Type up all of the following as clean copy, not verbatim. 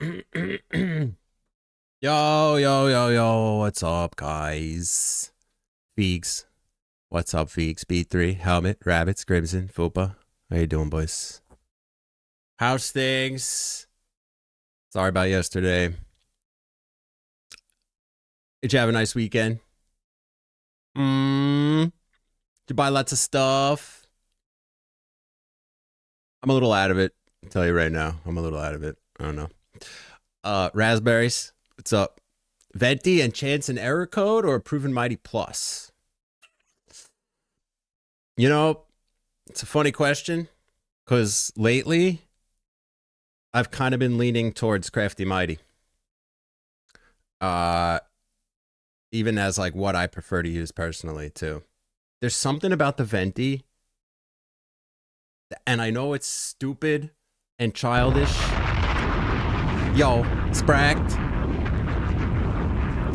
Yo, yo, yo, yo, what's up, guys? Feegs. What's up, Feegs? B3, Helmet, Rabbits, Crimson, Fupa. How you doing, boys? How's things? Sorry about yesterday. Did you have a nice weekend? Did you buy lots of stuff? I'm a little out of it. I'll tell you right now. I'm a little out of it. I don't know. Raspberries. What's up? Venti and Chance and Error Code or Proven Mighty Plus? You know, it's a funny question because lately I've kind of been leaning towards Crafty Mighty. Even as like what I prefer to use personally too. There's something about the Venti, and I know it's stupid and childish. Yo, Spracked.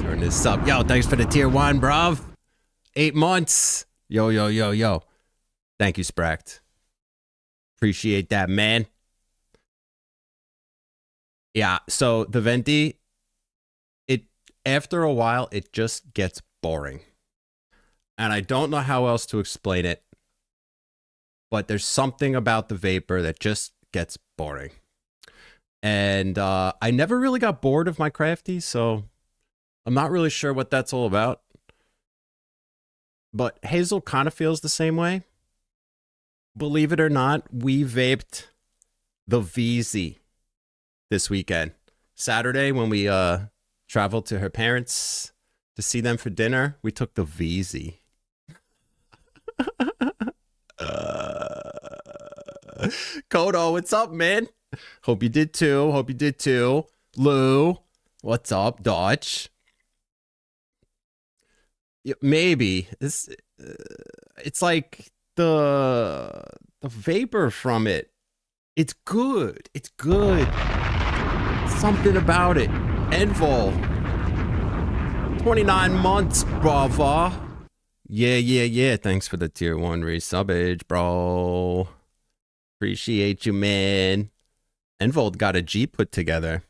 Turn this up. Yo, thanks for the tier 1, bruv. 8 months. Yo, yo, yo, yo. Thank you, Spracked. Appreciate that, man. Yeah, so the Venti, after a while, it just gets boring. And I don't know how else to explain it, but there's something about the Vapor that just gets boring. And I never really got bored of my Crafty, so I'm not really sure what that's all about. But Hazel kind of feels the same way. Believe it or not, we vaped the VZ this weekend. Saturday, when we traveled to her parents to see them for dinner, we took the VZ. Kodo, what's up, man? Hope you did too. Hope you did too. Lou, what's up, Dutch? Maybe it's like the vapor from it. It's good. It's good. Something about it. Envol. 29 months, brava. Yeah. Thanks for the tier 1 resubbage, bro. Appreciate you, man. Envold got a G put together.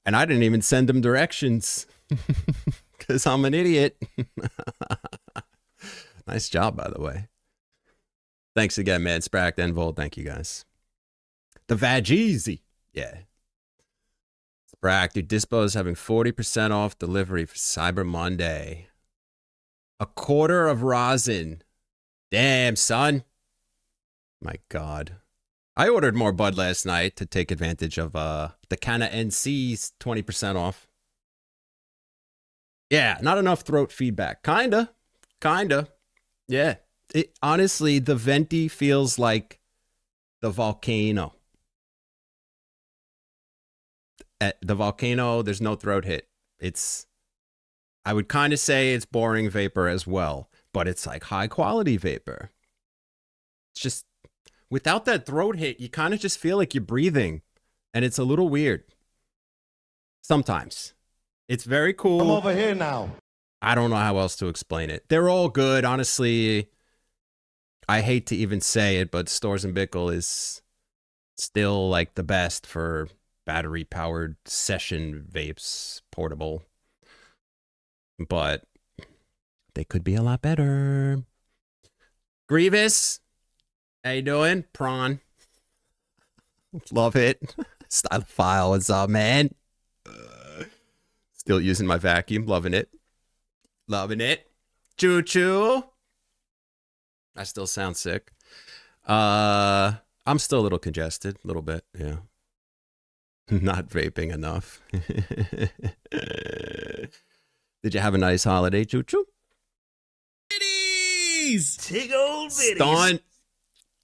And I didn't even send him directions. Because I'm an idiot. Nice job, by the way. Thanks again, man. Spracked, Envold, thank you, guys. The Vageezy. Yeah. Spracked, dude, Dispo is having 40% off delivery for Cyber Monday. A quarter of rosin. Damn, son. My God. I ordered more bud last night to take advantage of the Canna NC's 20% off. Yeah, not enough throat feedback. Kinda. Yeah. It honestly, the Venti feels like the Volcano. At the Volcano, there's no throat hit. I would kind of say it's boring vapor as well, but it's like high quality vapor. It's just, without that throat hit, you kind of just feel like you're breathing, and it's a little weird. Sometimes. It's very cool. I'm over here now. I don't know how else to explain it. They're all good. Honestly, I hate to even say it, but Stores and Bickle is still like the best for battery-powered session vapes, portable. But they could be a lot better. Grievous, how you doing? Prawn. Love it. Style file, what's up, man? Still using my vacuum, loving it. Loving it. Choo choo. I still sound sick. I'm still a little congested, a little bit, yeah. Not vaping enough. Did you have a nice holiday, choo choo? Biddies! Tig old biddies. Stunt.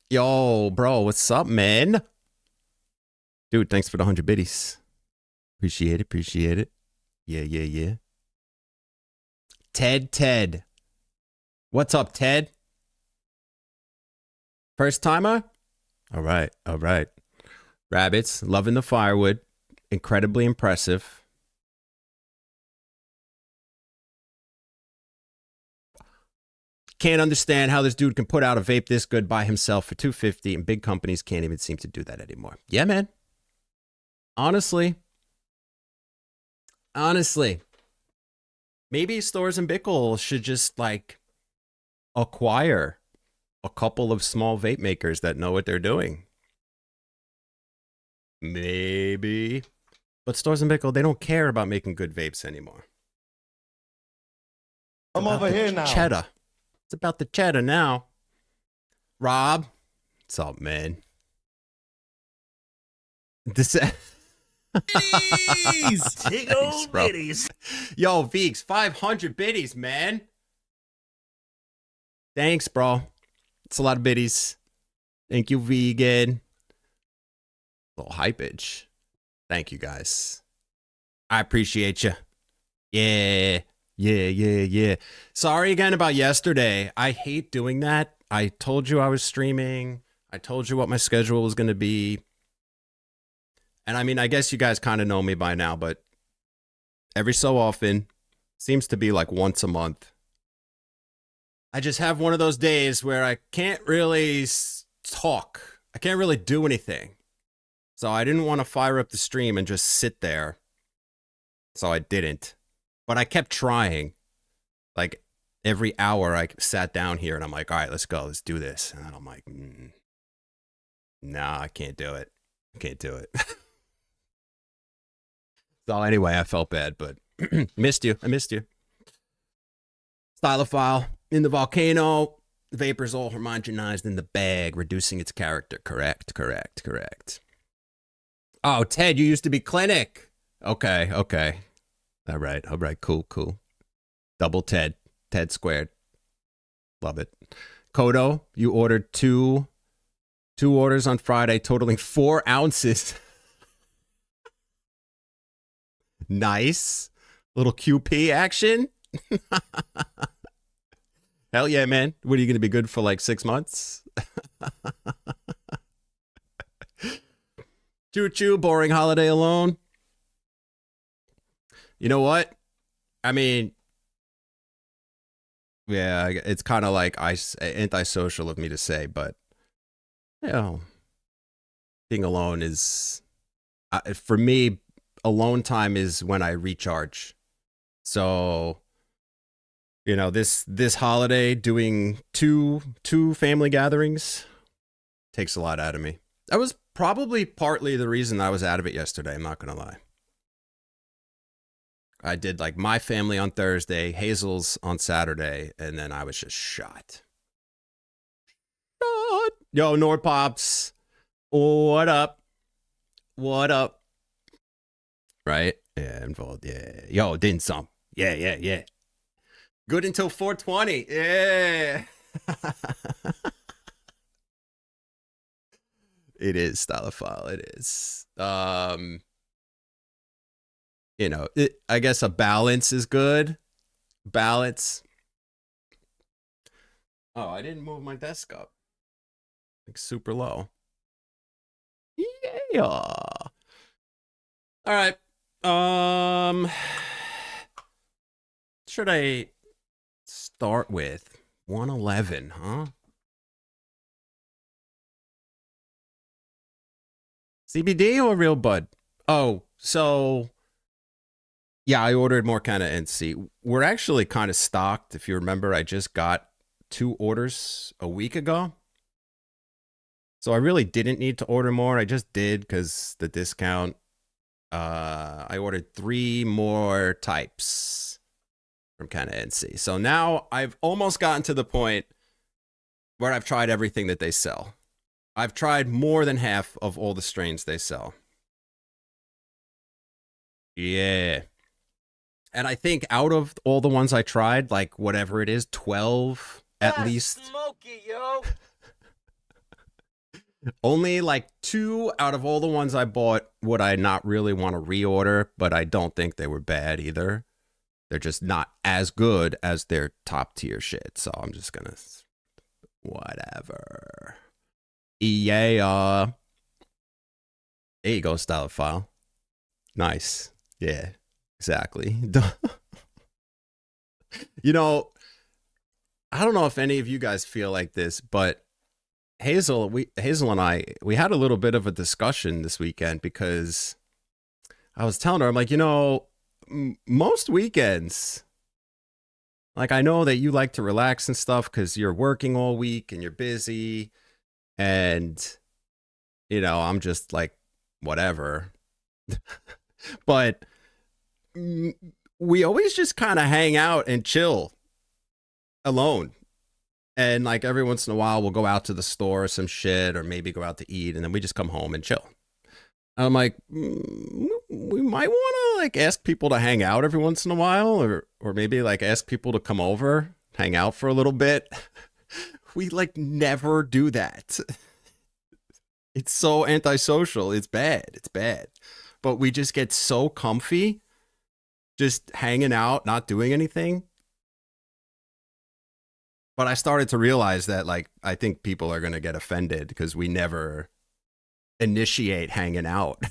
Yo, bro, what's up, man? Dude, thanks for the 100 biddies. Appreciate it. Yeah. Ted. What's up, Ted? First timer? All right. Rabbits, loving the firewood. Incredibly impressive. Can't understand how this dude can put out a vape this good by himself for $250 and big companies can't even seem to do that anymore. Yeah, man. honestly, maybe Stores and Bickle should just like acquire a couple of small vape makers that know what they're doing. Maybe. But Stores and Bickle, they don't care about making good vapes anymore. I'm over here now. Cheddar. It's about the cheddar now. Rob, what's up, man? This. Tig old biddies. Yo, Veeks, 500 biddies, man. Thanks, bro. It's a lot of biddies. Thank you, vegan. Little hypage. Thank you, guys. I appreciate you. Yeah. Sorry again about yesterday. I hate doing that. I told you I was streaming. I told you what my schedule was going to be. And I mean, I guess you guys kind of know me by now, but every so often, seems to be like once a month, I just have one of those days where I can't really talk. I can't really do anything. So I didn't want to fire up the stream and just sit there. So I didn't. But I kept trying. Like every hour I sat down here and I'm like, all right, let's go. Let's do this. And I'm like, nah, I can't do it. I can't do it. So anyway, I felt bad, but missed you. I missed you. Stylophile in the volcano. The vapor's all homogenized in the bag, reducing its character. Correct. Oh, Ted, you used to be Clinic. Okay. All right, cool. Double Ted squared. Love it. Kodo, you ordered two orders on Friday, totaling 4 ounces. Nice. Little QP action. Hell yeah, man. What are you going to be good for like 6 months? Choo-choo, boring holiday alone. You know what? I mean, yeah, it's kind of like antisocial of me to say, but you know, being alone is, for me, alone time is when I recharge. So, you know, this holiday doing two family gatherings takes a lot out of me. That was probably partly the reason I was out of it yesterday. I'm not gonna lie. I did like my family on Thursday, Hazel's on Saturday, and then I was just shot. Yo, Nordpops. What up? Right? Yeah, involved. Yeah. Yo, didn't some. Yeah. Good until 420. Yeah. It is Stylophile. It is. You know, I guess a balance is good. Balance. Oh, I didn't move my desk up. Like super low. Yeah. All right. Should I start with 111, huh? CBD or real bud? Oh, so yeah, I ordered more kind of NC. We're actually kind of stocked. If you remember, I just got 2 orders a week ago. So I really didn't need to order more. I just did because the discount. I ordered 3 more types from kind of NC. So now I've almost gotten to the point where I've tried everything that they sell. I've tried more than half of all the strains they sell. Yeah. And I think out of all the ones I tried, like whatever it is, 12 at least. Smoky, yo. Only like 2 out of all the ones I bought would I not really want to reorder, but I don't think they were bad either. They're just not as good as their top tier shit. So I'm just gonna, whatever. Yeah. There you go, Stylophile. Nice. Yeah, exactly. You know, I don't know if any of you guys feel like this, but Hazel and I, we had a little bit of a discussion this weekend because I was telling her, I'm like, most weekends, like I know that you like to relax and stuff because you're working all week and you're busy. And, I'm just like, whatever. But we always just kind of hang out and chill alone. And like every once in a while, we'll go out to the store or some shit, or maybe go out to eat, and then we just come home and chill. And I'm like, we might want to like ask people to hang out every once in a while, or maybe like ask people to come over, hang out for a little bit. We like never do that. It's so antisocial. It's bad. It's bad. But we just get so comfy, just hanging out, not doing anything. But I started to realize that, like, I think people are going to get offended because we never initiate hanging out.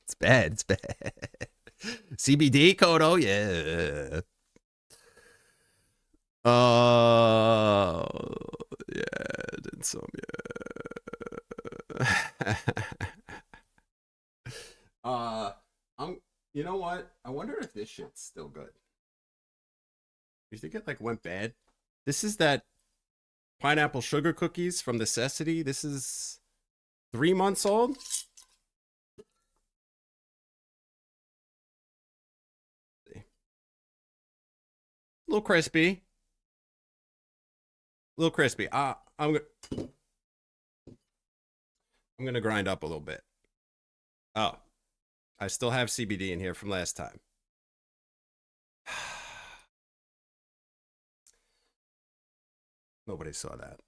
It's bad. It's bad. CBD, Kodo, yeah. Yeah, did some, yeah. You know what? I wonder if this shit's still good. You think it like went bad? This is that pineapple sugar cookies from Necessity. This is 3 months old. A little crispy. A little crispy. I'm gonna grind up a little bit. Oh, I still have CBD in here from last time. Nobody saw that.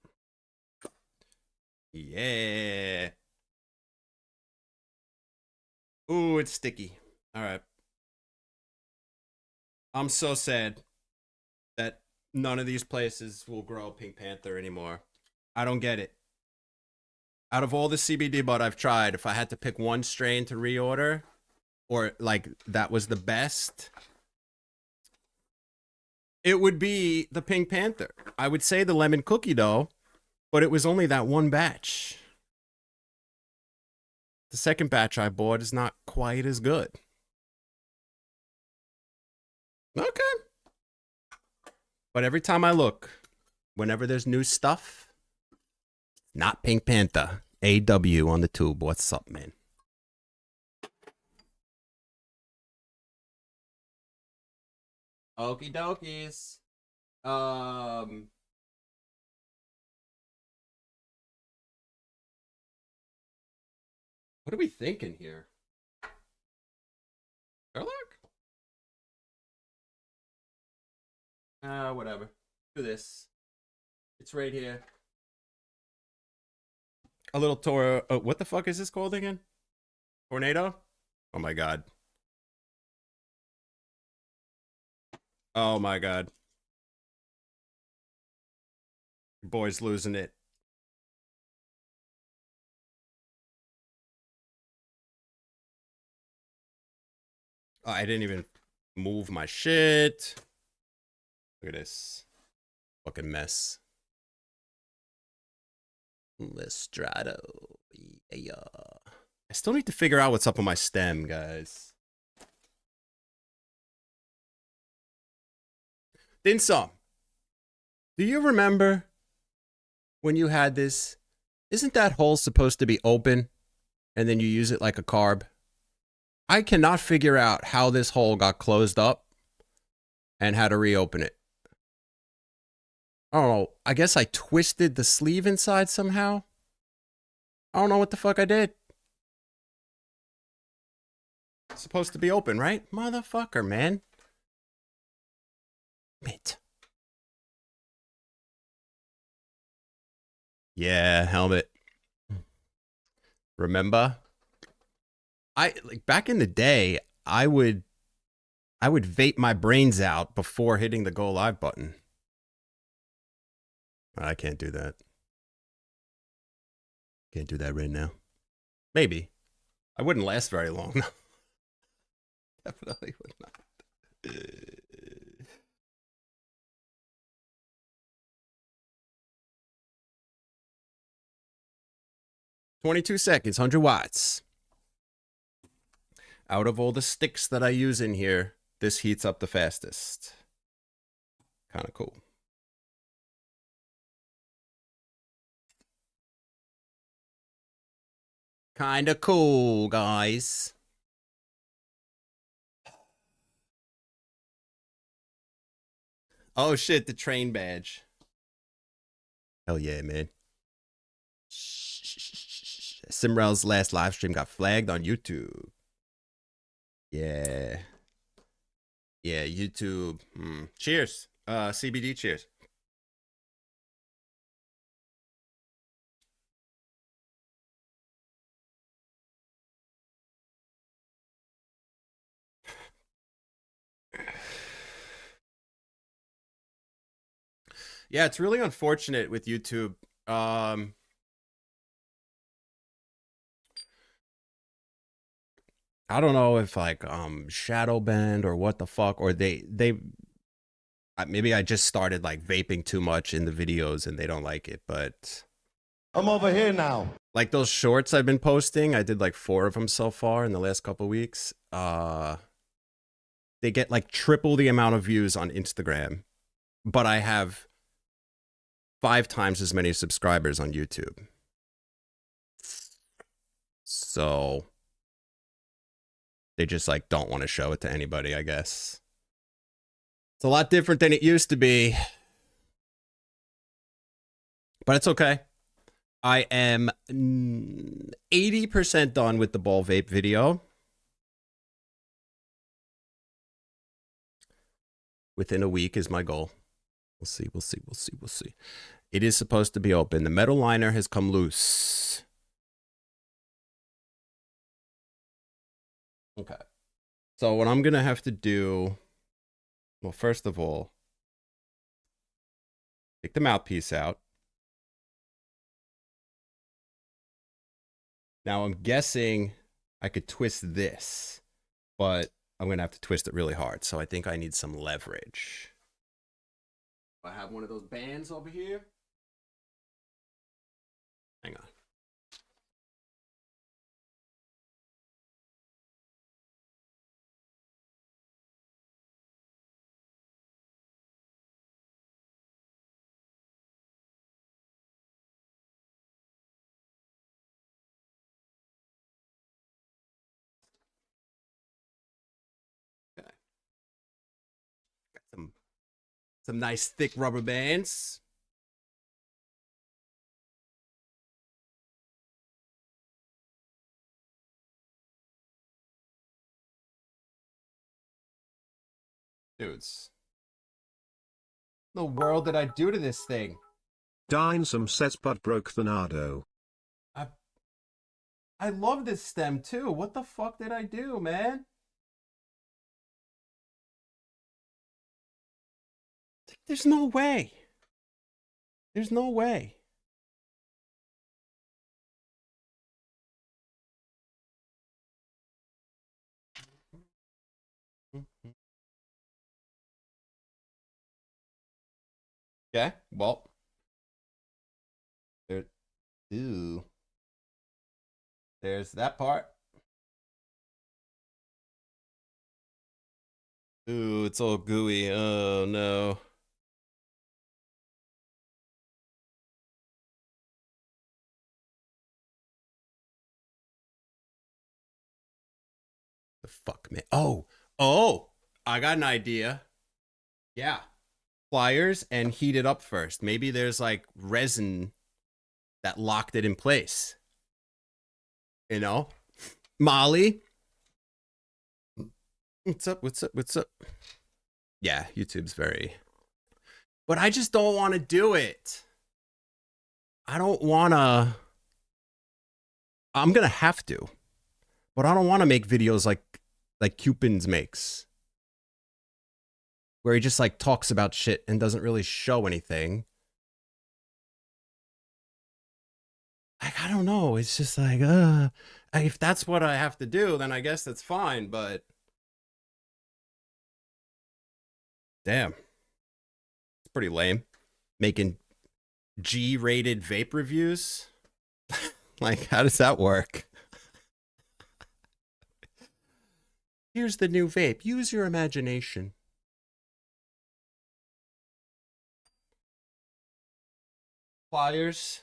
Yeah. Ooh, it's sticky. All right. I'm so sad that none of these places will grow Pink Panther anymore. I don't get it. Out of all the CBD bud I've tried, if I had to pick one strain to reorder, or like that was the best, it would be the Pink Panther. I would say the lemon cookie though, but it was only that one batch. The second batch I bought is not quite as good. Okay. But every time I look, whenever there's new stuff, not Pink Panther. AW on the tube. What's up, man? Okie dokies. What are we thinking here? Sherlock? Whatever. Do this. It's right here. A little Toro. Oh, what the fuck is this called again? Tornado? Oh my god. Oh my god. Your boy's losing it. Oh, I didn't even move my shit. Look at this. Fucking mess. Lestrato. Yeah. I still need to figure out what's up with my stem, guys. Dinsom, do you remember when you had this? Isn't that hole supposed to be open and then you use it like a carb? I cannot figure out how this hole got closed up and how to reopen it. I don't know. I guess I twisted the sleeve inside somehow. I don't know what the fuck I did. It's supposed to be open, right? Motherfucker, man. Mitt. Yeah, helmet. Remember? I like back in the day, I would vape my brains out before hitting the go live button. I can't do that. Can't do that right now. Maybe. I wouldn't last very long. Definitely would not. 22 seconds, 100 watts. Out of all the sticks that I use in here, this heats up the fastest. Kind of cool. Kind of cool, guys. Oh shit, the train badge. Hell yeah, man. Simrel's last live stream got flagged on YouTube. Yeah. Yeah, YouTube. Cheers. CBD cheers. Yeah, it's really unfortunate with YouTube. I don't know if like shadow banned or what the fuck, or they maybe I just started like vaping too much in the videos and they don't like it, but I'm over here now. like those shorts I've been posting, I did like 4 of them so far in the last couple weeks. They get like triple the amount of views on Instagram, but I have 5 times as many subscribers on YouTube. So they just like don't want to show it to anybody, I guess. It's a lot different than it used to be. But it's okay. I am 80% done with the ball vape video. Within a week is my goal. We'll see, we'll see, we'll see, we'll see. It is supposed to be open. The metal liner has come loose. Okay. So what I'm going to have to do, well, first of all, take the mouthpiece out. Now I'm guessing I could twist this, but I'm going to have to twist it really hard. So I think I need some leverage. I have one of those bands over here. Hang on. Okay. Got some nice thick rubber bands. Dudes. What the world did I do to this thing? Dinesome says but broke the Nardo. I love this stem too. What the fuck did I do, man? There's no way. There's no way. Okay, well. There, ew. There's that part. Ooh, it's all gooey. Oh, no. The fuck, man. Oh, I got an idea. Yeah. Pliers and heat it up first. Maybe there's like resin that locked it in place. You know? Molly. What's up? What's up? What's up? Yeah, YouTube's very... But I just don't want to do it. I don't want to... I'm going to have to. But I don't want to make videos like Cupins makes. Where he just like talks about shit and doesn't really show anything. Like, I don't know. It's just like, if that's what I have to do, then I guess that's fine, but damn. It's pretty lame. Making G-rated vape reviews. Like, how does that work? Here's the new vape. Use your imagination. Pliers.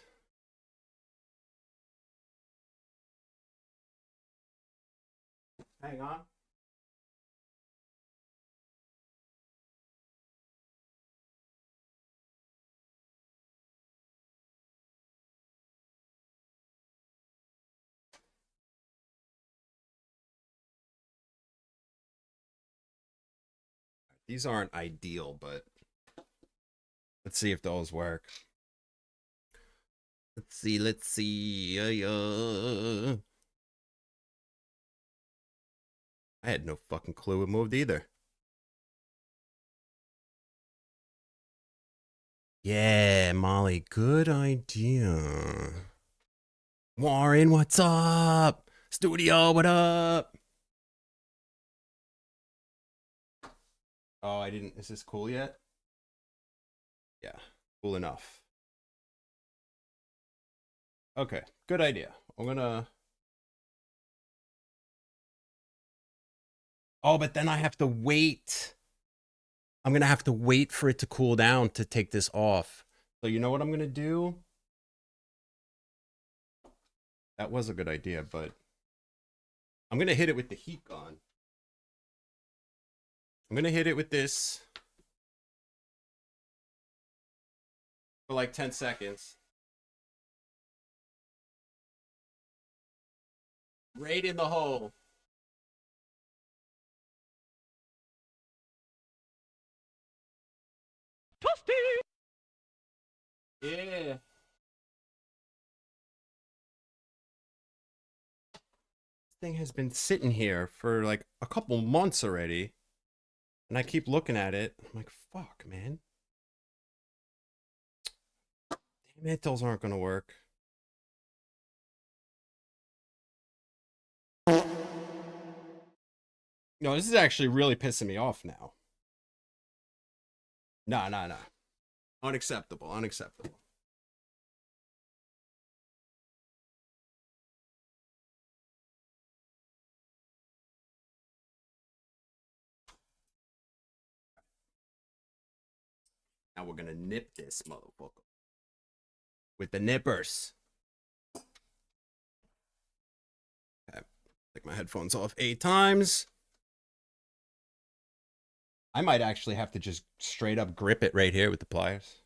Hang on. These aren't ideal, but let's see if those work. Let's see, let's see. I had no fucking clue it moved either. Yeah, Molly, good idea. Warren, what's up? Studio, what up? Oh, I didn't. Is this cool yet? Yeah, cool enough. Okay, good idea. I'm gonna. Oh, but then I have to wait. I'm gonna have to wait for it to cool down to take this off. So you know what I'm gonna do? That was a good idea, but I'm gonna hit it with the heat gun. I'm gonna hit it with this for like 10 seconds. Right in the hole. Toasty! Yeah. Thing has been sitting here for like a couple months already. And I keep looking at it. I'm like, fuck, man. Damn it, those aren't gonna work. No, this is actually really pissing me off now. No, no, no. Unacceptable, unacceptable. Now we're gonna nip this motherfucker with the nippers. Okay. Take my headphones off 8 times. I might actually have to just straight up grip it right here with the pliers.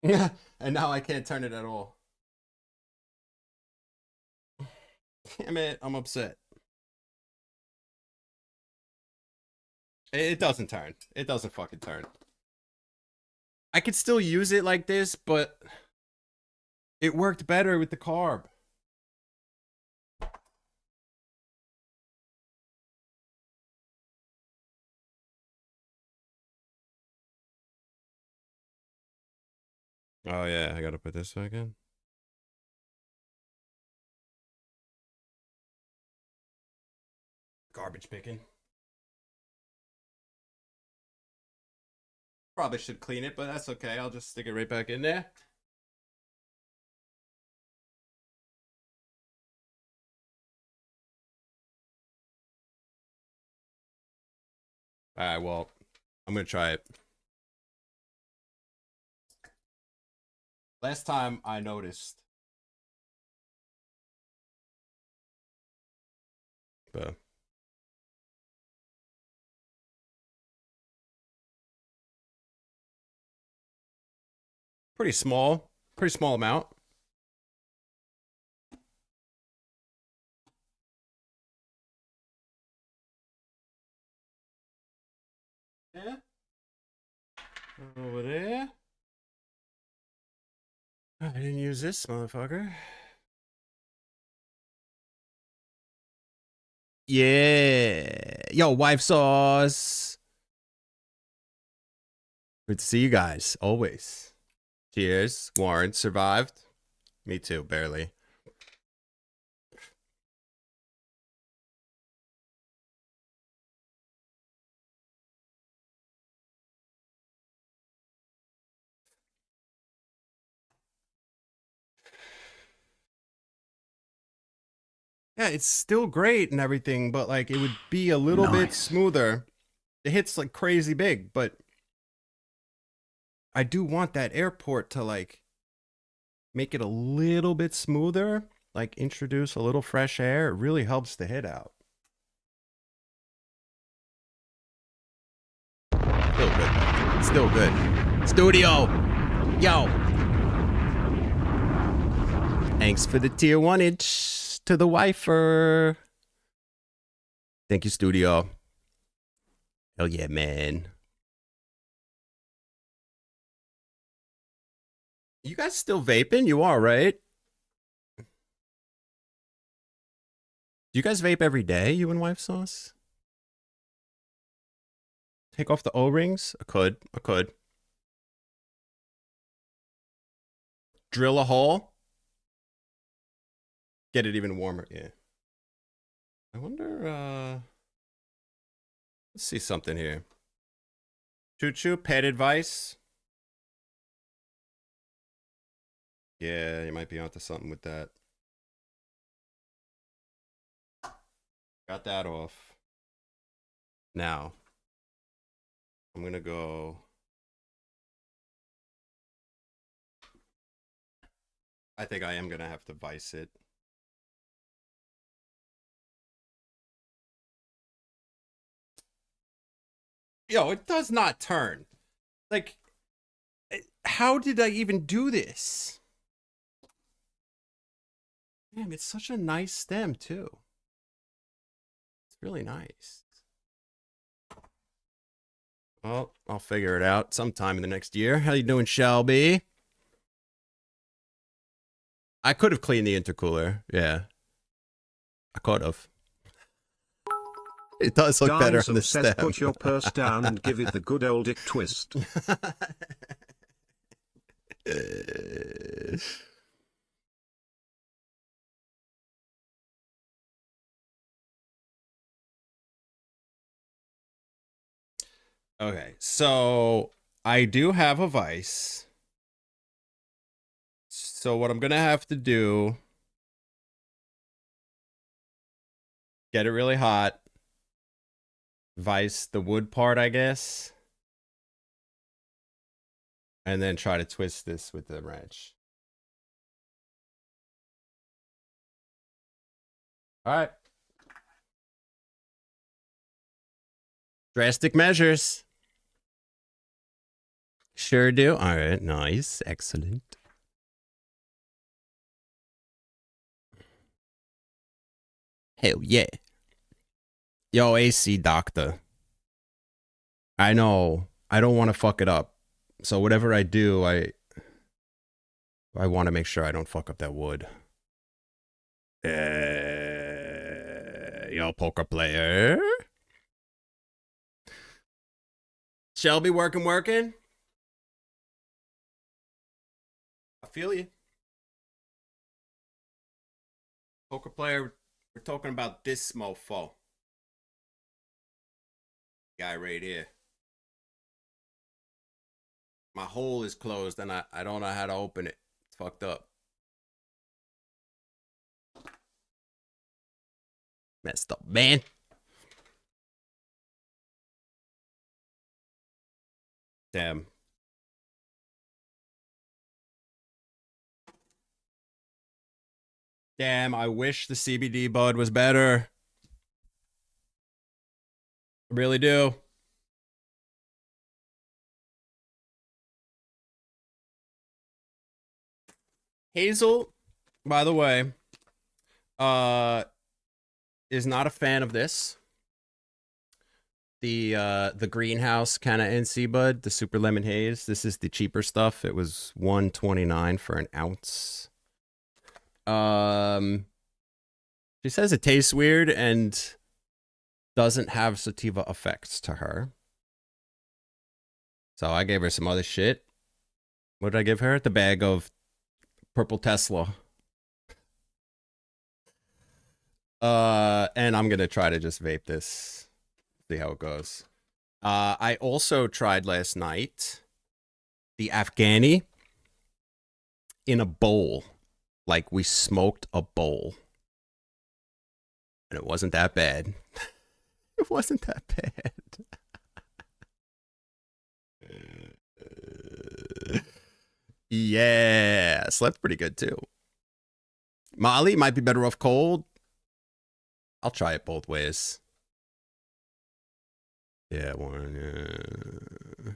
Yeah, and now I can't turn it at all. Damn it, I'm upset. It doesn't turn. It doesn't fucking turn. I could still use it like this, but it worked better with the carb. Oh yeah, I gotta put this back in. Garbage picking. Probably should clean it, but that's okay. I'll just stick it right back in there. All right, well, I'm gonna try it. Last time I noticed, but pretty small amount. Yeah. Over there. I didn't use this motherfucker. Yeah. Yo, wife sauce. Good to see you guys. Always. Cheers. Warren survived. Me too, barely. Yeah, it's still great and everything, but like it would be a little bit smoother. It hits like crazy big, but I do want that airport to like make it a little bit smoother, like introduce a little fresh air. It really helps the hit out. Still good. Still good. Studio! Yo! Thanks for the tier 1-inch to the wifer. Thank you, Studio. Hell yeah, man. You guys still vaping? You are, right? Do you guys vape every day, you and Wife Sauce? Take off the O-rings? I could. Drill a hole? Get it even warmer, yeah. I wonder, let's see something here. Choo-choo, pet advice. Yeah, you might be onto something with that. Got that off. Now, I'm gonna go. I think I am gonna have to vice it. Yo, it does not turn. Like, how did I even do this? Damn, it's such a nice stem, too. It's really nice. Well, I'll figure it out sometime in the next year. How you doing, Shelby? I could have cleaned the intercooler. Yeah. I could have. It does look better on the stem. Put your purse down and give it the good old dick twist. Okay, so I do have a vice. So what I'm gonna have to do, get it really hot, vice the wood part, I guess, and then try to twist this with the wrench. All right. Drastic measures. Sure do. All right, nice, excellent. Hell yeah. Yo, AC doctor. I know. I don't want to fuck it up. So whatever I do, I want to make sure I don't fuck up that wood. Yo, poker player. Shelby working? I feel you. Poker player, we're talking about this mofo. Guy right here. My hole is closed and I don't know how to open it. It's fucked up. Messed up, man. Damn. Damn, I wish the CBD bud was better. I really do. Hazel, by the way, is not a fan of this. The greenhouse kind of NC bud, the super lemon haze. This is the cheaper stuff. It was $1.29 for an ounce. She says it tastes weird and doesn't have sativa effects to her. So I gave her some other shit. What did I give her? The bag of purple Tesla. And I'm gonna try to just vape this. See how it goes. I also tried last night the Afghani in a bowl. Like we smoked a bowl. And it wasn't that bad. It wasn't that bad. Yeah, slept pretty good too. Molly might be better off cold. I'll try it both ways. Yeah, one.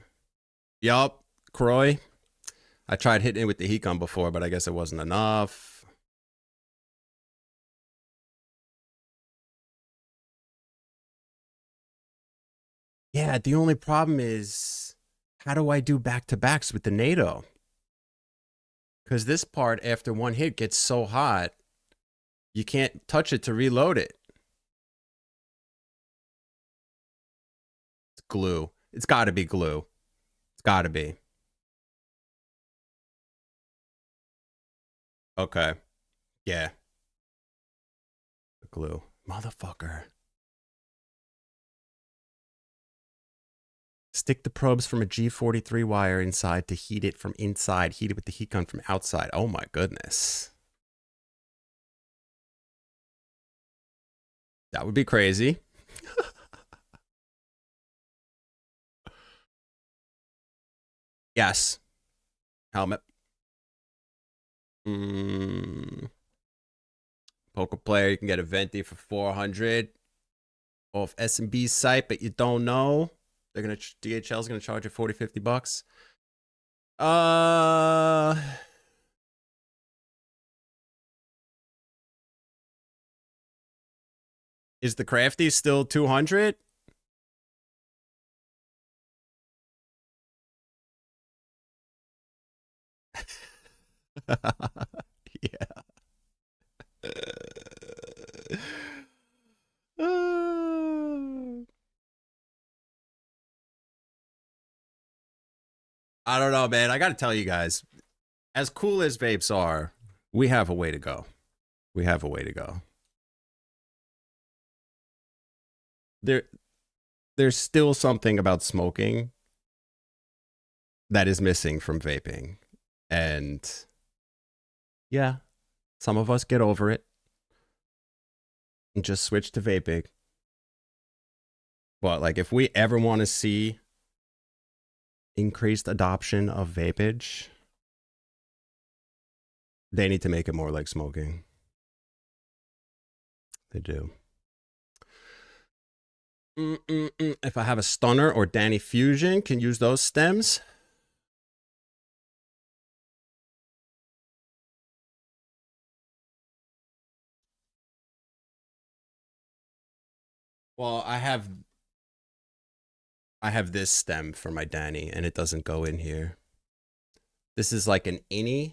Yup, Croy. I tried hitting it with the heat gun before, but I guess it wasn't enough. Yeah, the only problem is, how do I do back-to-backs with the NATO? Because this part, after one hit, gets so hot, you can't touch it to reload it. It's glue. It's got to be glue. It's got to be. Okay. Yeah. Glue. Motherfucker. Stick the probes from a G43 wire inside to heat it from inside. Heat it with the heat gun from outside. Oh my goodness. That would be crazy. Yes. Helmet. Poker player, you can get a venti for 400 off S&B's site, but you don't know. They're gonna DHL's gonna charge you 40, 50 bucks. Is the crafty still 200? Yeah. I don't know, man. I got to tell you guys, as cool as vapes are, we have a way to go. We have a way to go. There's still something about smoking that is missing from vaping. And yeah, some of us get over it and just switch to vaping. But like, if we ever want to see increased adoption of vapage, they need to make it more like smoking. They do. If I have a stunner or Danny Fusion, can use those stems. Well, I have this stem for my Danny, and it doesn't go in here. This is like an innie,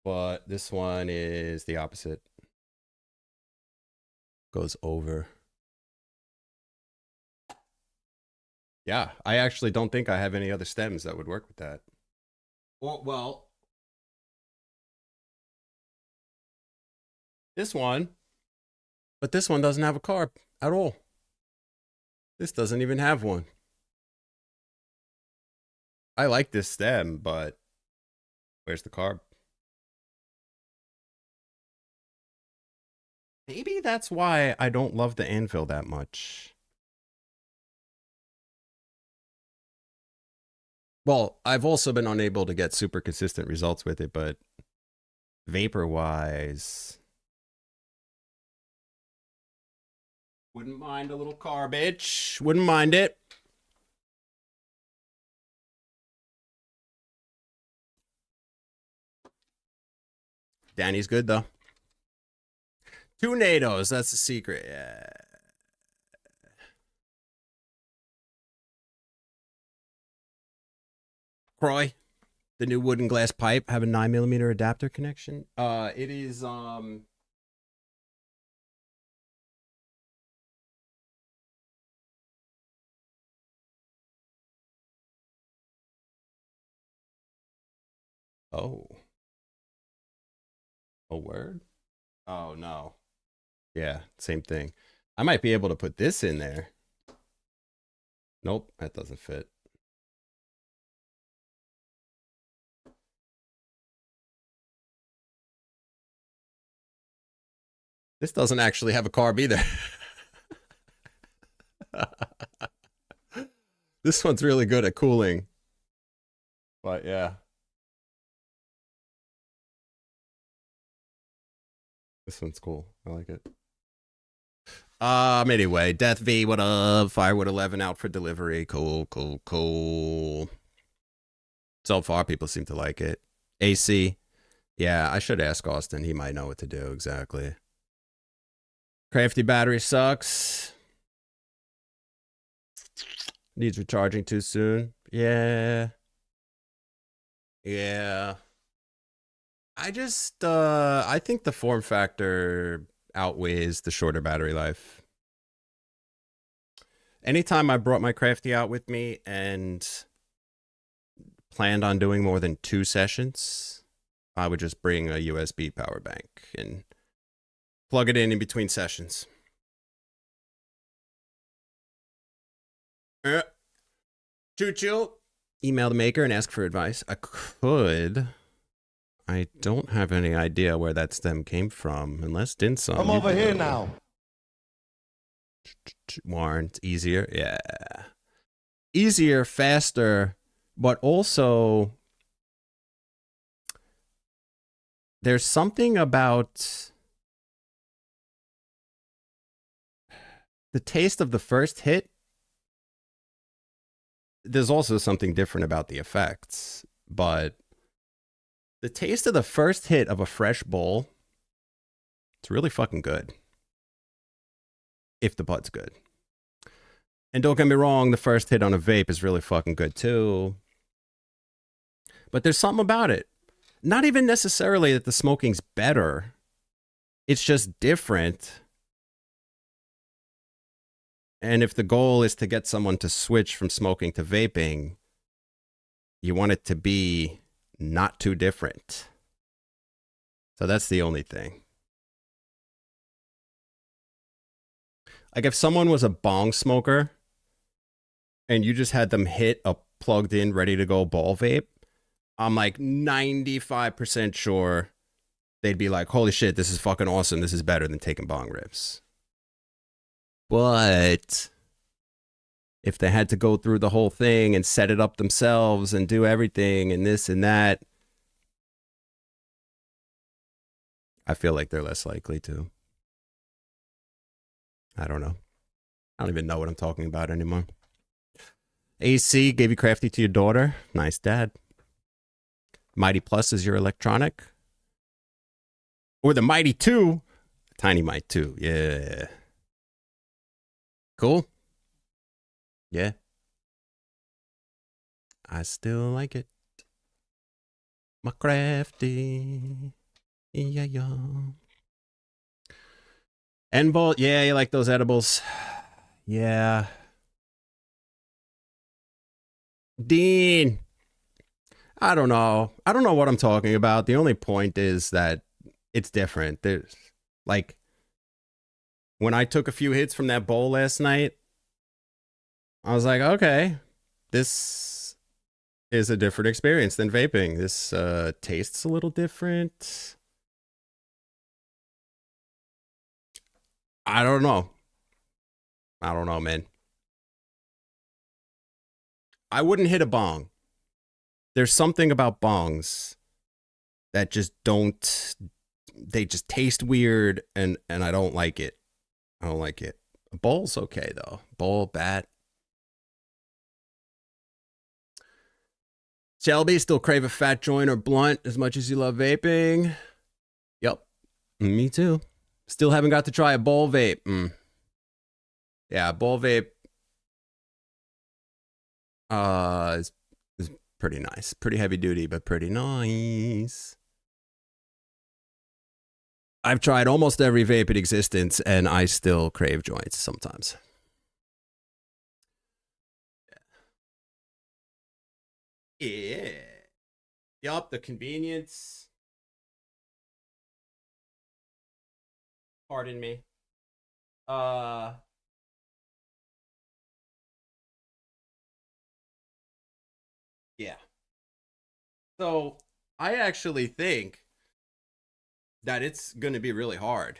but this one is the opposite. Goes over. Yeah, I actually don't think I have any other stems that would work with that. Well, this one, but this one doesn't have a carb at all. This doesn't even have one. I like this stem, but where's the carb? Maybe that's why I don't love the anvil that much. Well, I've also been unable to get super consistent results with it, but vapor-wise, wouldn't mind a little carbage. Wouldn't mind it. Danny's good, though. 2 NATOs, that's the secret. Yeah. Croy, the new wood and glass pipe have a 9mm adapter connection. It is oh. A word? Oh no. Yeah, same thing. I might be able to put this in there. Nope, that doesn't fit. This doesn't actually have a carb either. This one's really good at cooling. But yeah. This one's cool. I like it. Anyway, Death V, what up? Firewood 11 out for delivery. Cool, cool, cool. So far, people seem to like it. AC. Yeah, I should ask Austin. He might know what to do exactly. Crafty battery sucks. Needs recharging too soon. Yeah. Yeah. I think the form factor outweighs the shorter battery life. Anytime I brought my Crafty out with me and planned on doing more than 2 sessions, I would just bring a USB power bank and plug it in between sessions. Choo-choo. Email the maker and ask for advice. I could. I don't have any idea where that stem came from, unless Dinsom. I'm over here now. Warren, it's easier. Yeah. Easier, faster, but also there's something about the taste of the first hit. There's also something different about the effects, but the taste of the first hit of a fresh bowl, it's really fucking good. If the bud's good. And don't get me wrong, the first hit on a vape is really fucking good too. But there's something about it. Not even necessarily that the smoking's better. It's just different. And if the goal is to get someone to switch from smoking to vaping, you want it to be not too different. So that's the only thing. Like if someone was a bong smoker and you just had them hit a plugged in, ready to go ball vape, I'm like 95% sure they'd be like, holy shit, this is fucking awesome. This is better than taking bong rips. But if they had to go through the whole thing and set it up themselves and do everything and this and that, I feel like they're less likely to. I don't know. I don't even know what I'm talking about anymore. AC gave you Crafty to your daughter. Nice dad. Mighty Plus is your electronic. Or the Mighty 2. Tiny Might 2. Yeah. Cool. Yeah. I still like it. My Crafty. Yeah, yeah. Envolt, yeah, you like those edibles. Yeah. Dean. I don't know. I don't know what I'm talking about. The only point is that it's different. There's like when I took a few hits from that bowl last night, I was like, okay, this is a different experience than vaping. This tastes a little different. I don't know. I don't know, man. I wouldn't hit a bong. There's something about bongs that just don't, they just taste weird and I don't like it. I don't like it. A bowl's okay though. Bowl, bat. Shelby, still crave a fat joint or blunt as much as you love vaping? Yep. Me too. Still haven't got to try a bowl vape. Yeah, bowl vape is pretty nice. Pretty heavy duty, but pretty nice. I've tried almost every vape in existence, and I still crave joints sometimes. Yeah. Yup, the convenience. Pardon me. Yeah. So I actually think that it's going to be really hard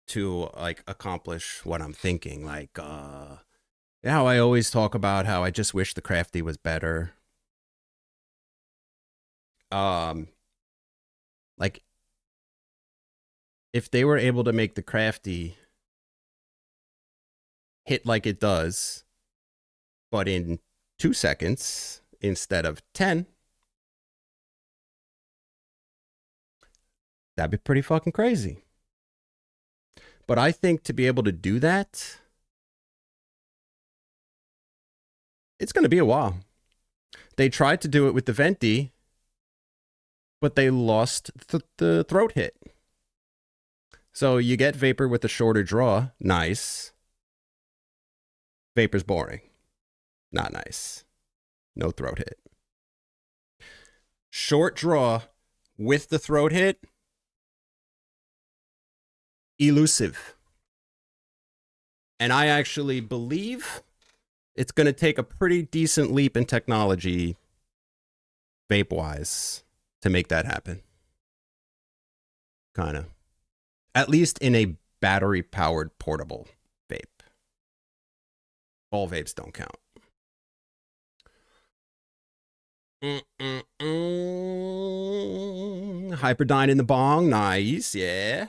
to like accomplish what I'm thinking. Like, how I always talk about how I just wish the crafty was better. Like if they were able to make the crafty hit like it does, but in 2 seconds instead of 10, that'd be pretty fucking crazy. But I think to be able to do that, it's going to be a while. They tried to do it with the Venti, but they lost the throat hit. So you get Vapor with a shorter draw. Nice. Vapor's boring. Not nice. No throat hit. Short draw with the throat hit. Elusive. And I actually believe it's going to take a pretty decent leap in technology, vape-wise, to make that happen. Kind of. At least in a battery-powered portable vape. All vapes don't count. Hyperdyne in the bong. Nice, yeah.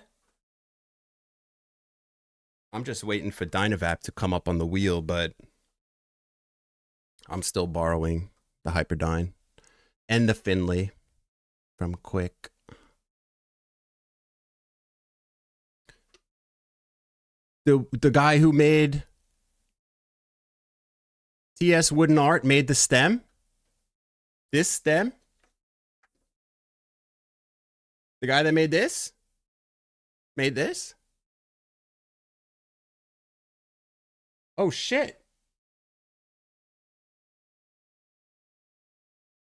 I'm just waiting for Dynavap to come up on the wheel, but I'm still borrowing the Hyperdyne and the Finley from Quick. The guy who made TS Wooden Art made the stem. This stem. The guy that made this made this. Oh shit.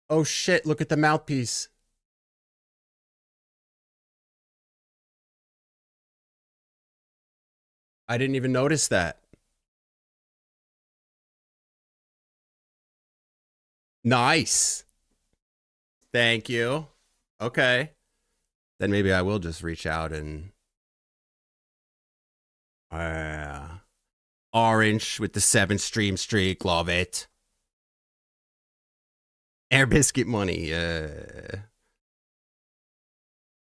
Oh shit, look at the mouthpiece. I didn't even notice that. Nice. Thank you. Okay. Then maybe I will just reach out and orange with the 7-stream streak. Love it. Air biscuit money.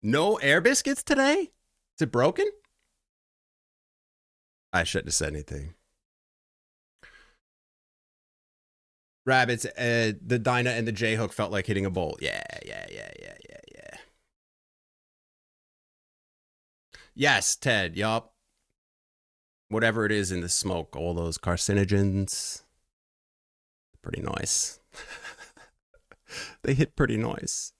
No air biscuits today? Is it broken? I shouldn't have said anything. Rabbits, the Dyna and the J-hook felt like hitting a bolt. Yeah. Yes, Ted, yup. Whatever it is in the smoke, all those carcinogens. Pretty nice. They hit pretty nice.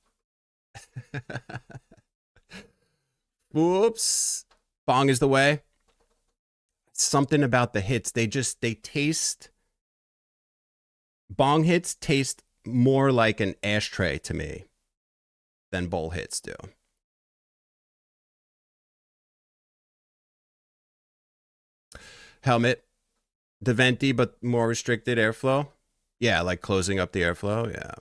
Whoops. Bong is the way. Something about the hits. They taste... Bong hits taste more like an ashtray to me than bowl hits do. Helmet. The venti, but more restricted airflow. Yeah, like closing up the airflow. Yeah.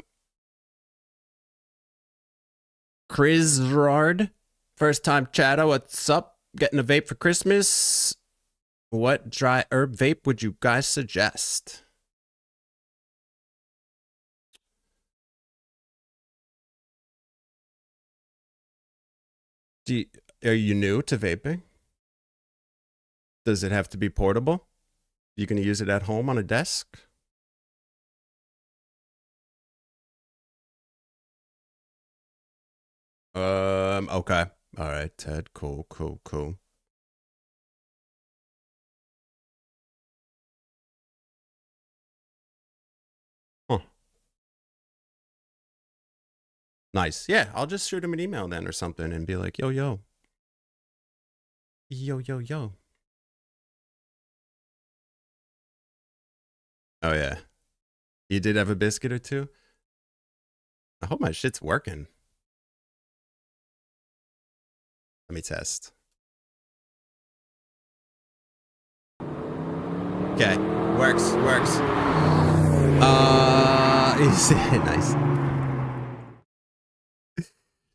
Chris Rard. First time chatter. What's up? Getting a vape for Christmas. What dry herb vape would you guys suggest? Are you new to vaping? Does it have to be portable? You can use it at home on a desk? Okay. All right, Ted. Cool. Huh. Nice. Yeah, I'll just shoot him an email then or something and be like, yo. Yo. Oh, yeah. You did have a biscuit or two? I hope my shit's working. Let me test. Okay. Works. Nice.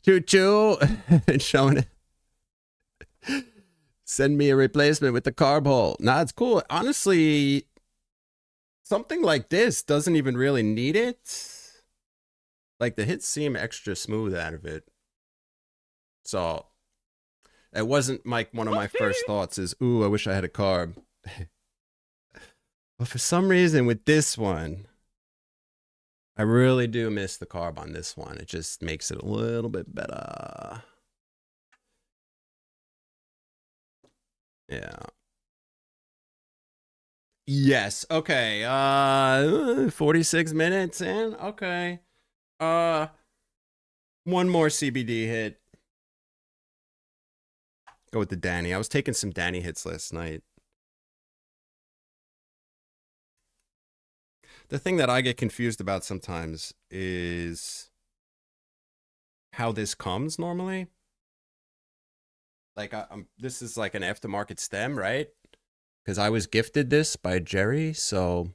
Choo-choo. Showing it. Send me a replacement with the carb hole. Nah, it's cool. Honestly, something like this doesn't even really need it. Like, the hits seem extra smooth out of it. So, it wasn't like one of my first thoughts is, ooh, I wish I had a carb. But for some reason with this one, I really do miss the carb on this one. It just makes it a little bit better. Yeah. Yes. Okay. 46 minutes in. Okay. One more CBD hit. Go with the Danny. I was taking some Danny hits last night. The thing that I get confused about sometimes is how this comes normally. Like, this is like an aftermarket stem, right? Because I was gifted this by Jerry, so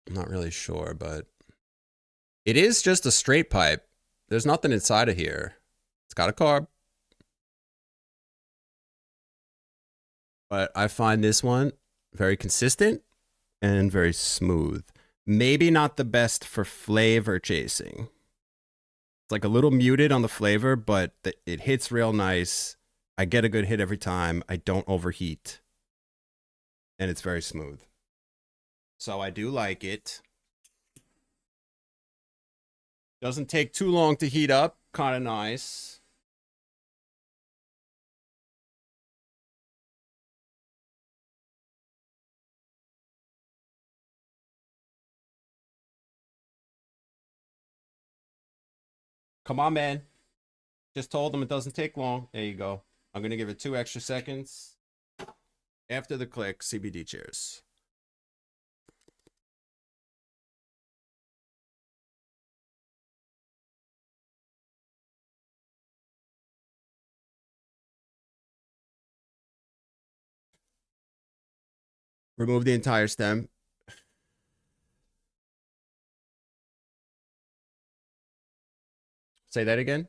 I'm not really sure, but it is just a straight pipe. There's nothing inside of here. It's got a carb. But I find this one very consistent and very smooth. Maybe not the best for flavor chasing. It's like a little muted on the flavor, but it hits real nice. I get a good hit every time. I don't overheat. And it's very smooth. So I do like it. Doesn't take too long to heat up. Kind of nice. Come on, man. Just told them it doesn't take long. There you go. I'm going to give it 2 extra seconds. After the click, CBD cheers. Remove the entire stem. Say that again.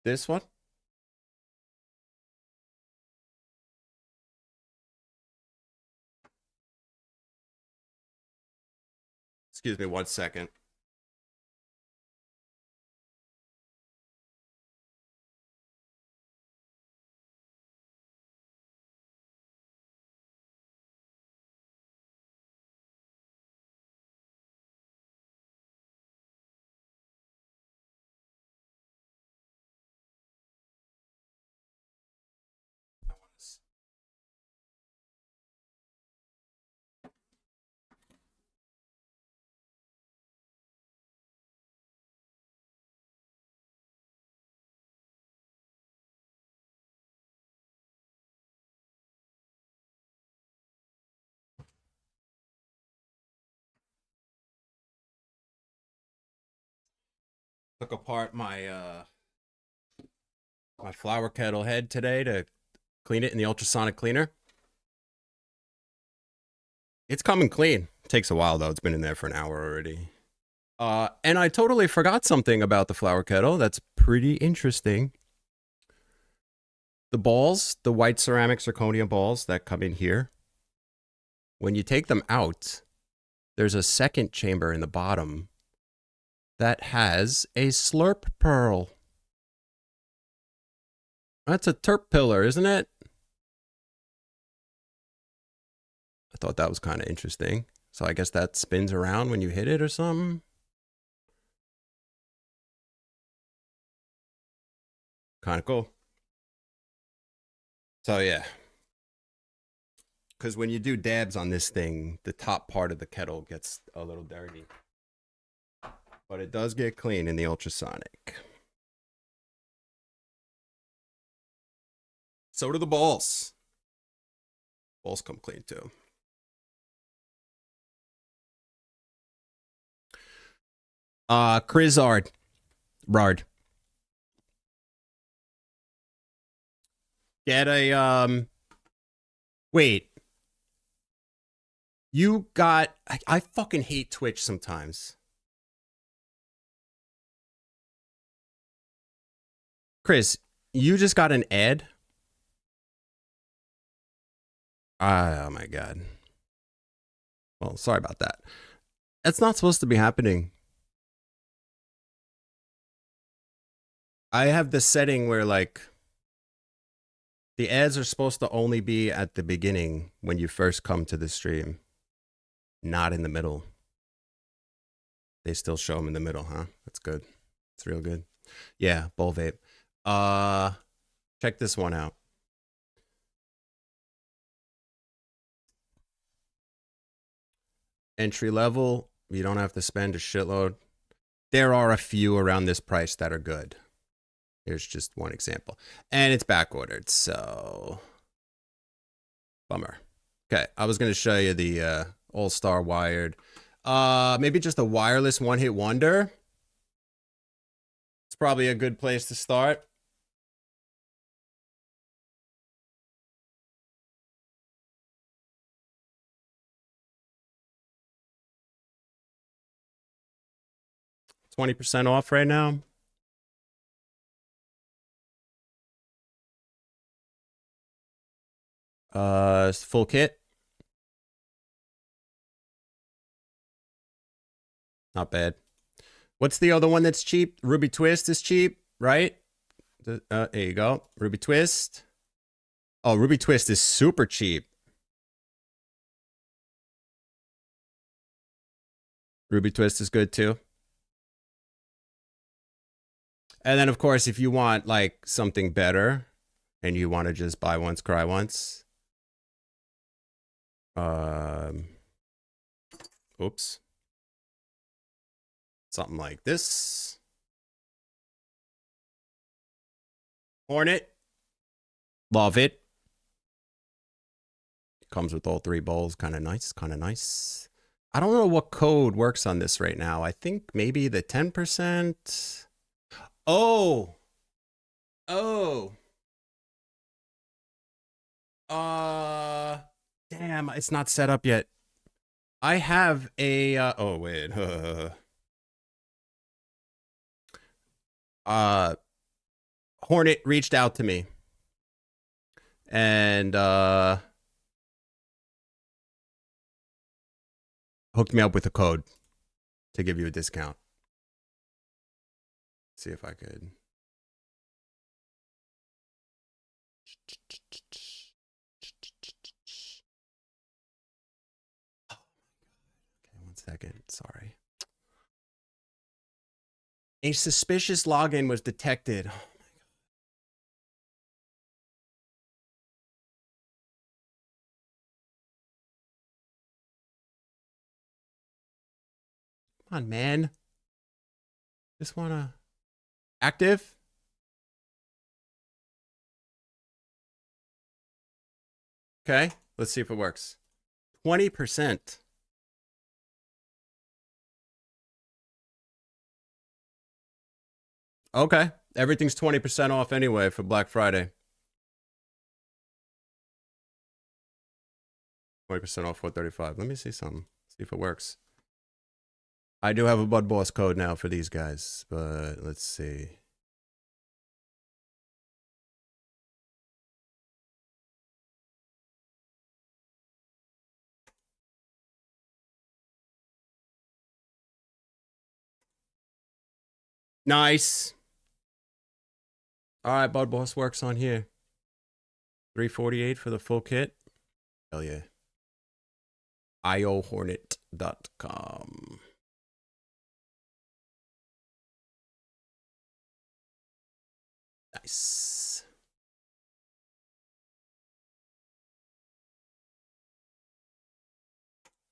This one? Excuse me 1 second. Took apart my my flower kettle head today to clean it in the ultrasonic cleaner. It's coming clean. It takes a while though. It's been in there for an hour already. And I totally forgot something about the flower kettle. That's pretty interesting. The balls, the white ceramic zirconia balls that come in here, when you take them out, there's a second chamber in the bottom that has a slurp pearl. That's a terp pillar, isn't it? I thought that was kind of interesting. So I guess that spins around when you hit it or something. Kind of cool. So yeah. Because when you do dabs on this thing, the top part of the kettle gets a little dirty. But it does get clean in the ultrasonic. So do the balls. Balls come clean too. Crizard. Rard. Get a, wait. You got, I fucking hate Twitch sometimes. Chris, you just got an ad? Oh my god. Well, sorry about that. That's not supposed to be happening. I have this setting where like the ads are supposed to only be at the beginning when you first come to the stream, not in the middle. They still show them in the middle, huh? That's good. It's real good. Yeah, bowl vape. Check this one out. Entry level, you don't have to spend a shitload. There are a few around this price that are good. Here's just one example. And it's back ordered, so bummer. Okay, I was gonna show you the All-Star wired. Maybe just a wireless one-hit wonder. It's probably a good place to start. $20% off right now. Full kit. Not bad. What's the other one that's cheap? Ruby Twist is cheap, right? There you go. Ruby Twist. Oh, Ruby Twist is super cheap. Ruby Twist is good too. And then, of course, if you want like something better and you want to just buy once, cry once. Oops. Something like this. Hornet. Love it. Comes with all 3 bowls. Kind of nice. Kind of nice. I don't know what code works on this right now. I think maybe the 10%. Oh. Oh. Damn, it's not set up yet. I have a, oh, wait. Hornet reached out to me. And, hooked me up with a code to give you a discount. Let's see if I could. Okay, 1 second. Sorry. A suspicious login was detected. Oh my god. Come on, man. Just wanna active. Okay, let's see if it works. 20%. Okay, everything's 20% off anyway for Black Friday. 20% off 435. Let me see something. See if it works. I do have a Bud Boss code now for these guys, but let's see. Nice. All right, Bud Boss works on here. 348 for the full kit. Hell yeah. iohornet.com. Nice.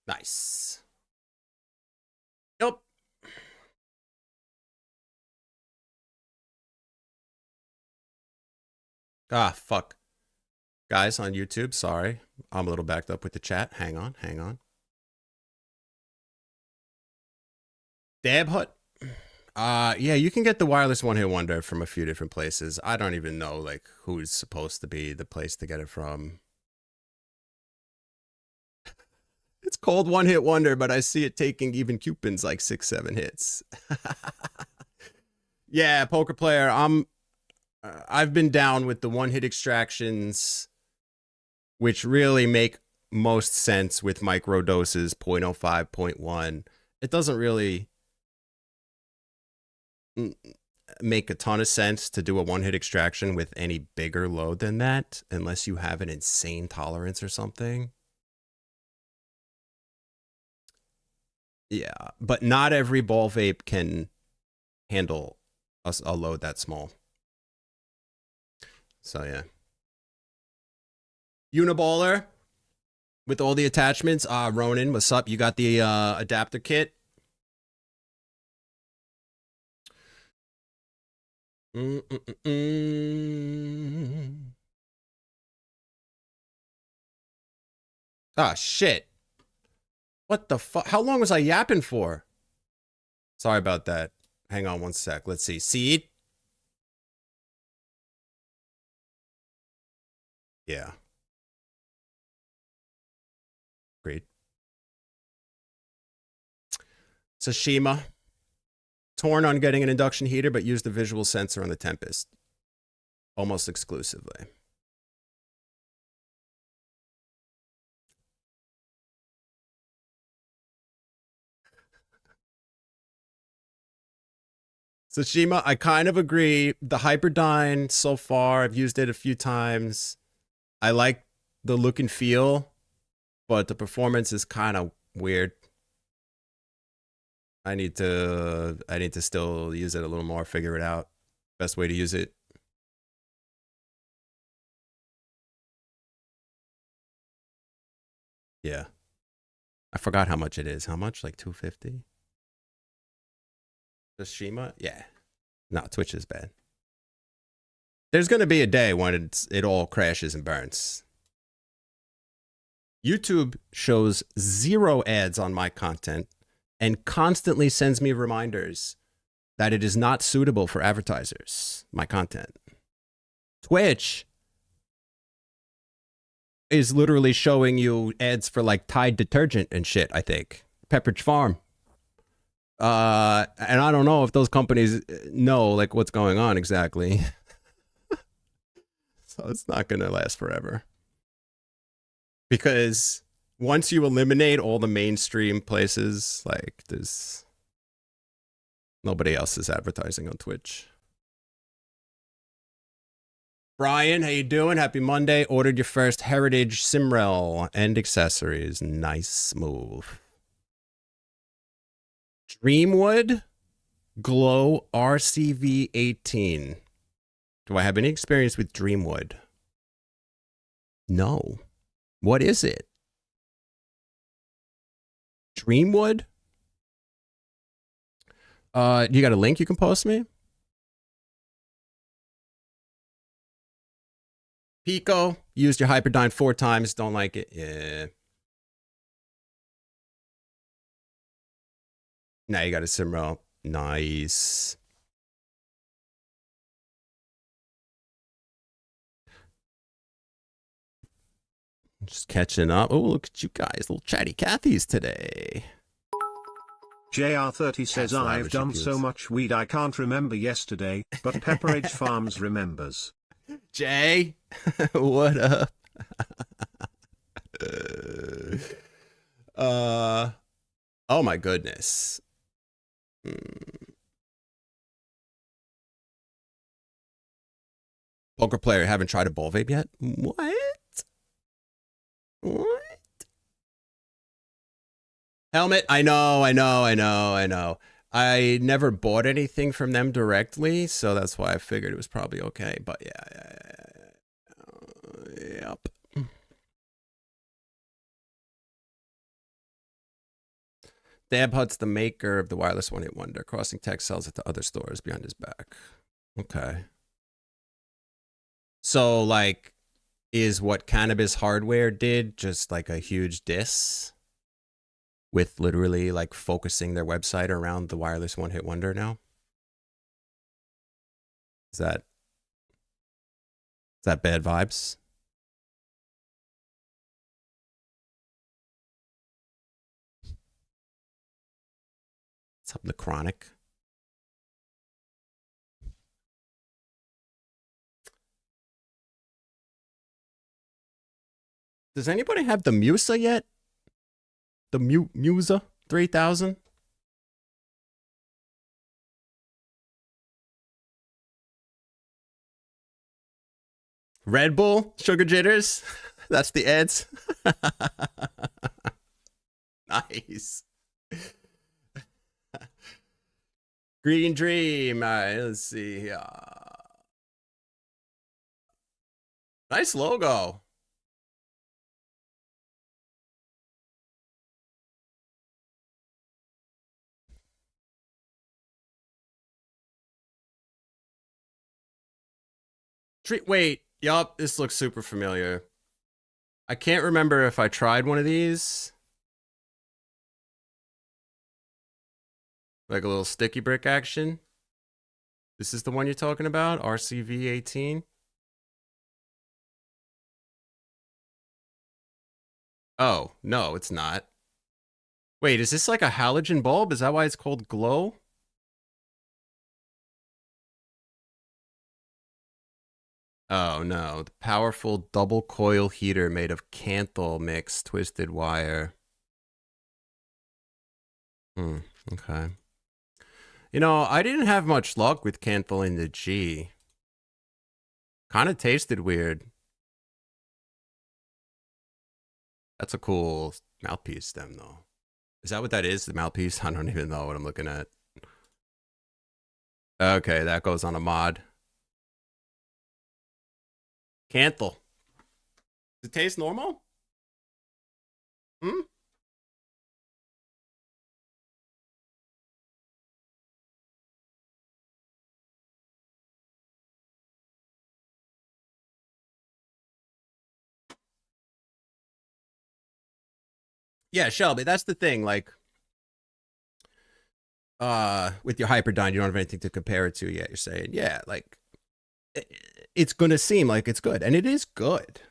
Nice. Nope. Ah, fuck. Guys on YouTube, sorry. I'm a little backed up with the chat. Hang on, hang on. Dab Hut. Yeah, you can get the wireless one-hit wonder from a few different places. I don't even know like who's supposed to be the place to get it from. It's called one-hit wonder, but I see it taking even Cupid's like 6-7 hits. Yeah, poker player. I've been down with the one-hit extractions, which really make most sense with micro doses, 0.05, zero point 0.1. It doesn't really make a ton of sense to do a one-hit extraction with any bigger load than that, unless you have an insane tolerance or something. Yeah, but not every ball vape can handle a load that small. So yeah. Uniballer with all the attachments. Ronan, what's up? You got the adapter kit? Ah, shit. What the fuck? How long was I yapping for? Sorry about that. Hang on one sec. Let's see. Seed? Yeah. Great. Tsushima. Torn on getting an induction heater, but used the visual sensor on the Tempest. Almost exclusively. Tsushima, I kind of agree. The Hyperdyne so far, I've used it a few times. I like the look and feel, but the performance is kind of weird. I need to still use it a little more, figure it out. Best way to use it. Yeah. I forgot how much it is. How much? Like 250? Tsushima? Yeah. No, Twitch is bad. There's going to be a day when it all crashes and burns. YouTube shows 0 ads on my content and constantly sends me reminders that it is not suitable for advertisers, my content. Twitch is literally showing you ads for like Tide detergent and shit, I think. Pepperidge Farm. And I don't know if those companies know like what's going on exactly. So it's not going to last forever. Because once you eliminate all the mainstream places, like there's nobody else is advertising on Twitch. Brian, how you doing? Happy Monday. Ordered your first Heritage Simrel and accessories. Nice move. Dreamwood Glow RCV 18. Do I have any experience with Dreamwood? No. What is it? Dreamwood? You got a link you can post me? Pico, used your Hyperdyne 4 times, don't like it. Yeah. Now you got a Simrel. Nice. Just catching up. Oh, look at you guys. Little chatty Cathy's today. JR30 says I've done so much weed I can't remember yesterday, but Pepperidge Farms remembers. Jay, what up? Oh my goodness. Poker player, haven't tried a ball vape yet? What? What? Helmet, I know. I never bought anything from them directly, so that's why I figured it was probably okay. But yeah. Yep. Dab Hut's the maker of the wireless one-hit wonder. Crossing Tech sells it to other stores behind his back. Okay. So, like, is what Cannabis Hardware did just like a huge diss? With literally, like, focusing their website around the wireless one-hit wonder now? Is that bad vibes? What's up, the Chronic? Does anybody have the Musa yet? The Musa 3000? Red Bull, Sugar Jitters. That's the ads. Nice. Green Dream. All right, let's see. Nice logo. Wait, yup, this looks super familiar. I can't remember if I tried one of these. Like a little sticky brick action. This is the one you're talking about? RCV 18? Oh, no, it's not. Wait, is this like a halogen bulb? Is that why it's called glow? Oh no, the powerful double coil heater made of Canthal mix twisted wire. Okay. You know, I didn't have much luck with Canthal in the G. Kind of tasted weird. That's a cool mouthpiece stem though. Is that what that is? The mouthpiece? I don't even know what I'm looking at. Okay, that goes on a mod. Canthal. Does it taste normal? Hmm? Yeah, Shelby, that's the thing. Like, with your Hyperdyne, you don't have anything to compare it to yet. You're saying, yeah, like, it's gonna seem like it's good, and it is good.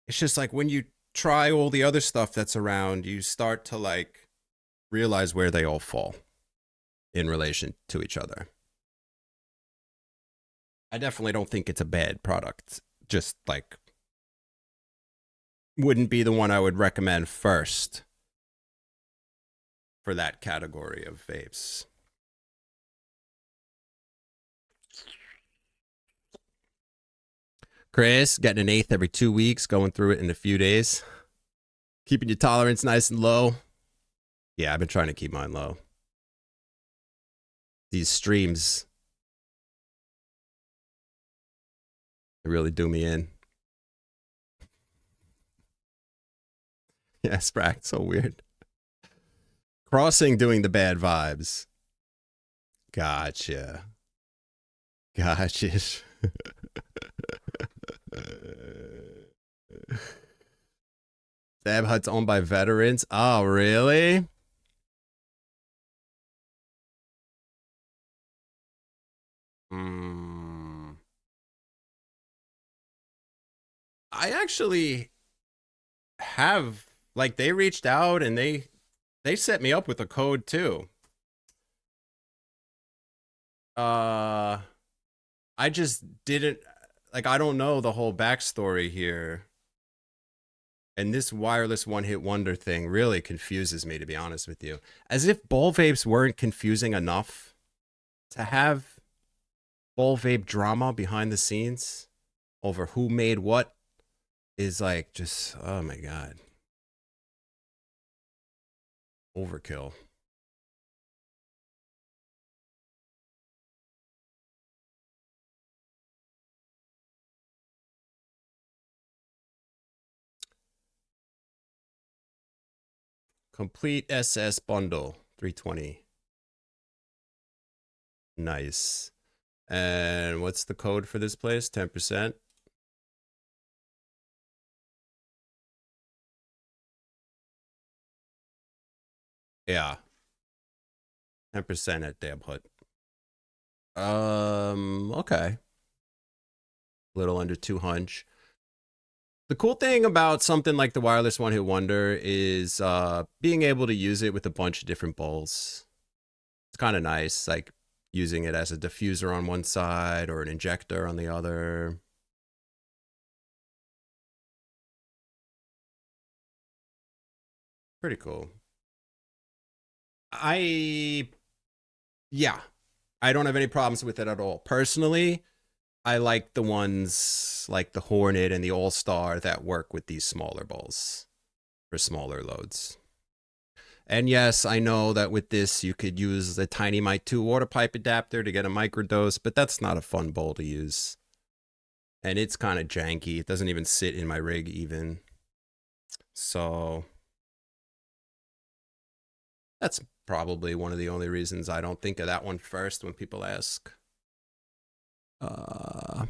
It's just like when you try all the other stuff that's around, you start to like realize where they all fall in relation to each other. I definitely don't think it's a bad product. Just like wouldn't be the one I would recommend first for that category of vapes. Chris, getting an eighth every 2 weeks, going through it in a few days. Keeping your tolerance nice and low. Yeah, I've been trying to keep mine low. These streams, they really do me in. Yeah, Sprack, so weird. Crossing doing the bad vibes. Gotcha. Gotcha. Stab Hut's owned by veterans. Oh, really? I actually have, like, they reached out and they set me up with a code too. I just didn't, like, I don't know the whole backstory here. And this wireless one-hit wonder thing really confuses me, to be honest with you. As if ball vapes weren't confusing enough to have ball vape drama behind the scenes over who made what is like just, oh my God. Overkill. Complete SS bundle, 320. Nice. And what's the code for this place? 10%? Yeah. 10% at Dab Hut. Okay. A little under 200. The cool thing about something like the wireless one hit wonder is being able to use it with a bunch of different bowls. It's kind of nice, like using it as a diffuser on one side or an injector on the other. Pretty cool. I yeah, I don't have any problems with it at all. Personally, I like the ones like the Hornet and the All Star that work with these smaller balls for smaller loads. And yes, I know that with this you could use the Tiny Mite 2 water pipe adapter to get a microdose, but that's not a fun bowl to use. And it's kind of janky. It doesn't even sit in my rig even. So that's probably one of the only reasons I don't think of that one first when people ask. AW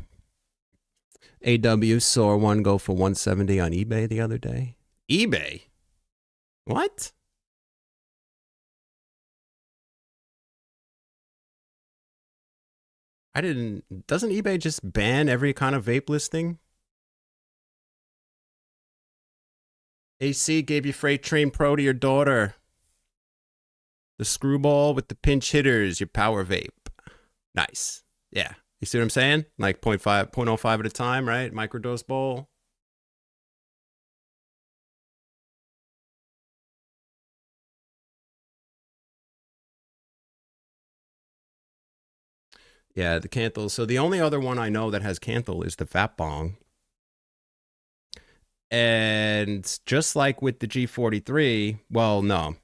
saw one go for 170 on eBay the other day. eBay? What? Doesn't eBay just ban every kind of vape listing? AC gave you Freight Train Pro to your daughter. The screwball with the pinch hitters, your power vape. Nice. Yeah. You see what I'm saying? Like 0.5, 0.05 at a time, right? Microdose bowl. Yeah, the Canthal. So the only other one I know that has Canthal is the Fat Bong. And just like with the G43, well, no.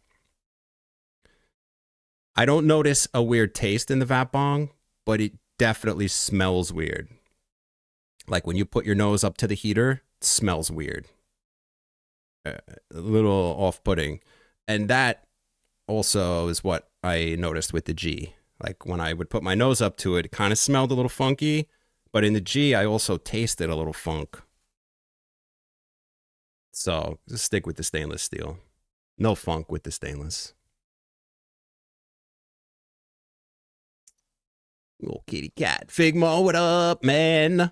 I don't notice a weird taste in the Fat Bong, but it definitely smells weird. Like when you put your nose up to the heater, it smells weird. A little off-putting. And that also is what I noticed with the G. Like when I would put my nose up to it, it kind of smelled a little funky. But in the G, I also tasted a little funk. So just stick with the stainless steel. No funk with the stainless. Little kitty cat. Figma, what up, man?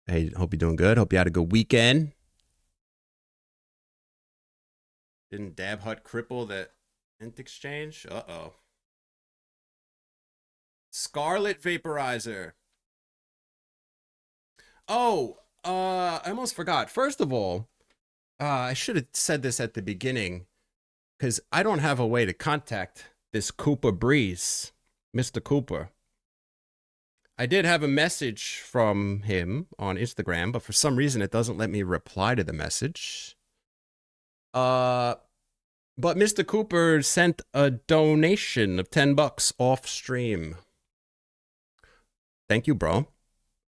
Hey, hope you're doing good. Hope you had a good weekend. Didn't Dab Hut cripple that Int exchange? Uh-oh. Scarlet Vaporizer. Oh, I almost forgot. First of all, I should have said this at the beginning because I don't have a way to contact this Cooper Breeze, Mr. Cooper. I did have a message from him on Instagram, but for some reason it doesn't let me reply to the message. But Mr. Cooper sent a donation of $10 off stream. Thank you, bro.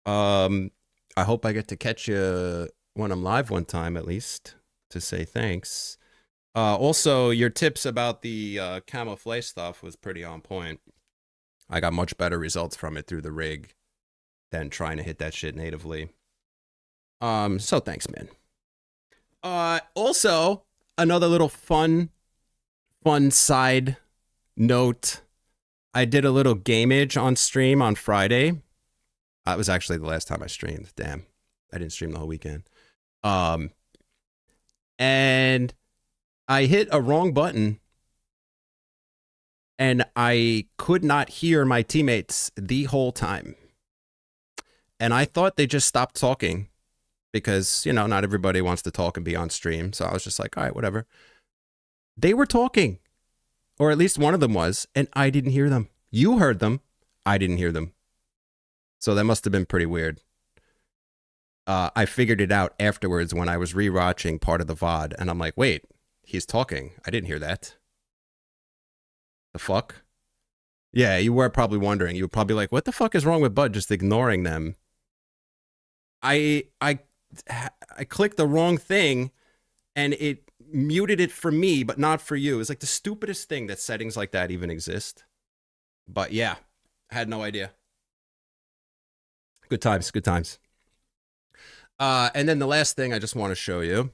I hope I get to catch you when I'm live one time at least to say thanks. Also, your tips about the camouflage stuff was pretty on point. I got much better results from it through the rig than trying to hit that shit natively. So thanks, man. Also, another little fun side note. I did a little gameage on stream on Friday. It was actually the last time I streamed. Damn. I didn't stream the whole weekend. And I hit a wrong button and I could not hear my teammates the whole time. And I thought they just stopped talking because, you know, not everybody wants to talk and be on stream. So I was just like, all right, whatever. They were talking, or at least one of them was, and I didn't hear them. You heard them. I didn't hear them. So that must have been pretty weird. I figured it out afterwards when I was rewatching part of the VOD, and I'm like, wait, he's talking. I didn't hear that. The fuck? Yeah, you were probably wondering. You were probably like, what the fuck is wrong with Bud just ignoring them? I clicked the wrong thing, and it muted it for me, but not for you. It's like the stupidest thing that settings like that even exist. But yeah, I had no idea. Good times, good times. And then the last thing I just want to show you.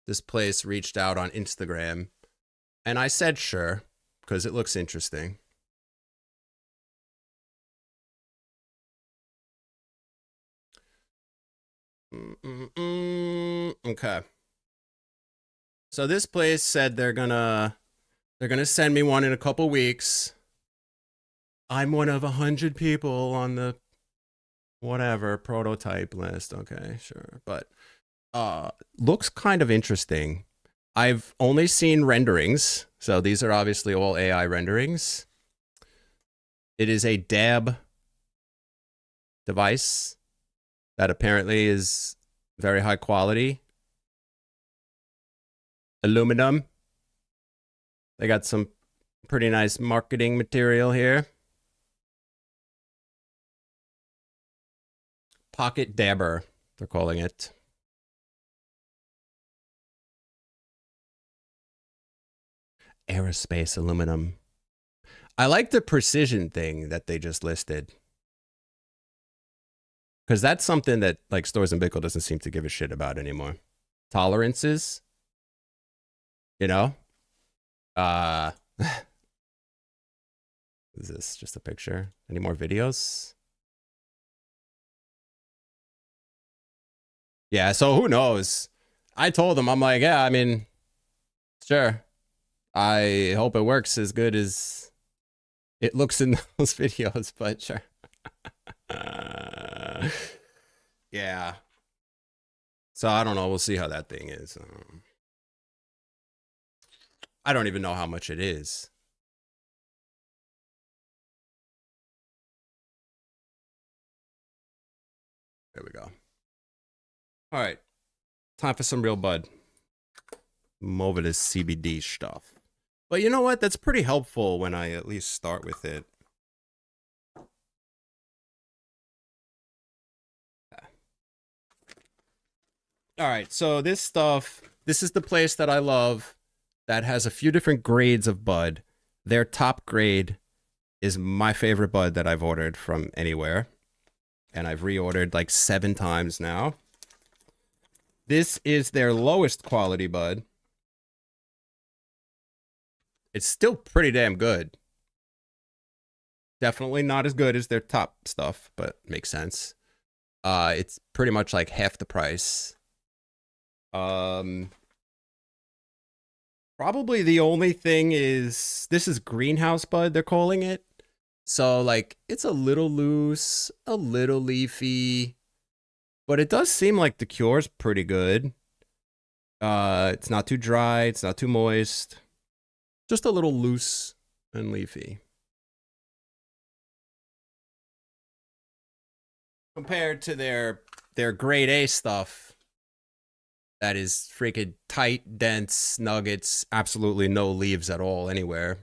This place reached out on Instagram, and I said sure, because it looks interesting. Okay. So this place said they're gonna send me one in a couple weeks. I'm one of 100 people on the whatever prototype list. Okay, sure. But Looks kind of interesting. I've only seen renderings, so these are obviously all AI renderings. It is a dab device that apparently is very high quality. Aluminum. They got some pretty nice marketing material here. Pocket dabber, they're calling it. Aerospace aluminum. I like the precision thing that they just listed. Because that's something that like Stores and Bickle doesn't seem to give a shit about anymore. Tolerances. You know? Is this just a picture? Any more videos? Yeah, so who knows? I told them, I'm like, yeah, I mean, sure. I hope it works as good as it looks in those videos, but sure. Yeah. So I don't know. We'll see how that thing is. I don't even know how much it is. There we go. All right. Time for some real bud. I'm over this CBD stuff. But you know what? That's pretty helpful when I at least start with it. All right, so this stuff, this is the place that I love that has a few different grades of bud. Their top grade is my favorite bud that I've ordered from anywhere. And I've reordered like 7 times now. This is their lowest quality bud. It's still pretty damn good. Definitely not as good as their top stuff, but makes sense. It's pretty much like half the price. Probably the only thing is this is greenhouse bud, they're calling it. So like it's a little loose, a little leafy, but it does seem like the cure's pretty good. It's not too dry, it's not too moist. Just a little loose and leafy. Compared to their grade A stuff, that is freaking tight, dense nuggets, absolutely no leaves at all anywhere.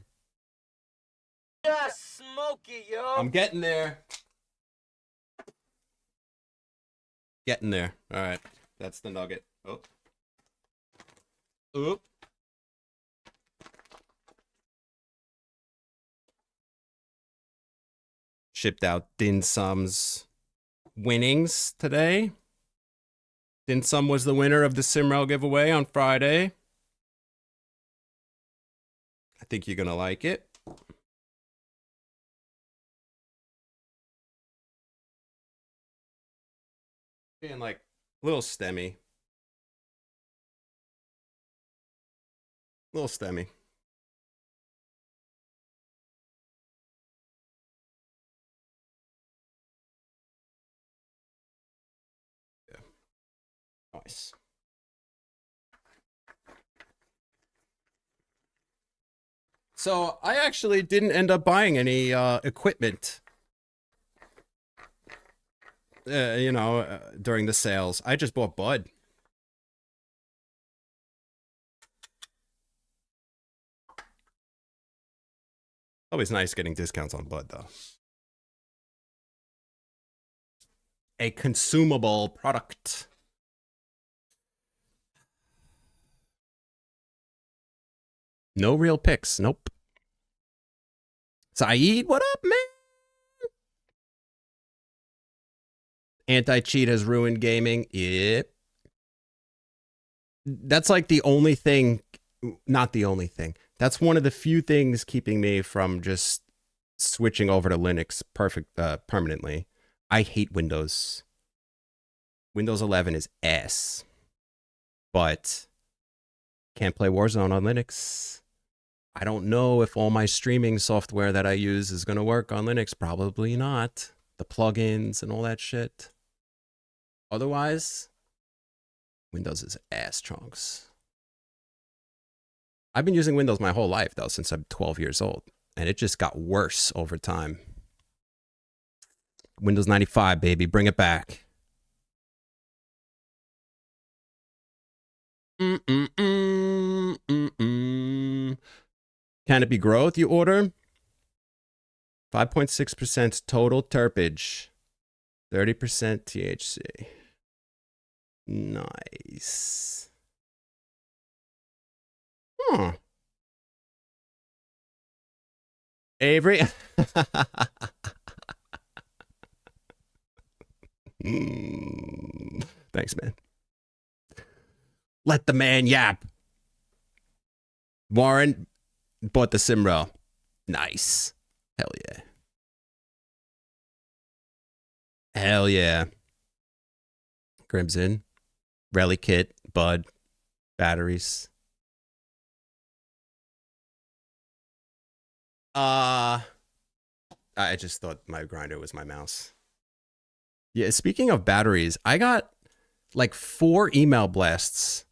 Yes, smoky, yo. I'm getting there. Getting there. All right. That's the nugget. Oh. Oop. Shipped out Dim Sum's winnings today. Dim Sum was the winner of the Simrel giveaway on Friday. I think you're going to like it. Being like a little stemmy. Little stemmy. Yeah. Nice. So I actually didn't end up buying any equipment. During the sales. I just bought bud. Always nice getting discounts on bud, though. A consumable product. No real picks. Nope. Saeed, what up, man? Anti-cheat has ruined gaming. Yep. That's like the only thing, not the only thing. That's one of the few things keeping me from just switching over to Linux permanently. I hate Windows. Windows 11 is ass. But can't play Warzone on Linux. I don't know if all my streaming software that I use is going to work on Linux. Probably not. The plugins and all that shit. Otherwise, Windows is ass chunks. I've been using Windows my whole life, though, since I'm 12 years old. And it just got worse over time. Windows 95, baby. Bring it back. Canopy growth you order? 5.6% total terpage. 30% THC. Nice. Huh. Avery? Thanks, man. Let the man yap. Warren bought the Simro. Nice. Hell yeah. Hell yeah. Crimson. Rally kit. Bud. Batteries. I just thought my grinder was my mouse. Yeah, speaking of batteries, I got like 4 email blasts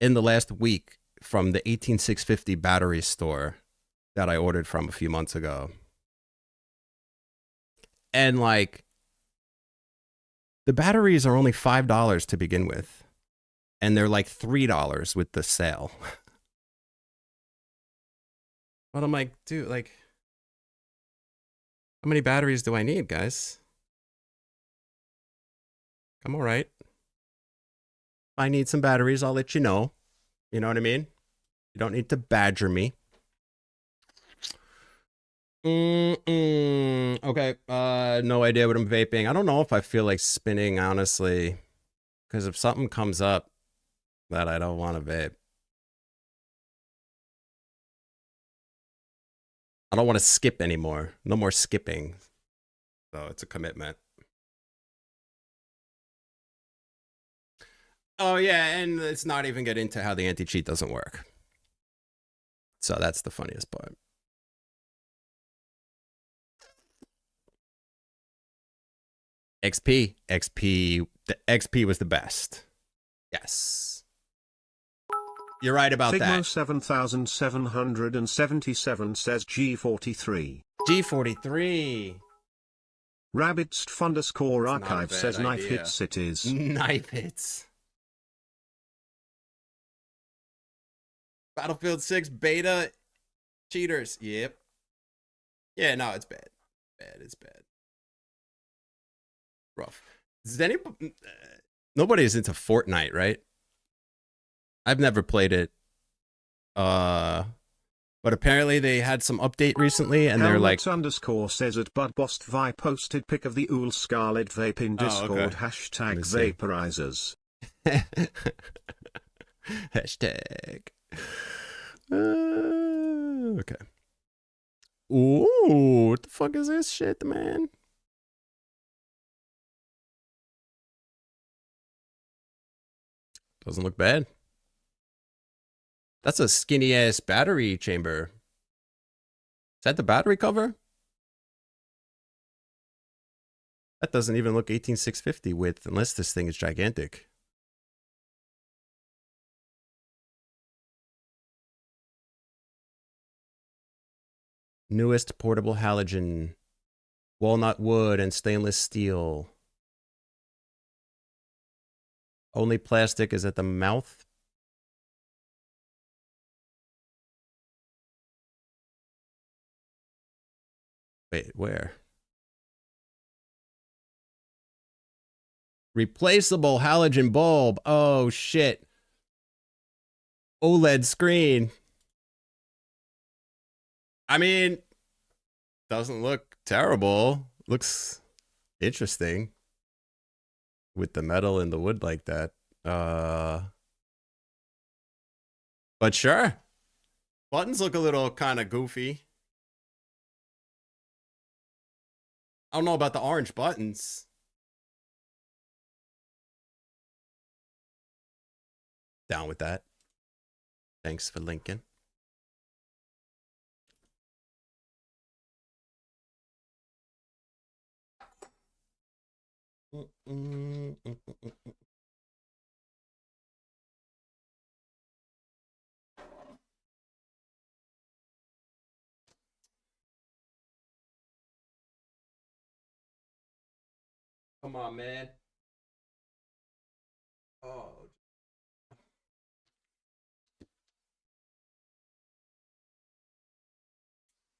in the last week from the 18650 battery store that I ordered from a few months ago. And like, the batteries are only $5 to begin with. And they're like $3 with the sale. But I'm like, dude, like, how many batteries do I need, guys? I'm all right. If I need some batteries, I'll let you know. You know what I mean? You don't need to badger me. Okay. No idea what I'm vaping. I don't know if I feel like spinning, honestly. Because if something comes up that I don't want to vape, I don't want to skip anymore. No more skipping. So it's a commitment. Oh, yeah, and let's not even get into how the anti-cheat doesn't work. So that's the funniest part. XP. The XP was the best. Yes. You're right about that. Figmo 7777 says G43. G43. Rabbitst _ archive says idea. knife hit cities. Knife hits. Battlefield 6 beta cheaters. Yep. Yeah, no, it's bad. It's bad. Rough. Does anybody... Nobody is into Fortnite, right? I've never played it. But apparently they had some update recently, and they're like... _ says at Budbost Vi posted pic of the Ool Scarlet vape in Discord. Okay. Hashtag vaporizers. Hashtag. Okay. Ooh, what the fuck is this shit, man? Doesn't look bad. That's a skinny ass battery chamber. Is that the battery cover? That doesn't even look 18650 width unless this thing is gigantic. Newest portable halogen. Walnut wood and stainless steel. Only plastic is at the mouth. Wait, where? Replaceable halogen bulb. Oh, shit. OLED screen. I mean, doesn't look terrible. Looks interesting. With the metal and the wood like that. But sure. Buttons look a little kind of goofy. I don't know about the orange buttons. Down with that. Thanks for linking. Come on, man. Oh.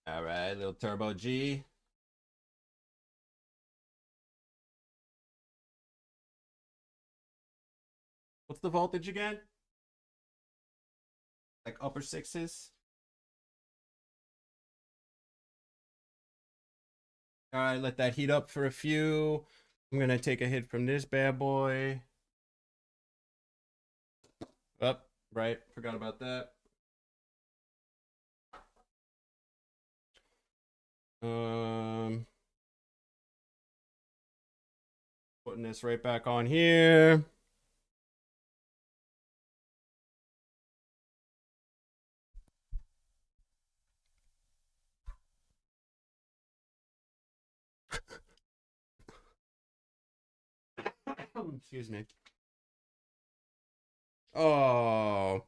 All right, little turbo G. What's the voltage again? Like upper sixes? All right, let that heat up for a few. I'm going to take a hit from this bad boy. Up, right. Forgot about that. Putting this right back on here. Excuse me. Oh.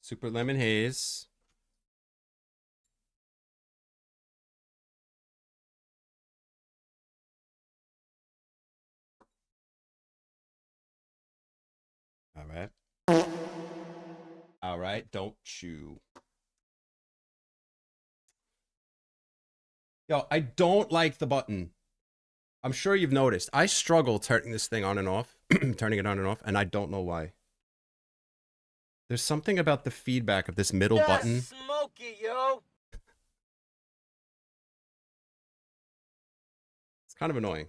Super lemon haze. All right. All right, don't chew. Yo, I don't like the button. I'm sure you've noticed. I struggle turning this thing on and off, turning it on and off, and I don't know why. There's something about the feedback of this middle button. Smoky, yo. It's kind of annoying.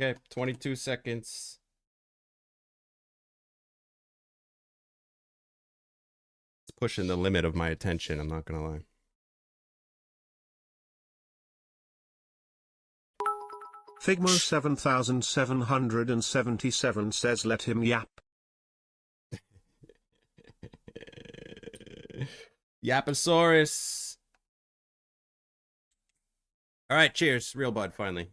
Okay, 22 seconds. It's pushing the limit of my attention, I'm not gonna lie. Figmo 7777 says let him yap. Yaposaurus. All right, cheers. Real bud, finally.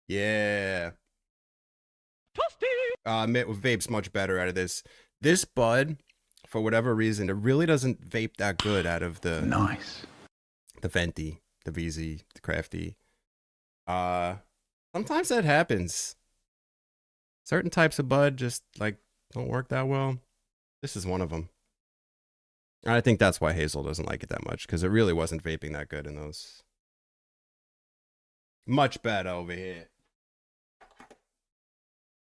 Yeah. Vape's much better out of this. This bud, for whatever reason, it really doesn't vape that good out of the the Venti, the VZ, the Crafty. Sometimes that happens. Certain types of bud just like don't work that well. This is one of them. I think that's why Hazel doesn't like it that much, because it really wasn't vaping that good in those. Much better over here.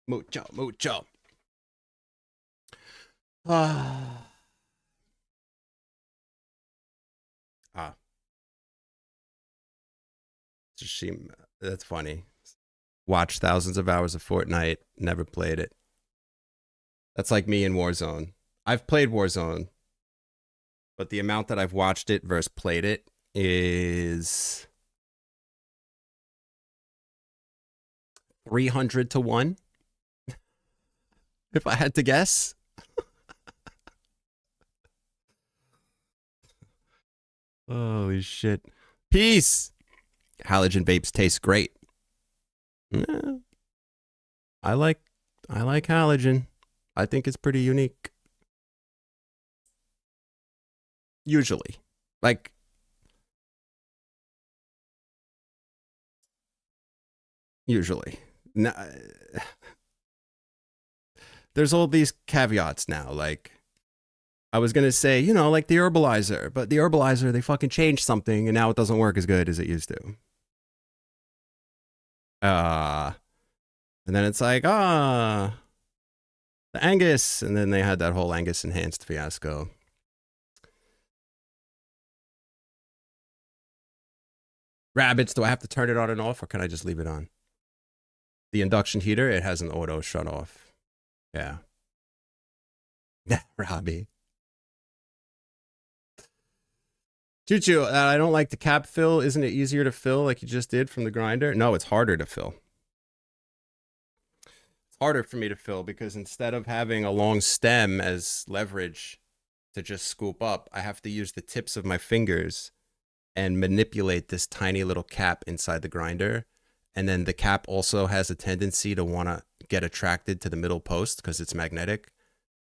Mucho, mucho. Ah. Tsushima. That's funny. Watched thousands of hours of Fortnite, never played it. That's like me in Warzone. I've played Warzone, but the amount that I've watched it versus played it is 300 to 1. If I had to guess. Holy shit. Peace. Halogen vapes taste great. Yeah. I like halogen. I think it's pretty unique. Usually. Like usually. No, there's all these caveats now, like I was going to say, you know, like the herbalizer, but the herbalizer, they fucking changed something and now it doesn't work as good as it used to. And then it's like, the Angus, and then they had that whole Angus enhanced fiasco. Rabbits, do I have to turn it on and off, or can I just leave it on? The induction heater, it has an auto shut off. Yeah. Robbie. Choo Choo, I don't like the cap fill. Isn't it easier to fill like you just did from the grinder? No, it's harder to fill. It's harder for me to fill because instead of having a long stem as leverage to just scoop up, I have to use the tips of my fingers and manipulate this tiny little cap inside the grinder. And then the cap also has a tendency to want to get attracted to the middle post because it's magnetic.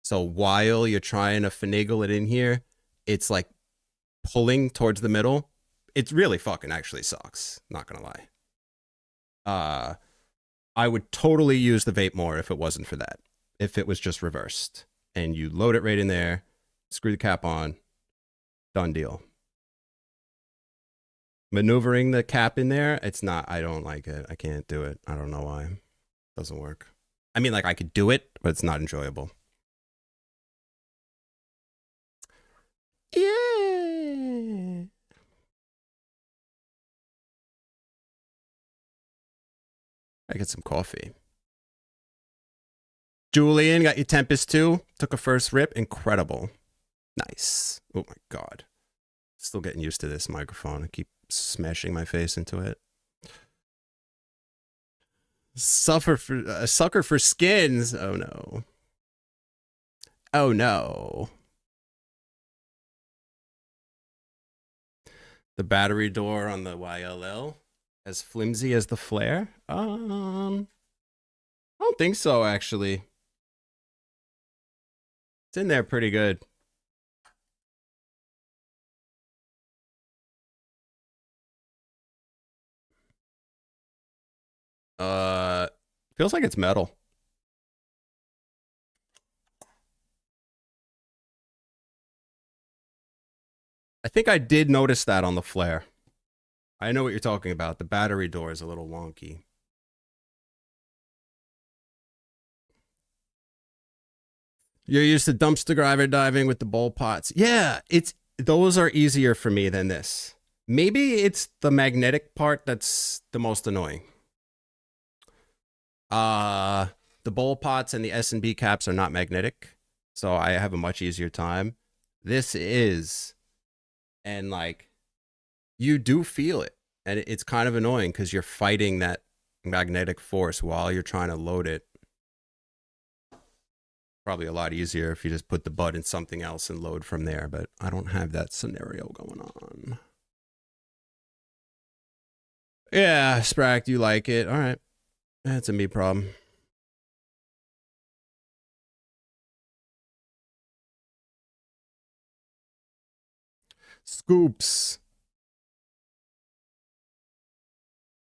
So while you're trying to finagle it in here, it's like pulling towards the middle. It really fucking actually sucks. Not gonna lie. I would totally use the vape more if it wasn't for that. If it was just reversed and you load it right in there, screw the cap on, done deal. Maneuvering the cap in there, it's not, I don't like it. I can't do it. I don't know why. It doesn't work. I mean, like I could do it, but it's not enjoyable. Yeah. I get some coffee. Julian, got your Tempest too. Took a first rip. Incredible. Nice. Oh my God. Still getting used to this microphone. I keep smashing my face into it. Sucker for skins. Oh no. Oh no. The battery door on the YLL, as flimsy as the flare? I don't think so, actually. It's in there pretty good. Feels like it's metal. I think I did notice that on the flare. I know what you're talking about. The battery door is a little wonky. You're used to dumpster driver diving with the bowl pots. Yeah, those are easier for me than this. Maybe it's the magnetic part that's the most annoying. The bowl pots and the S&B caps are not magnetic, so I have a much easier time. This is, and like, you do feel it, and it's kind of annoying because you're fighting that magnetic force while you're trying to load it. Probably a lot easier if you just put the bud in something else and load from there, but I don't have that scenario going on. Yeah, Sprack, you like it. All right. That's a me problem. Scoops.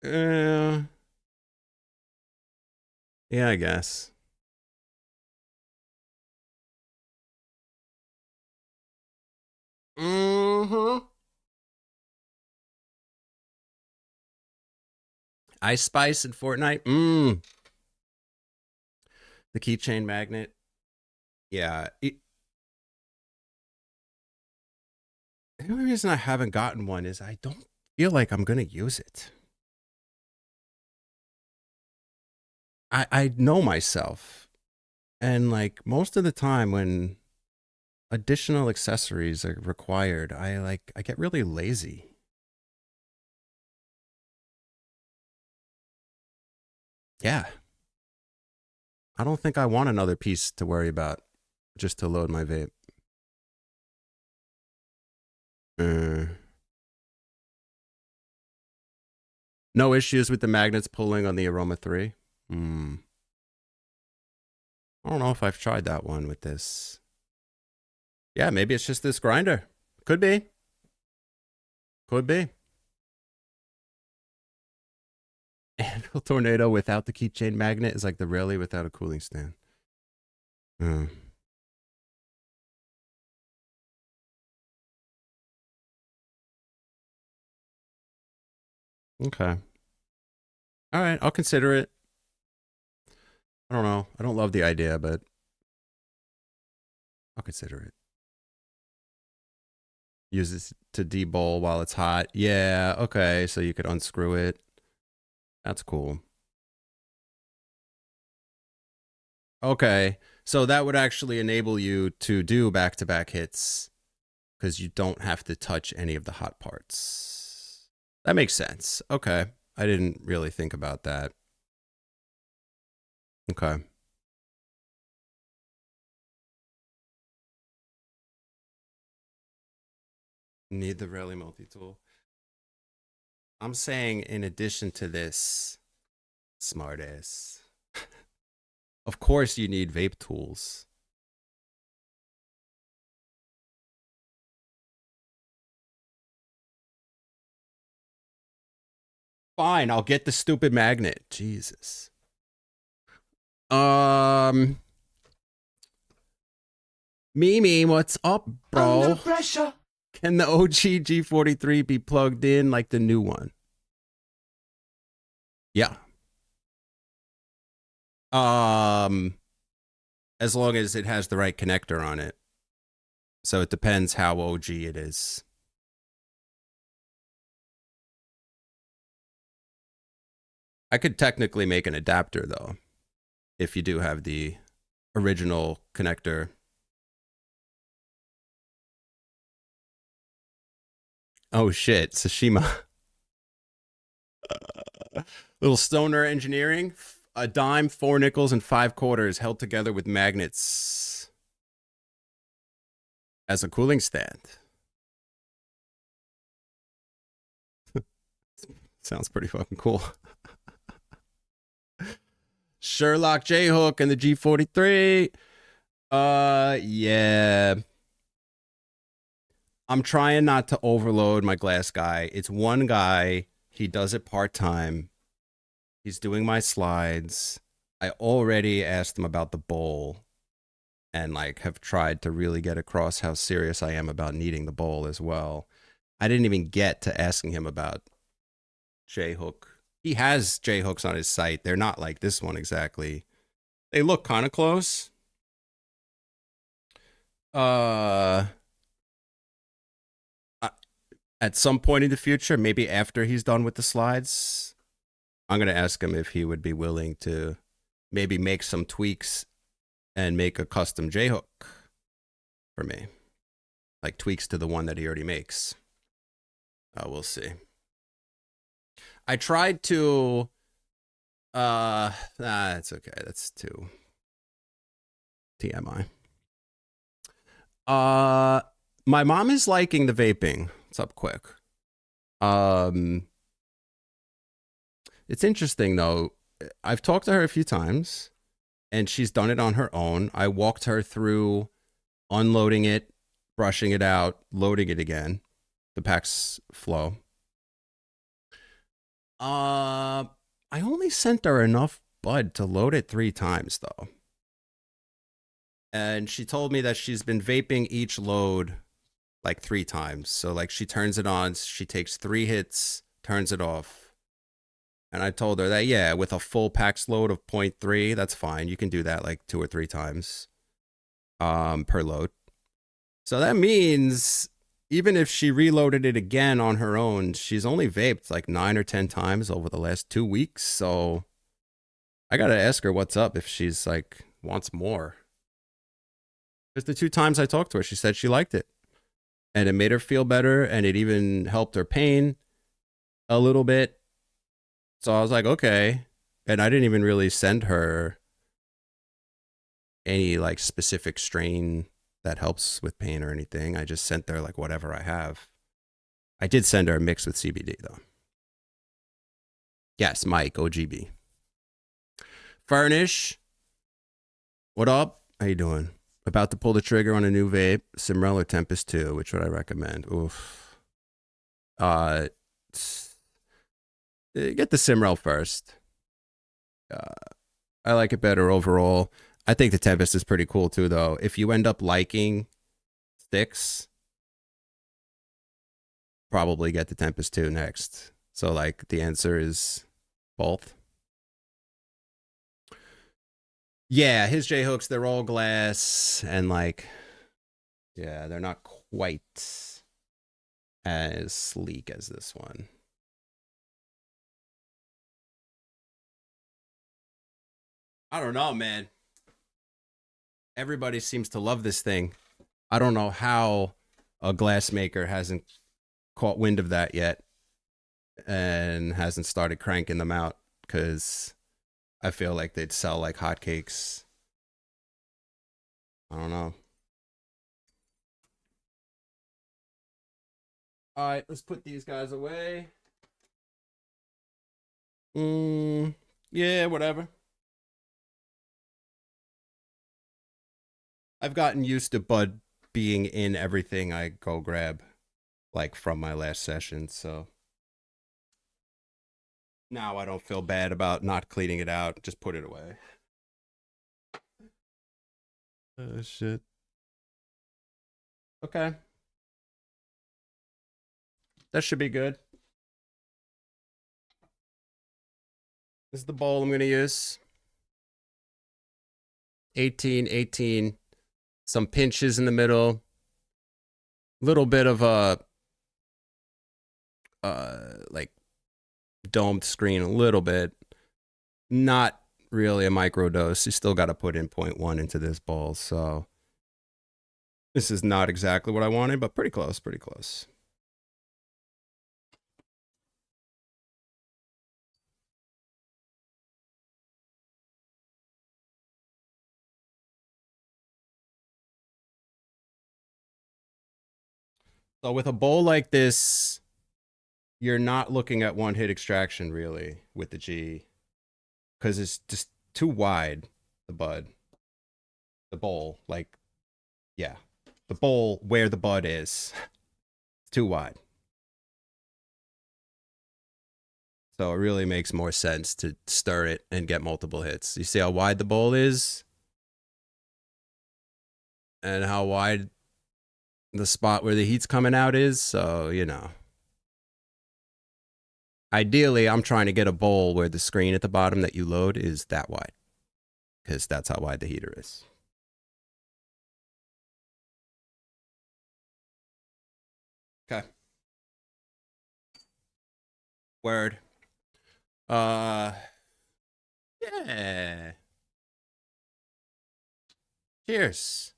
Yeah, I guess. Mm-hmm. Ice Spice in Fortnite. The keychain magnet. Yeah. The only reason I haven't gotten one is I don't feel like I'm going to use it. I know myself. And like most of the time when additional accessories are required, I get really lazy. Yeah. I don't think I want another piece to worry about just to load my vape. No issues with the magnets pulling on the Aroma 3. I don't know if I've tried that one with this. Yeah, maybe it's just this grinder. Could be. Could be. Anvil Tornado without the keychain magnet is like the Rally without a cooling stand. Okay. All right, I'll consider it. I don't know. I don't love the idea, but I'll consider it. Use this to debowl while it's hot. Yeah, okay, so you could unscrew it. That's cool. Okay, so that would actually enable you to do back-to-back hits because you don't have to touch any of the hot parts. That makes sense. Okay. I didn't really think about that. Okay. Need the Rally multi-tool. I'm saying in addition to this, smartass. Of course you need vape tools. Fine, I'll get the stupid magnet. Jesus. Mimi, what's up, bro? Under pressure. Can the OG G43 be plugged in like the new one? Yeah. As long as it has the right connector on it. So it depends how OG it is. I could technically make an adapter though, if you do have the original connector. Oh shit, Tsushima. Little stoner engineering. A dime, 4 nickels, and 5 quarters held together with magnets as a cooling stand. Sounds pretty fucking cool. Sherlock J Hook and the G43. Yeah. I'm trying not to overload my glass guy. It's one guy. He does it part-time. He's doing my slides. I already asked him about the bowl and like have tried to really get across how serious I am about needing the bowl as well. I didn't even get to asking him about J-hook. He has J-hooks on his site. They're not like this one exactly. They look kind of close. At some point in the future, maybe after he's done with the slides, I'm going to ask him if he would be willing to maybe make some tweaks and make a custom J-hook for me. Like tweaks to the one that he already makes. We'll see. I tried to... it's okay. That's too... TMI. My mom is liking the vaping. What's up, Quick? It's interesting, though. I've talked to her a few times, and she's done it on her own. I walked her through unloading it, brushing it out, loading it again. The packs flow. I only sent her enough bud to load it 3 times, though. And she told me that she's been vaping each load like 3 times. So like she turns it on, she takes 3 hits, turns it off. And I told her that, yeah, with a full packs load of 0.3, that's fine. You can do that like 2 or 3 times per load. So that means even if she reloaded it again on her own, she's only vaped like 9 or 10 times over the last 2 weeks. So I got to ask her what's up if she's like wants more. Because the 2 times I talked to her, she said she liked it. And it made her feel better, and it even helped her pain a little bit. So I was like, okay. And I didn't even really send her any like specific strain that helps with pain or anything. I just sent her like whatever I have. I did send her a mix with CBD though. Yes, Mike, OGB. Furnish. What up? How you doing? About to pull the trigger on a new vape, Simrel or Tempest 2. Which would I recommend? Oof. Get the Simrel first. I like it better overall. I think the Tempest is pretty cool too, though. If you end up liking sticks, probably get the Tempest 2 next. So, like, the answer is both. Yeah, his J-hooks, they're all glass, and like, yeah, they're not quite as sleek as this one. I don't know, man. Everybody seems to love this thing. I don't know how a glassmaker hasn't caught wind of that yet and hasn't started cranking them out, because I feel like they'd sell like hotcakes. I don't know. All right, let's put these guys away. Yeah, whatever. I've gotten used to Bud being in everything I go grab, like from my last session, so now I don't feel bad about not cleaning it out. Just put it away. Oh, shit. Okay. That should be good. This is the bowl I'm going to use. 18, 18. Some pinches in the middle. Little bit of a like domed screen a little bit. Not really a micro dose. You still got to put in 0.1 into this bowl, so this is not exactly what I wanted, but pretty close, pretty close. So with a bowl like this, you're not looking at one hit extraction really with the G, because it's just too wide, the bud. The bowl, like, yeah. The bowl where the bud is. It's too wide. So it really makes more sense to stir it and get multiple hits. You see how wide the bowl is? And how wide the spot where the heat's coming out is? So, you know. Ideally, I'm trying to get a bowl where the screen at the bottom that you load is that wide, because that's how wide the heater is. Okay. Word. Yeah. Cheers.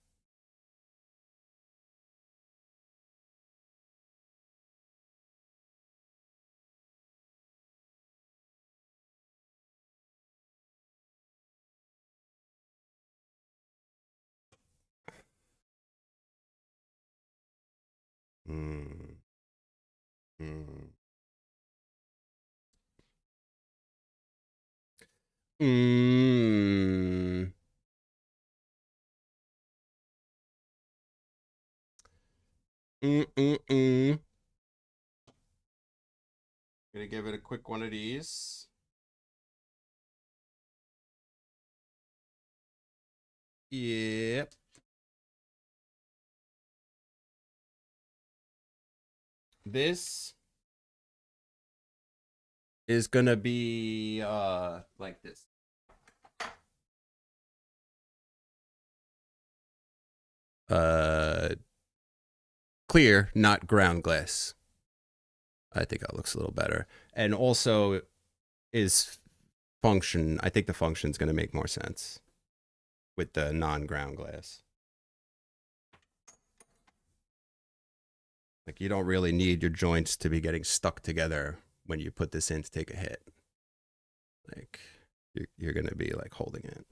Mm. Mm. Mm. Mm. Gonna give it a quick one of these. Yep. This is gonna be like this. Uh Clear, not ground glass. I think that looks a little better. And also is function. I think the function's gonna make more sense with the non-ground glass. Like, you don't really need your joints to be getting stuck together when you put this in to take a hit. Like, you're gonna be like holding it.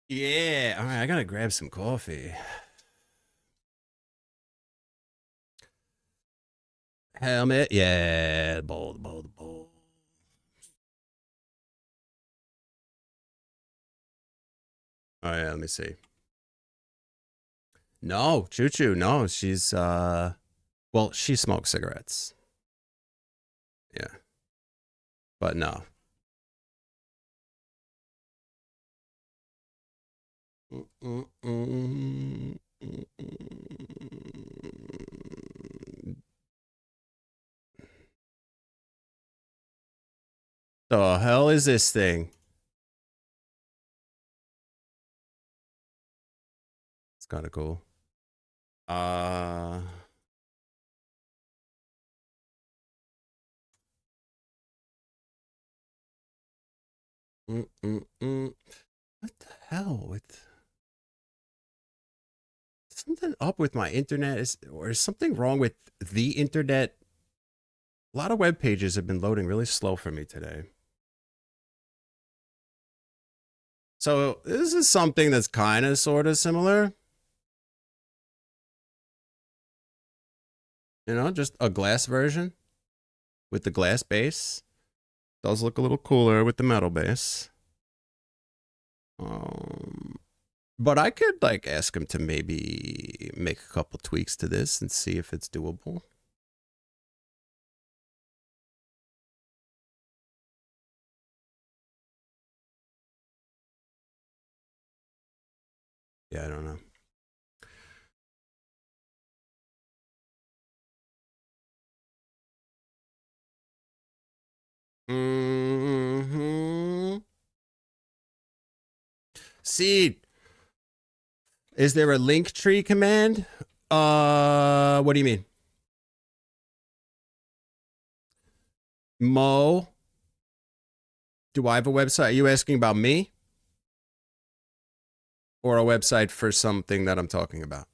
Yeah, all right, I gotta grab some coffee. Helmet, yeah, bowl, bowl, bowl. Oh yeah, let me see. No, Choo Choo, no, she's well, she smokes cigarettes. Yeah. But no. The hell is this thing? It's kind of cool. Uh What the hell? something up with my internet? Is something wrong with the internet? A lot of web pages have been loading really slow for me today. So this is something that's kind of sort of similar. You know, just a glass version with the glass base. Does look a little cooler with the metal base. But I could like ask him to maybe make a couple tweaks to this and see if it's doable. Yeah, I don't know. Seed. Is there a link tree command? What do you mean? Mo? Do I have a website? Are you asking about me? Or a website for something that I'm talking about?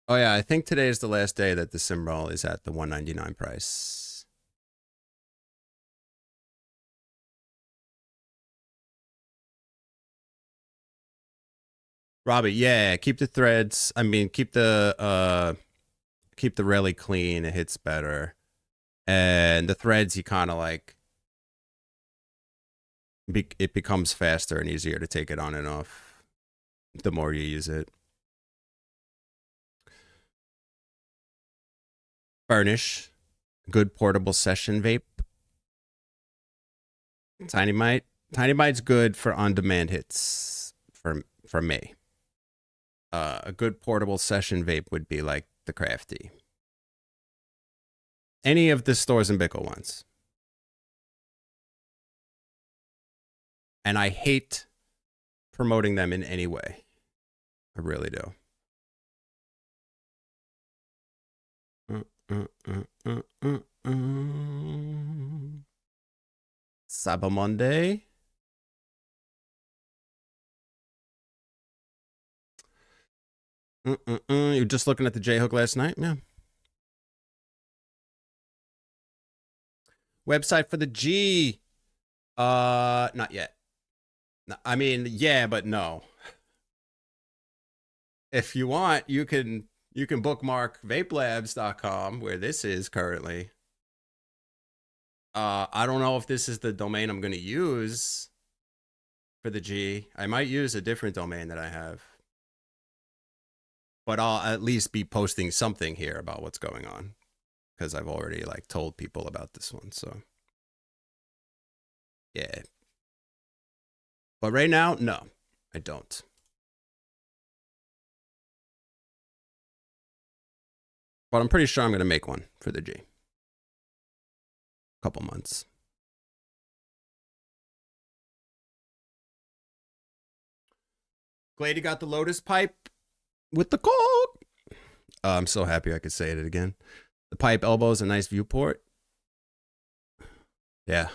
Oh yeah, I think today is the last day that the Simroll is at the $199 price. Robbie, yeah, keep the threads. I mean, keep the really clean. It hits better. And the threads, you kind of like, it becomes faster and easier to take it on and off the more you use it. Burnish, good portable session vape. Tiny Mite's good for on-demand hits for me. A good portable session vape would be like the Crafty. Any of the Stores and Bickle ones. And I hate promoting them in any way. I really do. Cyber Monday. You're just looking at the J-Hook last night? Yeah. Website for the G. Not yet. No, I mean, yeah, but no. If you want, you can bookmark vapelabs.com where this is currently. I don't know if this is the domain I'm going to use for the G. I might use a different domain that I have. But I'll at least be posting something here about what's going on because I've already like told people about this one. So yeah. But right now, no, I don't. But I'm pretty sure I'm going to make one for the G. Couple months. Glad you got the Lotus pipe with the cork. I'm so happy I could say it again. The pipe elbow is a nice viewport. Yeah,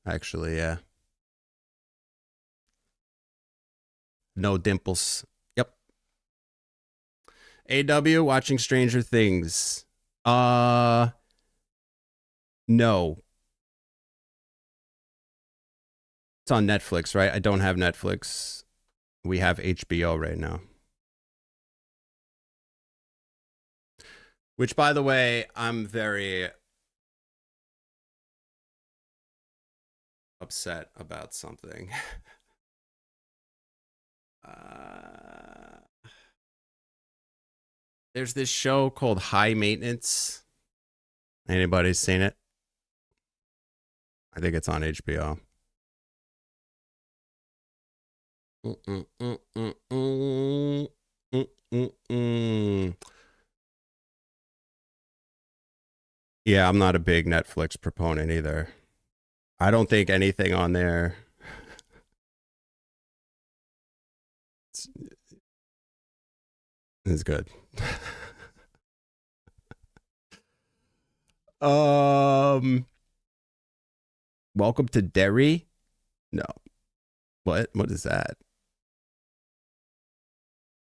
actually, yeah. No dimples. Yep. AW watching Stranger Things. No. It's on Netflix, right? I don't have Netflix. We have HBO right now. Which, by the way, I'm very upset about something. There's this show called High Maintenance. Anybody seen it? I think it's on HBO. Yeah, I'm not a big Netflix proponent either. I don't think anything on there is good. Welcome to Derry. No. What? What is that?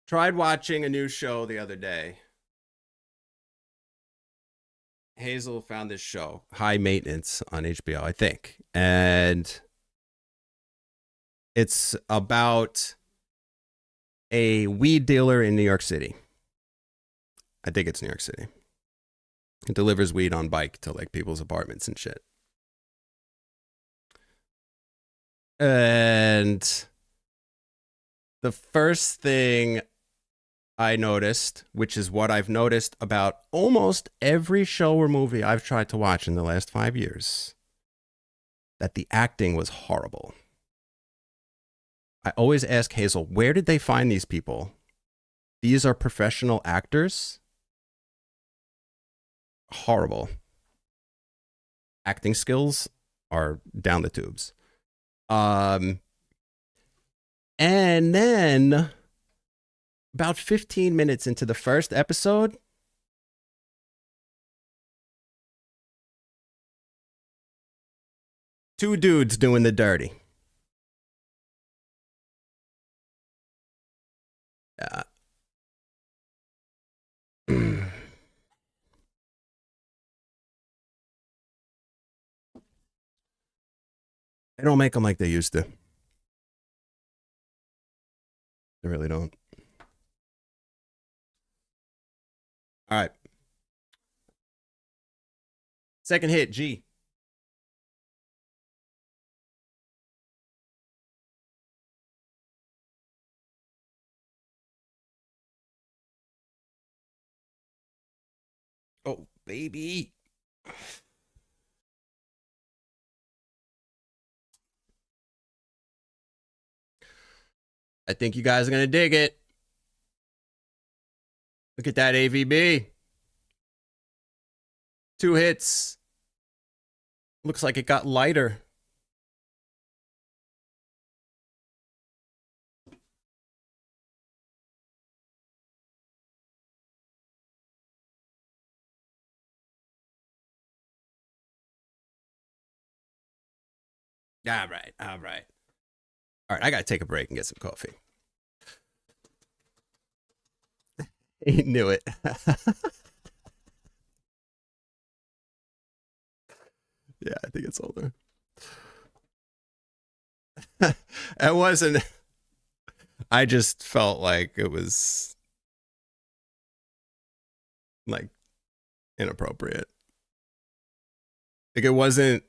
Tried watching a new show the other day. Hazel found this show, High Maintenance, on HBO, I think. And it's about a weed dealer in New York City. I think it's New York City. He delivers weed on bike to like people's apartments and shit. And the first thing I noticed, which is what I've noticed about almost every show or movie I've tried to watch in the last 5 years, that the acting was horrible. I always ask Hazel, where did they find these people? These are professional actors? Horrible. Acting skills are down the tubes. And then about 15 minutes into the first episode, two dudes doing the dirty. Yeah. They don't make them like they used to. They really don't. All right. Second hit, G. Oh, baby. I think you guys are going to dig it. Look at that AVB. 2 hits. Looks like it got lighter. All right. All right. All right. I got to take a break and get some coffee. He knew it. Yeah, I think it's older. It wasn't. I just felt like it was like inappropriate. Like it wasn't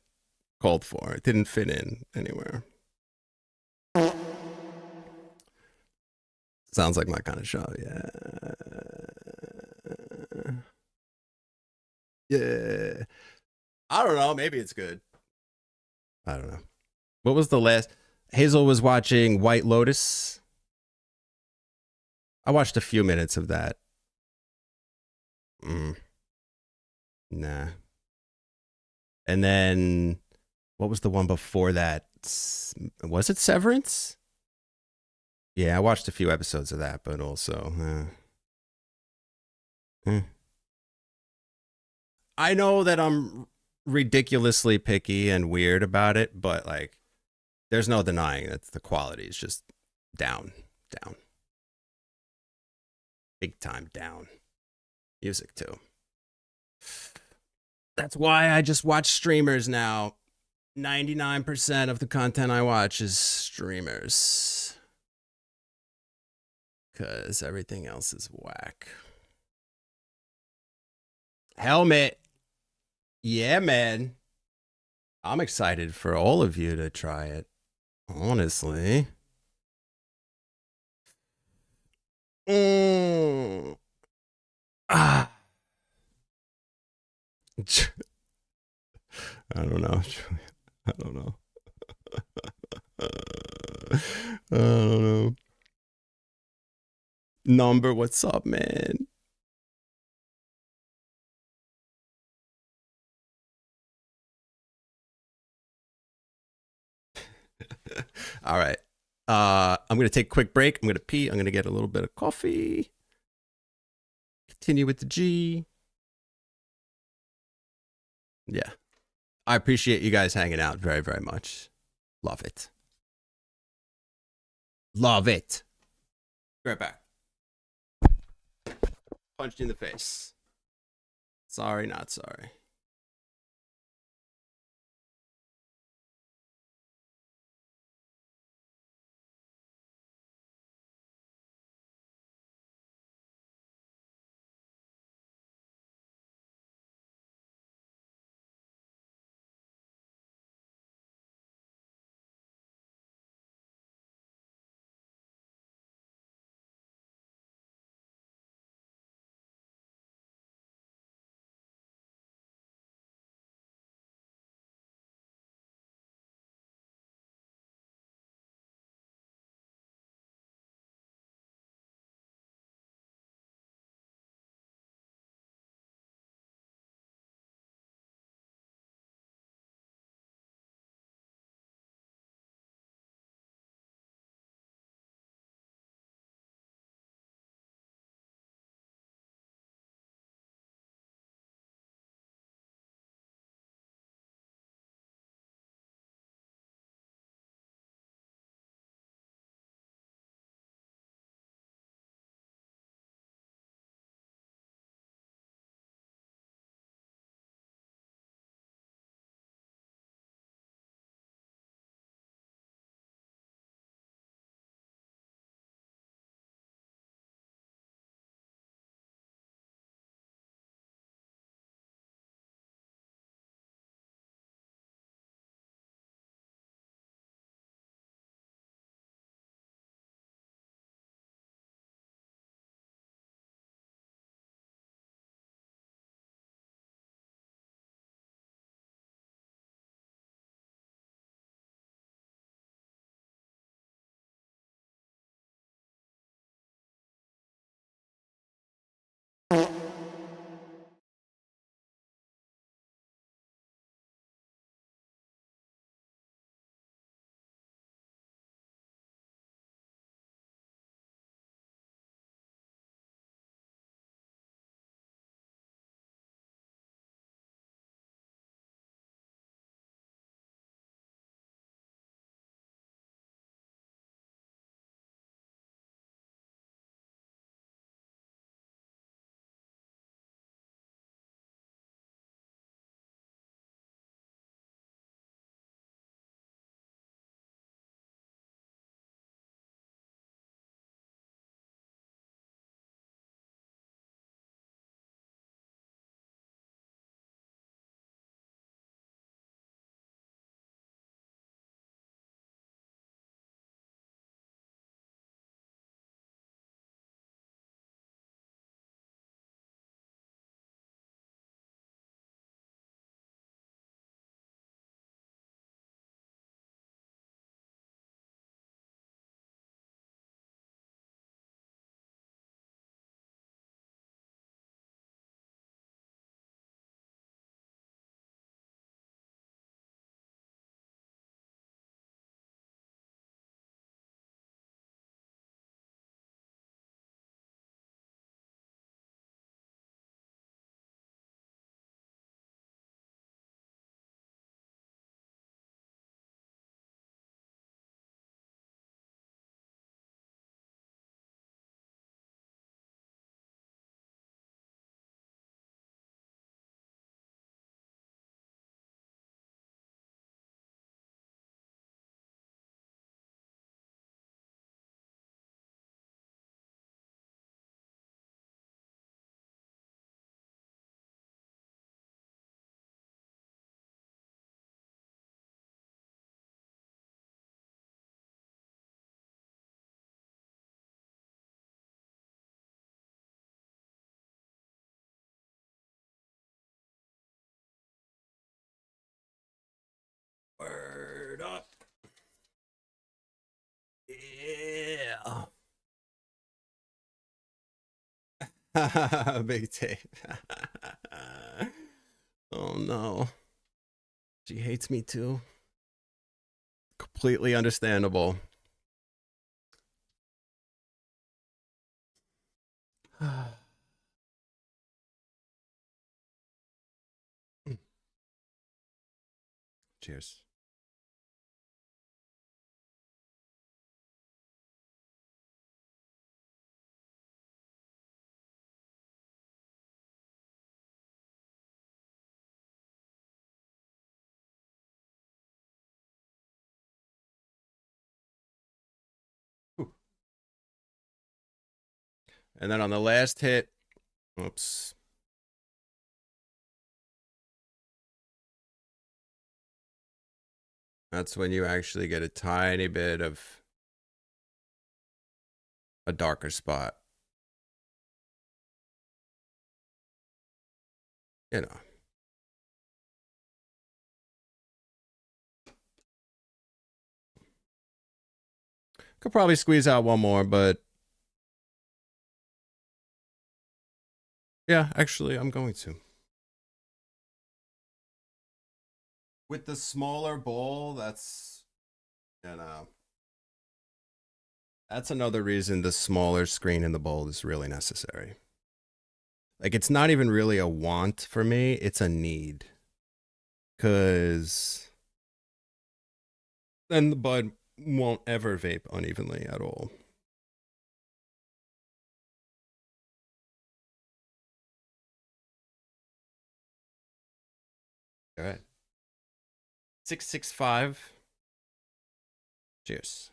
called for. It didn't fit in anywhere. Sounds like my kind of show. Yeah. Yeah. I don't know. Maybe it's good. I don't know. What was the last? Hazel was watching White Lotus. I watched a few minutes of that. Nah. And then what was the one before that? Was it Severance? Yeah, I watched a few episodes of that, but also I know that I'm ridiculously picky and weird about it, but like there's no denying that the quality is just down. Big time down. Music too. That's why I just watch streamers now. 99% of the content I watch is streamers. Because everything else is whack. Helmet. Yeah, man. I'm excited for all of you to try it. Honestly. Ah. I don't know. I don't know. I don't know. Number, what's up, man? All right. I'm going to take a quick break. I'm going to pee. I'm going to get a little bit of coffee. Continue with the G. Yeah. I appreciate you guys hanging out very, very much. Love it. Love it. Right back. Punched in the face. Sorry, not sorry. Word up. Yeah. Big tape. Oh no. She hates me too. Completely understandable. Cheers. And then on the last hit, oops. That's when you actually get a tiny bit of a darker spot. You know. Could probably squeeze out one more, but yeah, actually, I'm going to. With the smaller bowl, that's, you know, that's another reason the smaller screen in the bowl is really necessary. Like, it's not even really a want for me, it's a need. Because then the bud won't ever vape unevenly at all. All right. 665. Cheers.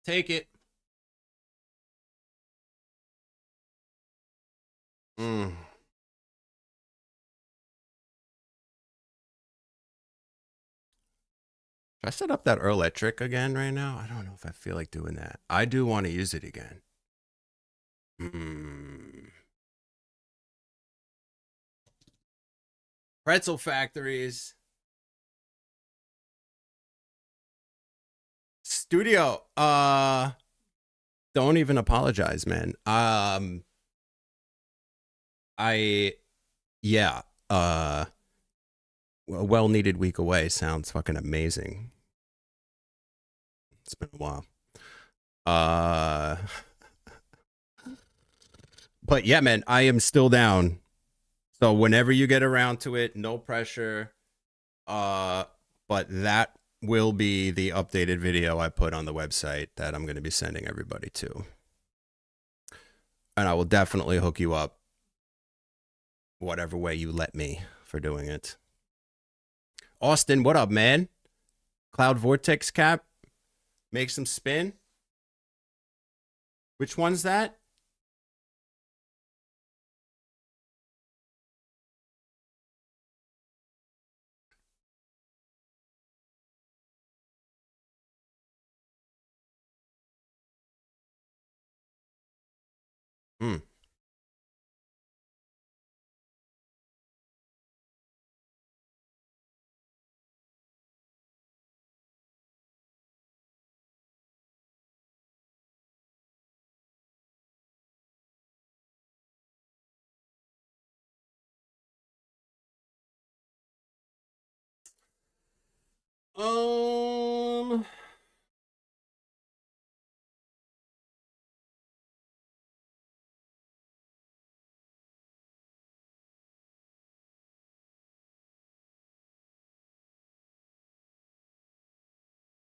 Take it. Should I set up that electric again right now? I don't know if I feel like doing that. I do want to use it again. Pretzel factories. Studio. Don't even apologize, man. Yeah. A well-needed week away sounds fucking amazing. It's been a while. But yeah, man, I am still down. So whenever you get around to it, no pressure. But that will be the updated video I put on the website that I'm going to be sending everybody to. And I will definitely hook you up whatever way you let me for doing it. Austin, what up, man? Cloud Vortex cap. Make some spin. Which one's that? Hmm.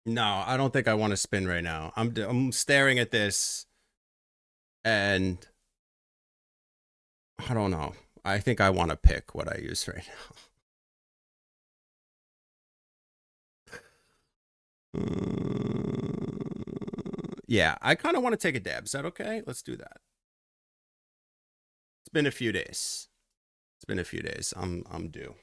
No, I don't think I want to spin right now. I'm staring at this and I don't know. I think I want to pick what I use right now. Yeah, I kind of want to take a dab. Is that okay? Let's do that. It's been a few days. It's been a few days. I'm due.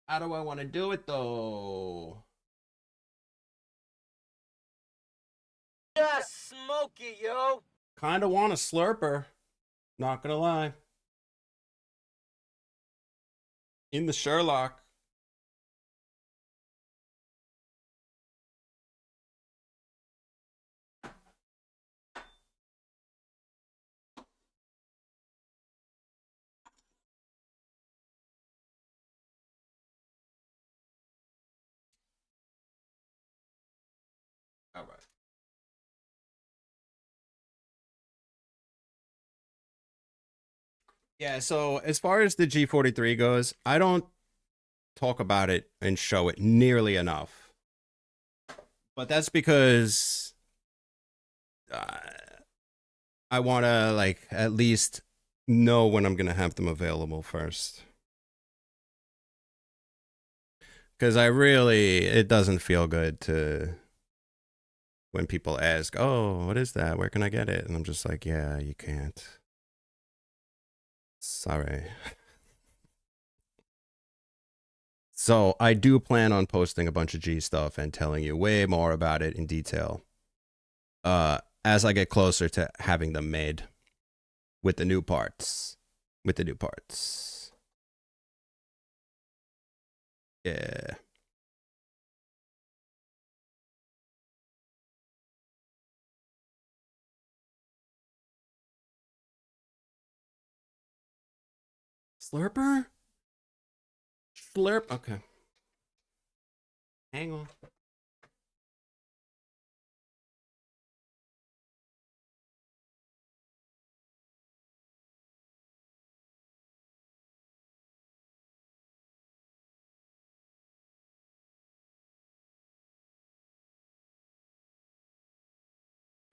How do I want to do it though? Yeah, smoky, yo. Kind of want a slurper. Not gonna lie. In the Sherlock. All right. Yeah, so as far as the G43 goes, I don't talk about it and show it nearly enough. But that's because uh, I want to like at least know when I'm going to have them available first. Cuz it doesn't feel good to when people ask, "Oh, what is that? Where can I get it?" And I'm just like, "Yeah, you can't. Sorry." So, I do plan on posting a bunch of G stuff and telling you way more about it in detail. As I get closer to having them made with the new parts. With the new parts. Yeah. Slurper? Slurp? Okay. Hang on.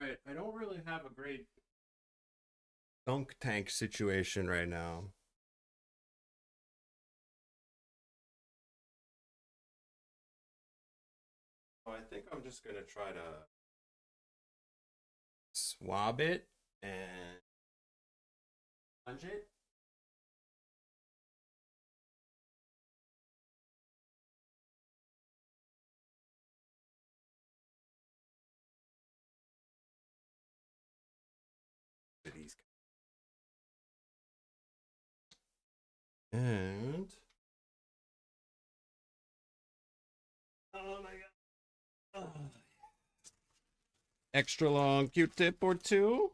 Right, I don't really have a great dunk tank situation right now. So I think I'm just gonna try to swab it and plunge it. These and oh my god. Extra long Q-tip or two.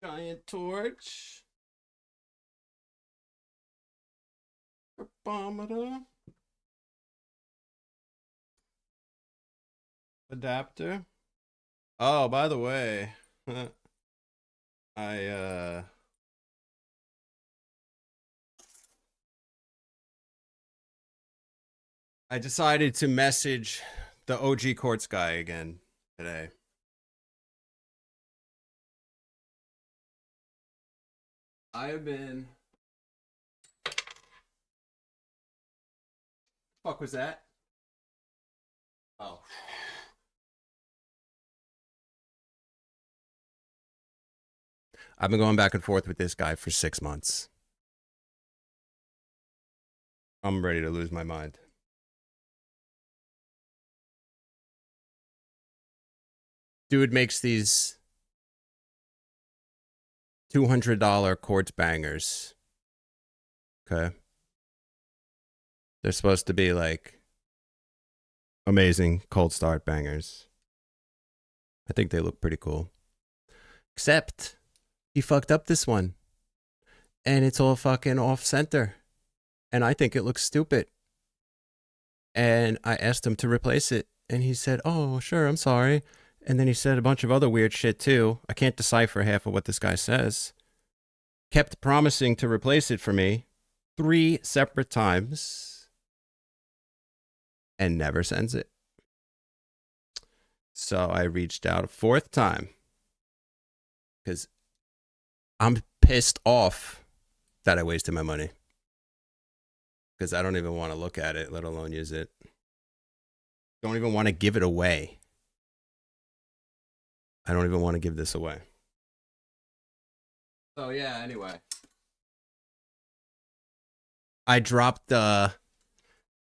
Giant torch. Thermometer. Adapter. Oh, by the way, I I decided to message the OG Quartz guy again today. I have been. Fuck was that? Oh. I've been going back and forth with this guy for 6 months. I'm ready to lose my mind. Dude makes these $200 quartz bangers. Okay. They're supposed to be like amazing cold start bangers. I think they look pretty cool. Except he fucked up this one. And it's all fucking off center. And I think it looks stupid. And I asked him to replace it. And he said, "Oh, sure, I'm sorry." And then he said a bunch of other weird shit too. I can't decipher half of what this guy says. Kept promising to replace it for me 3 separate times. And never sends it. So I reached out a 4th time. Because I'm pissed off that I wasted my money. Because I don't even want to look at it, let alone use it. Don't even want to give it away. I don't even want to give this away. So yeah, anyway. I dropped the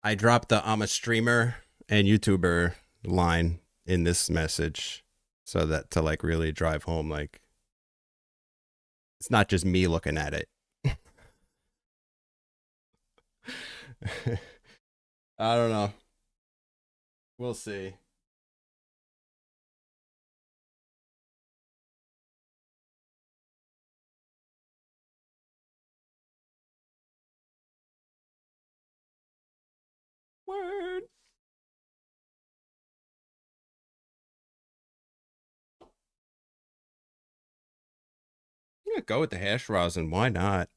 I'm a streamer and YouTuber line in this message so that to like really drive home like it's not just me looking at it. I don't know. We'll see. Word. gonna go with the hash rosin. Why not?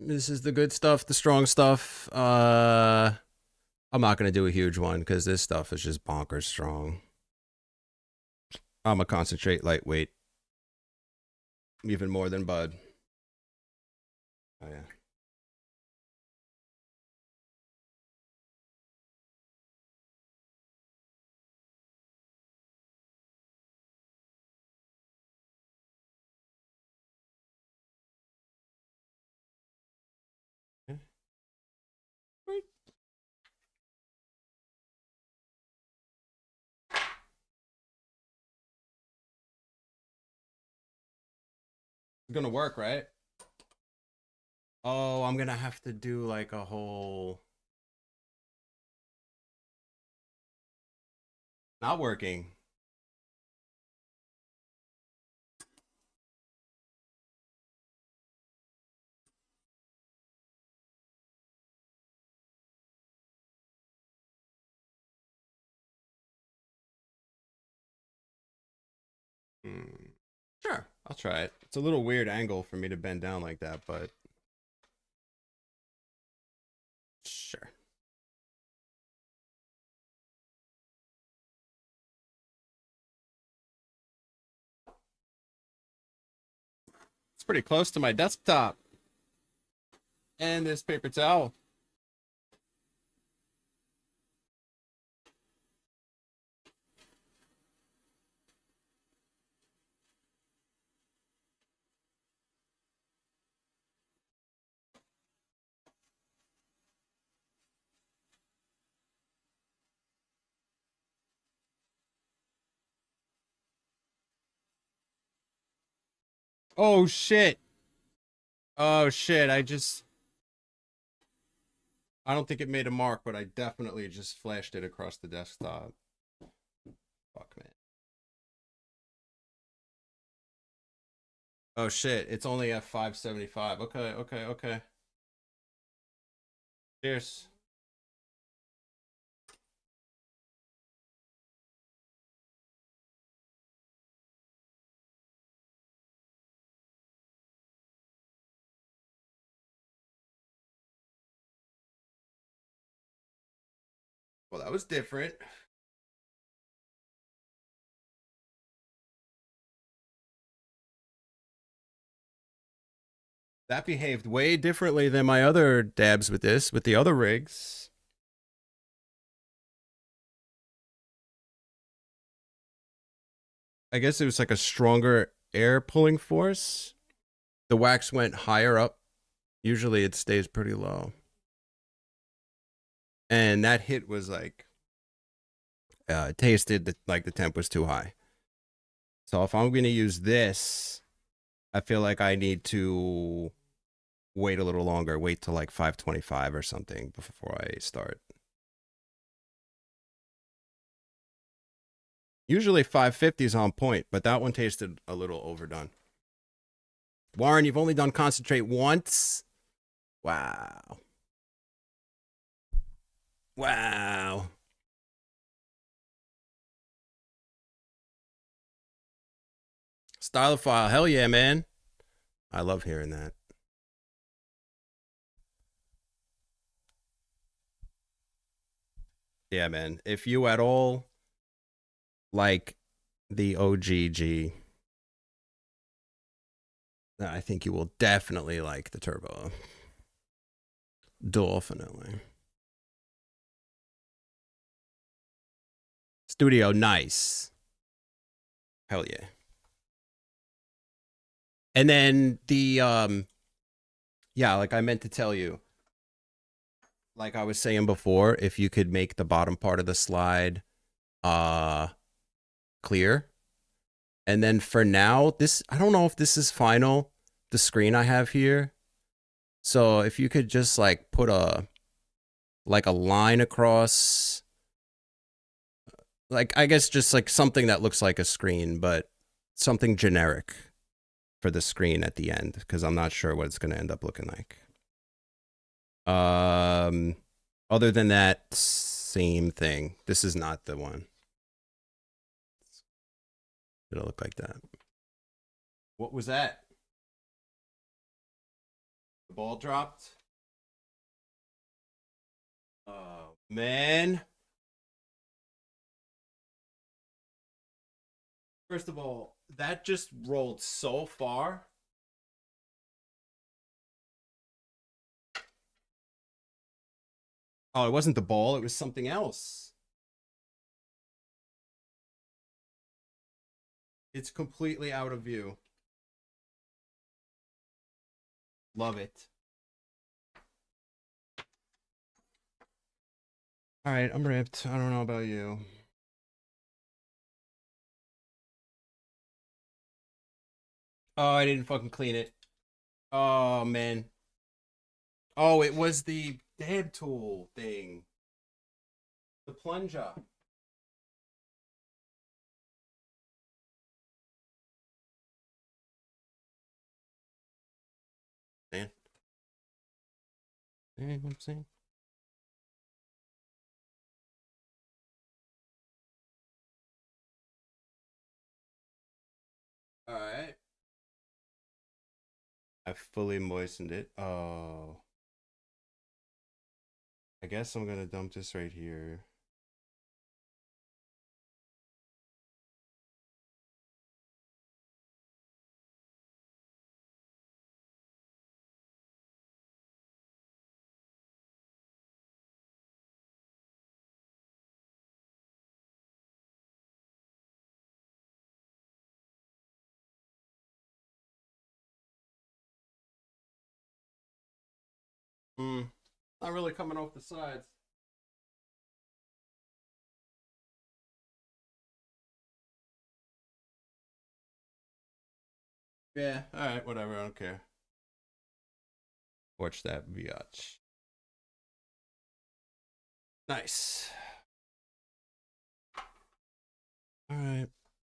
This is the good stuff, the strong stuff. I'm not gonna do a huge one because this stuff is just bonkers strong. I'm gonna concentrate lightweight. Even more than Bud. Oh yeah. It's gonna work, right? Oh, I'm gonna have to do like a whole... Not working. Sure, I'll try it. It's a little weird angle for me to bend down like that, but sure. It's pretty close to my desktop. And this paper towel. Oh shit. Oh shit, I don't think it made a mark, but I definitely just flashed it across the desktop. Fuck, man. Oh shit, it's only at 575. Okay, okay, okay. Cheers. Well, that was different. That behaved way differently than my other dabs with this, with the other rigs. I guess it was like a stronger air pulling force. The wax went higher up. Usually it stays pretty low. And that hit was like, tasted like the temp was too high. So if I'm going to use this, I feel like I need to wait a little longer, wait till like 525 or something before I start. Usually 550 is on point, but that one tasted a little overdone. Warren, you've only done concentrate once? Wow. Wow. Stylophile, hell yeah, man. I love hearing that. Yeah, man. If you at all like the OGG, I think you will definitely like the turbo. Definitely. Studio, nice. Hell yeah. And then the yeah, like I meant to tell you, like I was saying before, if you could make the bottom part of the slide clear. And then for now, this, I don't know if this is final, the screen I have here. So if you could just like put a line across, like I guess just like something that looks like a screen, but something generic for the screen at the end, because I'm not sure what it's going to end up looking like. Other than that, same thing. This is not the one. It'll look like that. What was that? The ball dropped? Oh, man. First of all, that just rolled so far. Oh, it wasn't the ball, it was something else. It's completely out of view. Love it. All right, I'm ripped. I don't know about you. Oh, I didn't fucking clean it. Oh, man. Oh, it was the dab tool thing. The plunger. Man. You know what I'm saying? All right. I fully moistened it. Oh. I guess I'm gonna dump this right here. Not really coming off the sides. Yeah, alright, whatever, I don't care. Watch that biatch. Nice. Alright,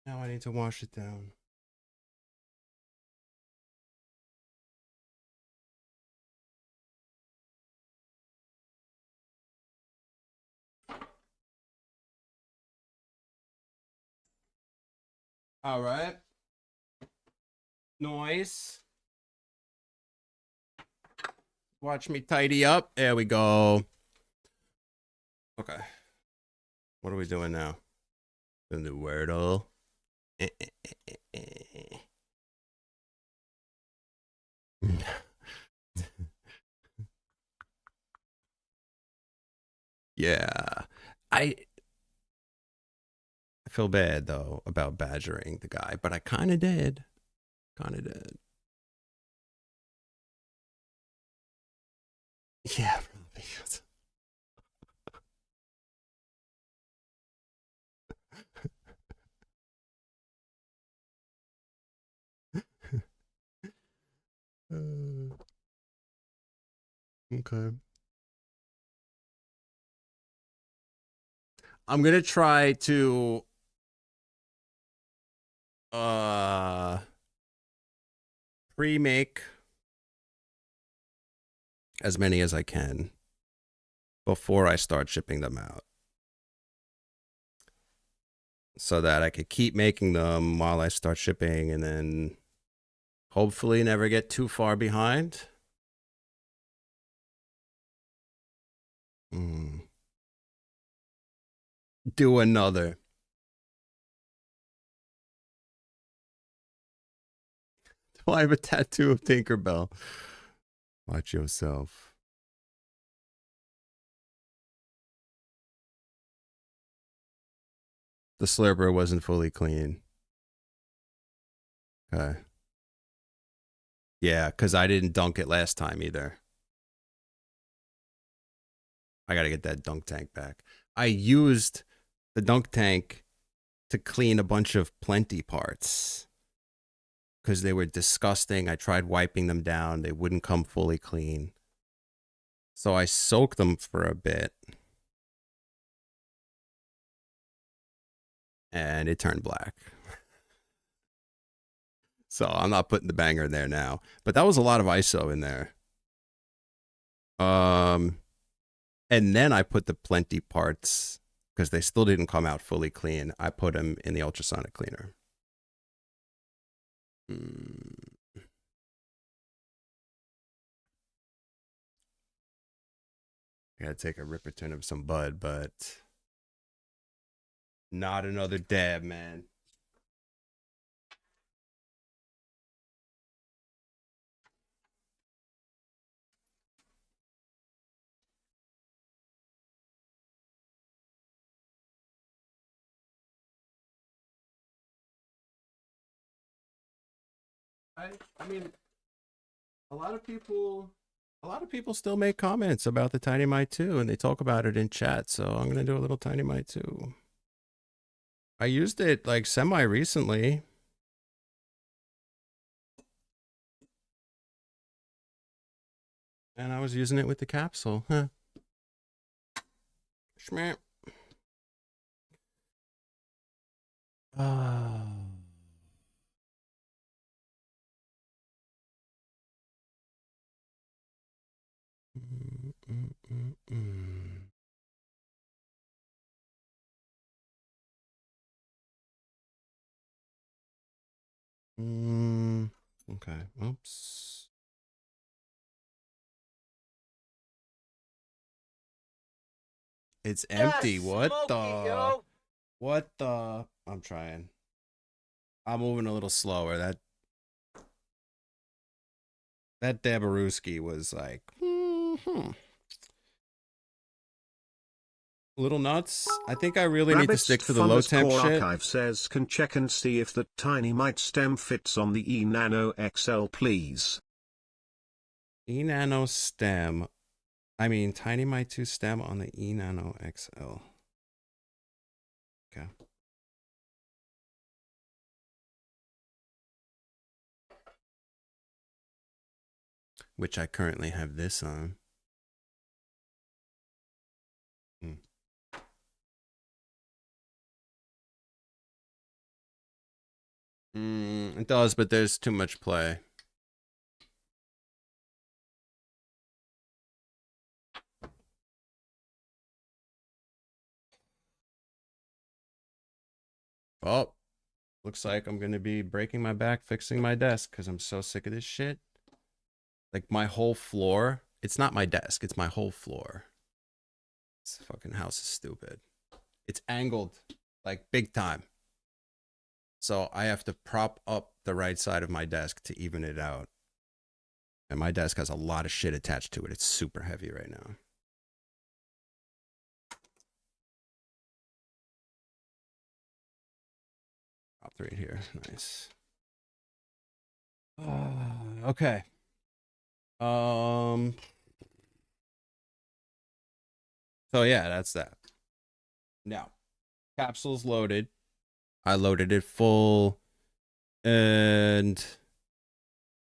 now I need to wash it down. Alright. Noise. Watch me tidy up. There we go. Okay. What are we doing now? The new Wordle. Yeah. I feel bad though about badgering the guy, but I kind of did. Kind of did. Yeah, probably. Okay. I'm gonna try to pre-make as many as I can before I start shipping them out, so that I could keep making them while I start shipping, and then hopefully never get too far behind. Do another. Do I have a tattoo of Tinkerbell? Watch yourself. The slurper wasn't fully clean. Okay. Yeah, because I didn't dunk it last time either. I got to get that dunk tank back. I used the dunk tank to clean a bunch of plenty parts because they were disgusting. I tried wiping them down. They wouldn't come fully clean. So I soaked them for a bit. And it turned black. So I'm not putting the banger in there now. But that was a lot of ISO in there. And then I put the plenty parts, because they still didn't come out fully clean. I put them in the ultrasonic cleaner. Mm. I gotta take a Ripperton of some bud, but not another dab, man. I mean, a lot of people still make comments about the Tiny Mite 2 and they talk about it in chat, so I'm gonna do a little Tiny Mite 2. I used it like semi recently. And I was using it with the capsule. Huh. Schmear. Oh. Okay. Oops. It's empty. Yeah, What smoky, the? yo. What the? I'm trying. I'm moving a little slower. That Dabaruski was like, little nuts. I think I really need to Rabbit's stick to the low temp Core shit. Archive says, can check and see if that Tiny Mite stem fits on the E Nano XL, please. E Nano stem. I mean, Tiny Mite 2 stem on the E Nano XL. Okay. Which I currently have this on. It does, but there's too much play. Oh, looks like I'm going to be breaking my back fixing my desk because I'm so sick of this shit. Like my whole floor. It's not my desk. It's my whole floor. This fucking house is stupid. It's angled like big time. So I have to prop up the right side of my desk to even it out. And my desk has a lot of shit attached to it. It's super heavy right now. Dropped right here. Nice. Okay. So yeah, that's that. Now, capsule's loaded. I loaded it full and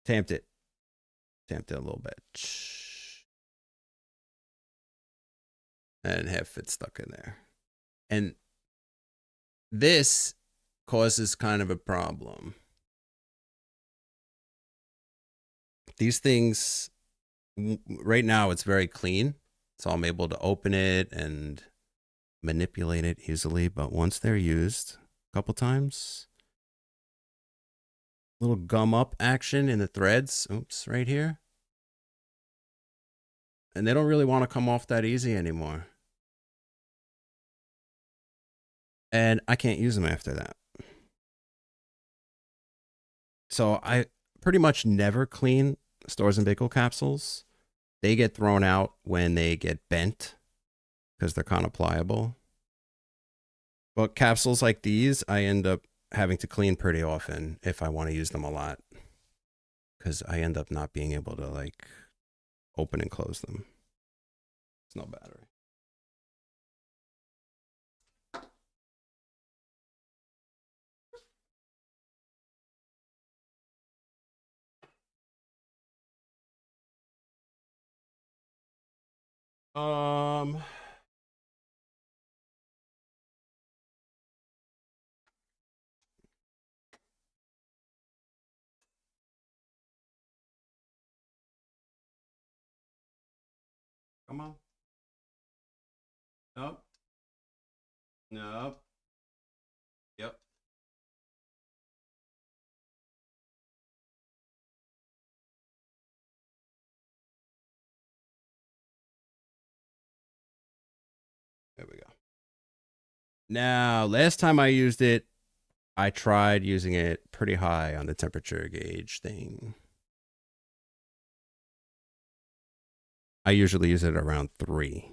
tamped it. Tamped it a little bit. And half it stuck in there. And this causes kind of a problem. These things, right now, it's very clean. So I'm able to open it and manipulate it easily. But once they're used a couple times, little gum up action in the threads. Oops, right here. And they don't really want to come off that easy anymore. And I can't use them after that. So I pretty much never clean Storz and Bickel capsules. They get thrown out when they get bent because they're kind of pliable. But capsules like these, I end up having to clean pretty often if I want to use them a lot. Because I end up not being able to like open and close them. It's no battery. Um, Come on. Nope. Nope. Yep. There we go. Now, last time I used it, I tried using it pretty high on the temperature gauge thing. I usually use it around 3.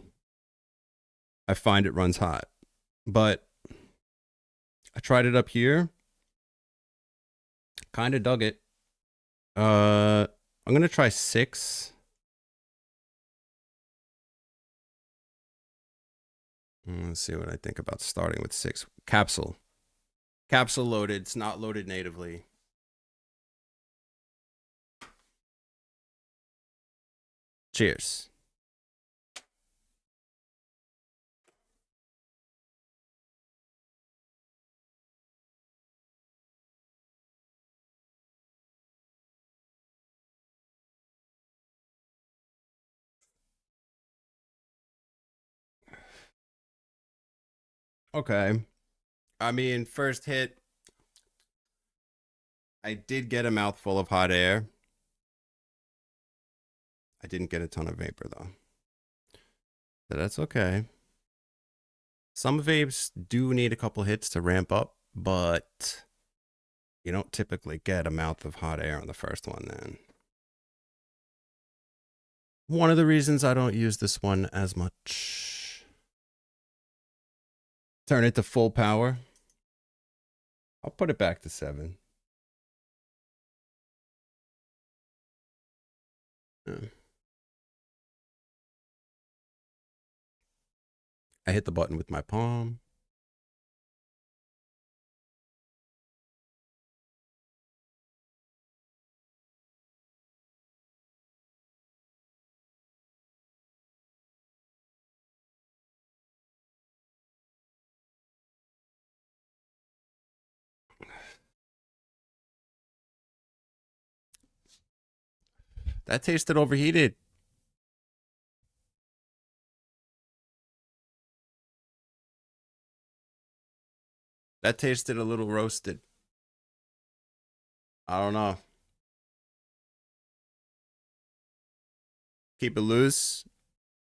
I find it runs hot, but I tried it up here. Kind of dug it. I'm going to try 6. Let's see what I think about starting with 6. Capsule. Capsule loaded. It's not loaded natively. Cheers. Okay. I mean, first hit, I did get a mouthful of hot air. I didn't get a ton of vapor, though. So that's okay. Some vapes do need a couple hits to ramp up, but you don't typically get a mouth of hot air on the first one, then. One of the reasons I don't use this one as much. Turn it to full power. I'll put it back to 7. Yeah. I hit the button with my palm. That tasted overheated. That tasted a little roasted. I don't know. Keep it loose.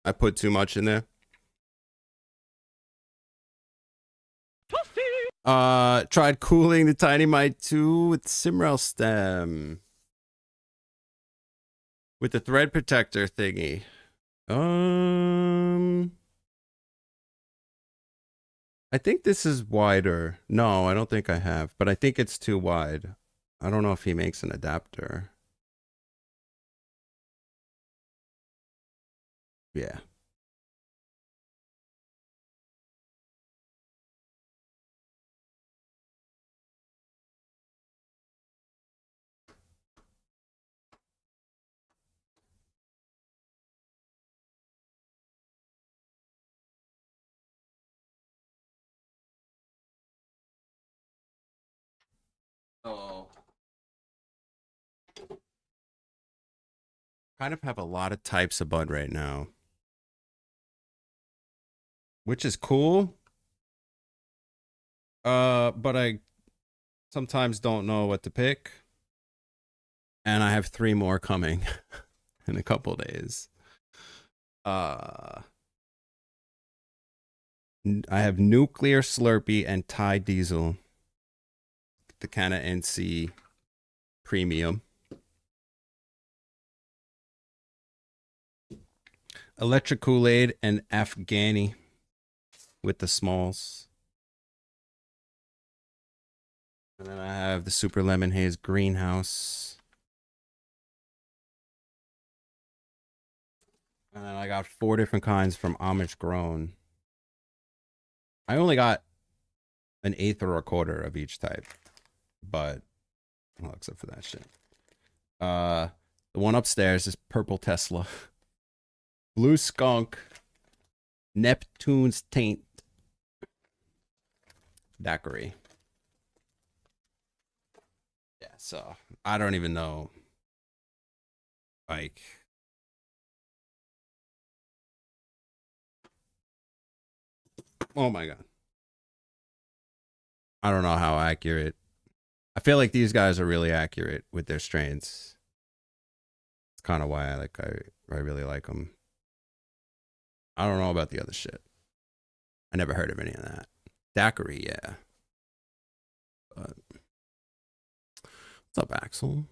I put too much in there. Tried cooling the Tiny Mite 2 with Simrel stem. With the thread protector thingy. I think this is wider. No, I don't think I have, but I think it's too wide. I don't know if he makes an adapter. Yeah. Oh. Kind of have a lot of types of bud right now. Which is cool. But I sometimes don't know what to pick. And I have 3 more coming in a couple days. I have Nuclear Slurpee and Thai Diesel. The Canna NC Premium. Electric Kool-Aid and Afghani with the smalls. And then I have the Super Lemon Haze Greenhouse. And then I got 4 different kinds from Amish Grown. I only got an 1/8 or 1/4 of each type. But, well, except for that shit. The one upstairs is Purple Tesla. Blue Skunk. Neptune's Taint. Daiquiri. Yeah, so I don't even know. Like, oh my God. I don't know how accurate. I feel like these guys are really accurate with their strains. It's kind of why I really like them. I don't know about the other shit. I never heard of any of that. Daiquiri, yeah. But what's up, Axel?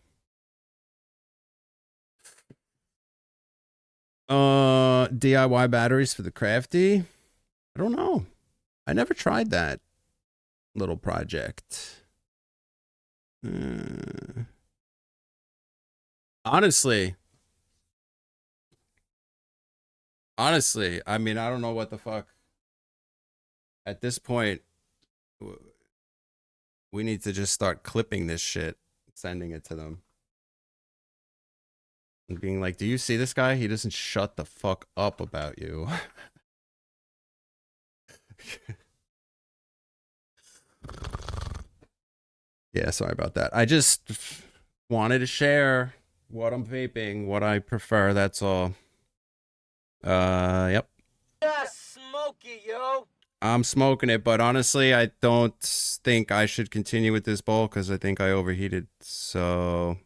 DIY batteries for the crafty. I don't know. I never tried that little project. Honestly, I mean, I don't know what the fuck. At this point, we need to just start clipping this shit, sending it to them. And being like, do you see this guy? He doesn't shut the fuck up about you. Yeah, sorry about that. I just wanted to share what I'm vaping, what I prefer, that's all. Yep. Yeah, smoky, yo. I'm smoking it, but honestly, I don't think I should continue with this bowl because I think I overheated, so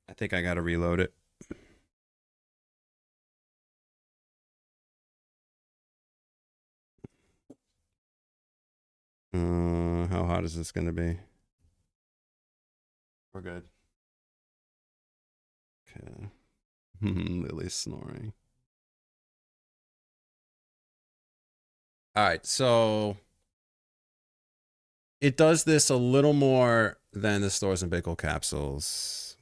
I think I gotta reload it. How hot is this gonna be? We're good. Okay. Lily's snoring. All right, so it does this a little more than the Stores and Bickle capsules,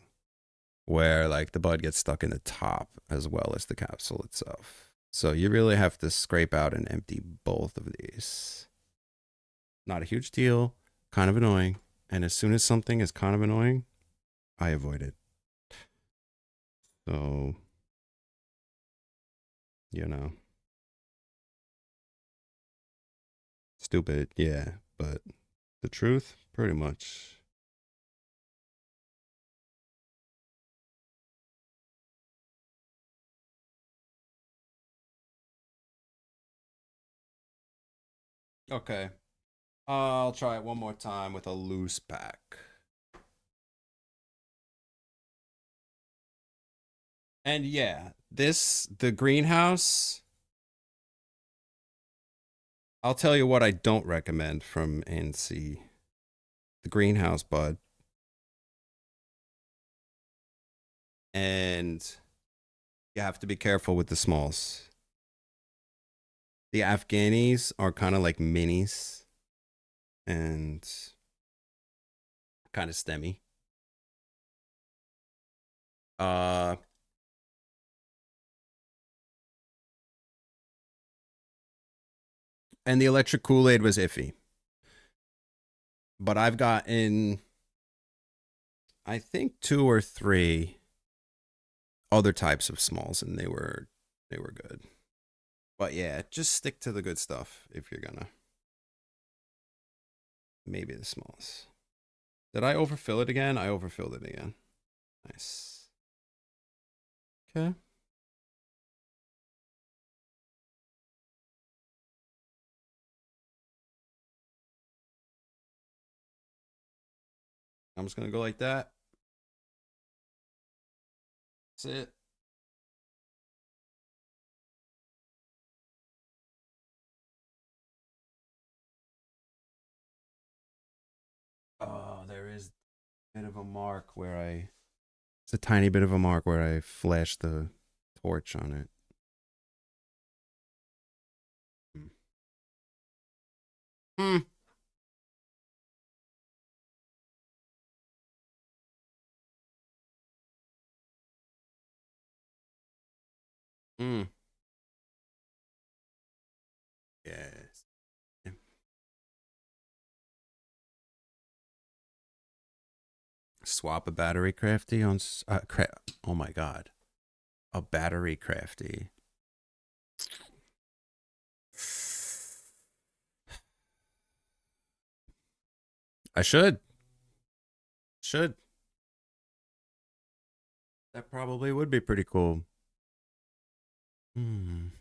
where like the bud gets stuck in the top as well as the capsule itself. So you really have to scrape out and empty both of these. Not a huge deal, kind of annoying. And as soon as something is kind of annoying, I avoid it. So, you know. Stupid, yeah. But the truth, pretty much. Okay. I'll try it one more time with a loose pack. And yeah, the greenhouse, I'll tell you what I don't recommend from NC. The greenhouse bud. And you have to be careful with the smalls. The Afghanis are kind of like minis and kind of stemmy. And the electric Kool-Aid was iffy. But I've gotten, I think, 2 or 3 other types of smalls, and they were good. But yeah, just stick to the good stuff if you're gonna. Maybe the smalls. Did I overfill it again? I overfilled it again. Nice. Okay. I'm just gonna go like that. That's it. Oh, there is a bit of a mark where it's a tiny bit of a mark where I flashed the torch on it. Hmm. Hmm. Yes. Yeah. Swap a battery crafty on oh my god. A battery crafty. I should. Should. That probably would be pretty cool. I'm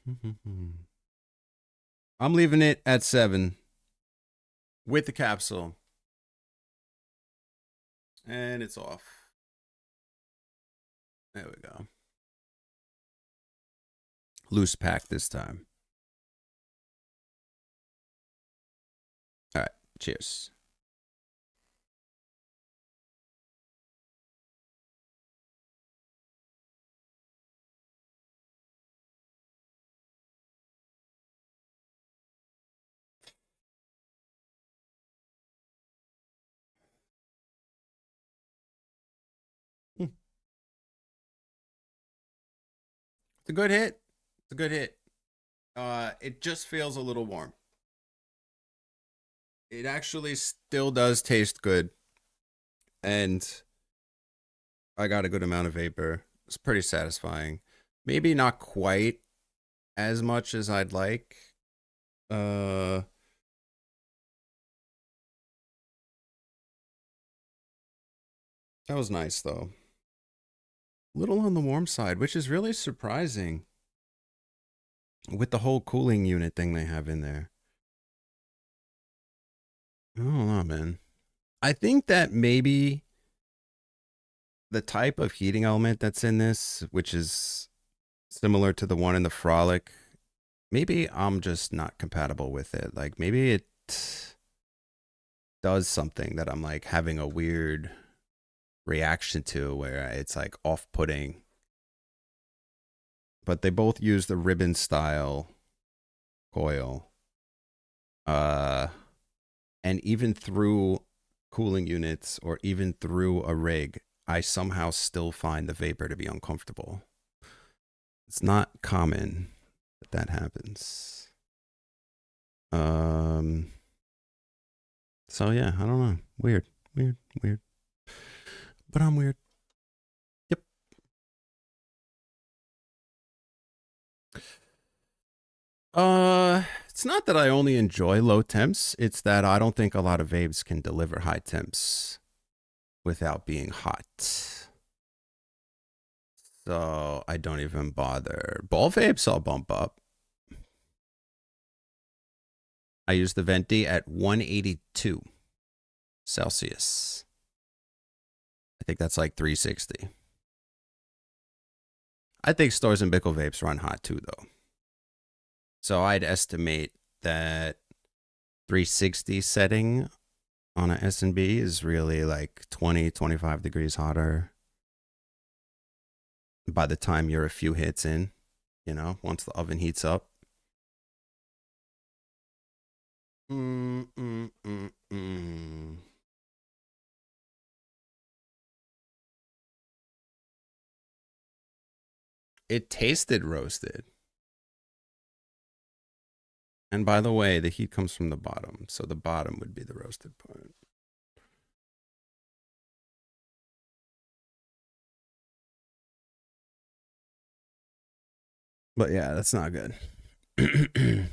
leaving it at 7 with the capsule. And it's off. There we go. loose pack this time. All right, cheers. It's a good hit. It's a good hit. It just feels a little warm. It actually still does taste good. And I got a good amount of vapor. It's pretty satisfying. Maybe not quite as much as I'd like. That was nice though. A little on the warm side, which is really surprising with the whole cooling unit thing they have in there. I don't know, man. I think that maybe the type of heating element that's in this, which is similar to the one in the Frolic, maybe I'm just not compatible with it. Like maybe it does something that I'm like having a weird reaction to where it's like off-putting. But they both use the ribbon style coil. And even through cooling units or even through a rig, I somehow still find the vapor to be uncomfortable. It's not common that happens. So yeah, I don't know. Weird. But I'm weird. Yep. It's not that I only enjoy low temps. It's that I don't think a lot of vapes can deliver high temps without being hot. So I don't even bother. Ball vapes I'll bump up. I use the Venti at 182 Celsius. I think that's like 360. I think Stores and Bickle vapes run hot too, though. So I'd estimate that 360 setting on a S&B is really like 20, 25 degrees hotter by the time you're a few hits in, you know, once the oven heats up. It tasted roasted. And by the way, the heat comes from the bottom, so the bottom would be the roasted part. But yeah, that's not good. It's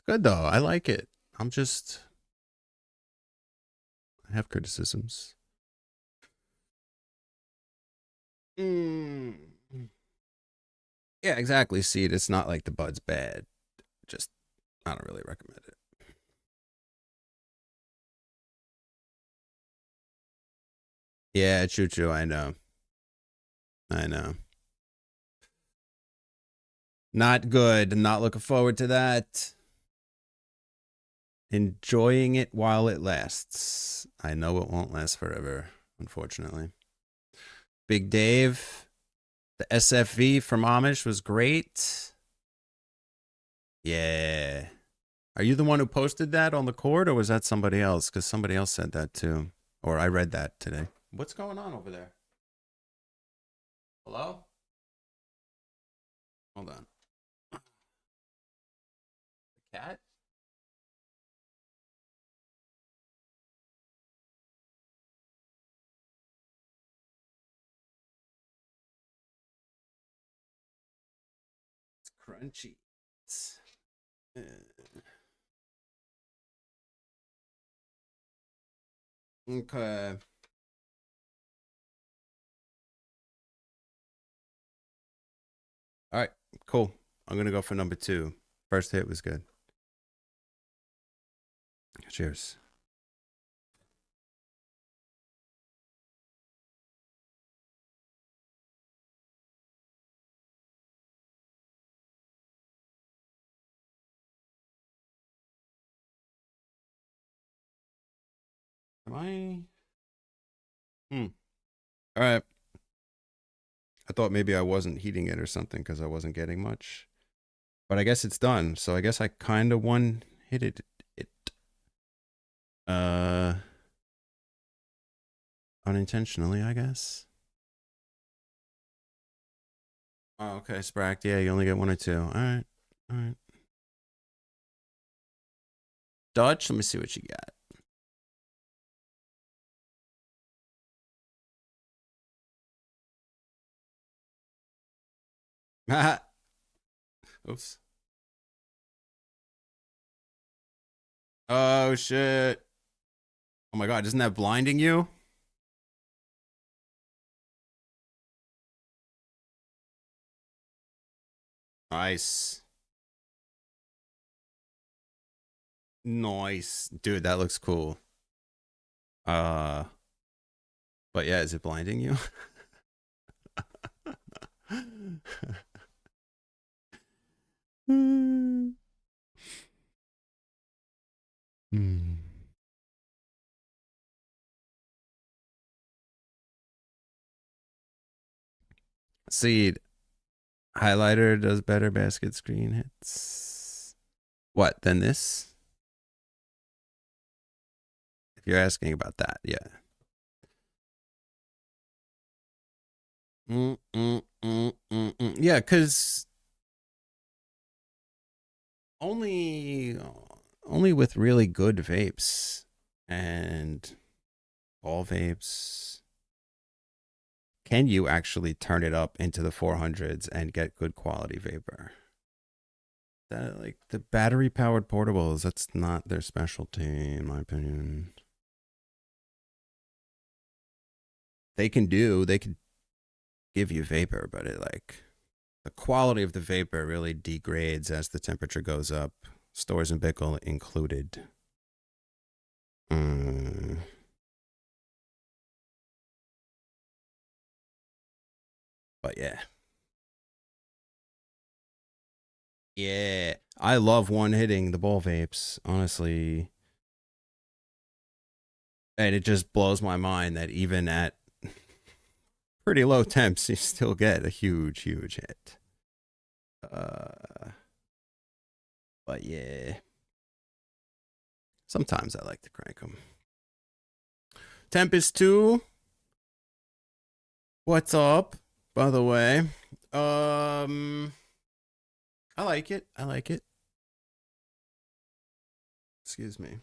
good though. I like it. I have criticisms. Yeah, exactly. See, it's not like the bud's bad. Just, I don't really recommend it. Yeah, Choo Choo, I know. Not good. Not looking forward to that. Enjoying it while it lasts. I know it won't last forever, unfortunately. Big Dave, the SFV from Amish was great. Yeah. Are you the one who posted that on the cord, or was that somebody else? Because somebody else said that too. Or I read that today. What's going on over there? Hello? Hold on. The cat? It's crunchy. Okay. All right, cool. I'm going to go for number 2. First hit was good. Cheers. Am I? All right. I thought maybe I wasn't heating it or something because I wasn't getting much. But I guess it's done. So I guess I kind of one hit it. Uh, Unintentionally, I guess. Oh, okay, Spracked. Yeah, you only get one or two. All right. All right. Dutch, let me see what you got. Oops. Oh, shit. Oh my god, isn't that blinding you? Nice. Nice. Dude, that looks cool. Uh, but yeah, is it blinding you? Hmm. Seed. Highlighter does better basket screen hits. What, than this? If you're asking about that, yeah. Yeah, because only with really good vapes and all vapes can you actually turn it up into the 400s and get good quality vapor. That, like, the battery powered portables, that's not their specialty in my opinion. They can give you vapor, but it, like, the quality of the vapor really degrades as the temperature goes up, Stores and Bickle included. But yeah. Yeah. I love one hitting the ball vapes, honestly. And it just blows my mind that even at pretty low temps, you still get a huge, huge hit. But yeah. Sometimes I like to crank them. Tempest 2. What's up, by the way? I like it. I like it. Excuse me.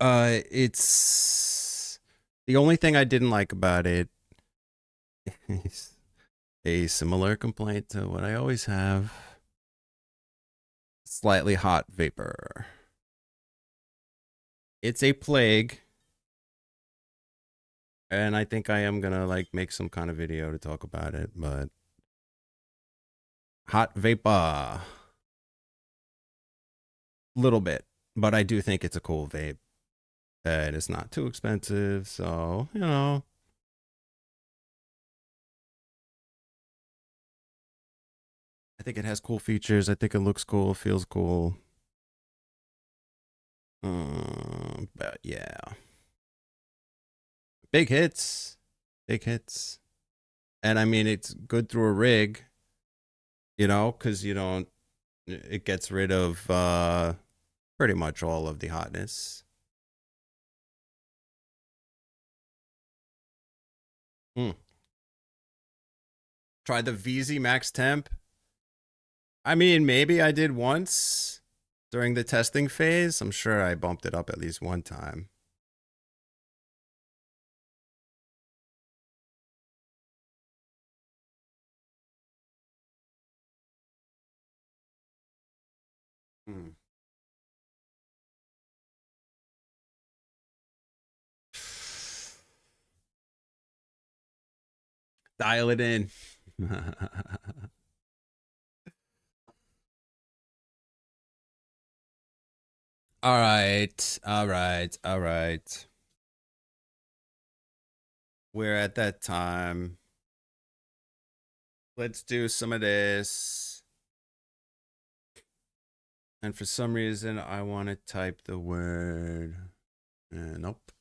It's the only thing I didn't like about it is a similar complaint to what I always have. Slightly hot vapor. It's a plague. And I think I am gonna, like, make some kind of video to talk about it, but hot vapor. Little bit. But I do think it's a cool vape. And it's not too expensive, so, you know. I think it has cool features. I think it looks cool, feels cool. But yeah. Big hits. Big hits. And I mean, it's good through a rig, you know, because you don't, it gets rid of pretty much all of the hotness. Try the VZ Max Temp. I mean, maybe I did once during the testing phase. I'm sure I bumped it up at least one time. Dial it in. All right. All right. All right. We're at that time. Let's do some of this. And for some reason, I want to type the word. Nope.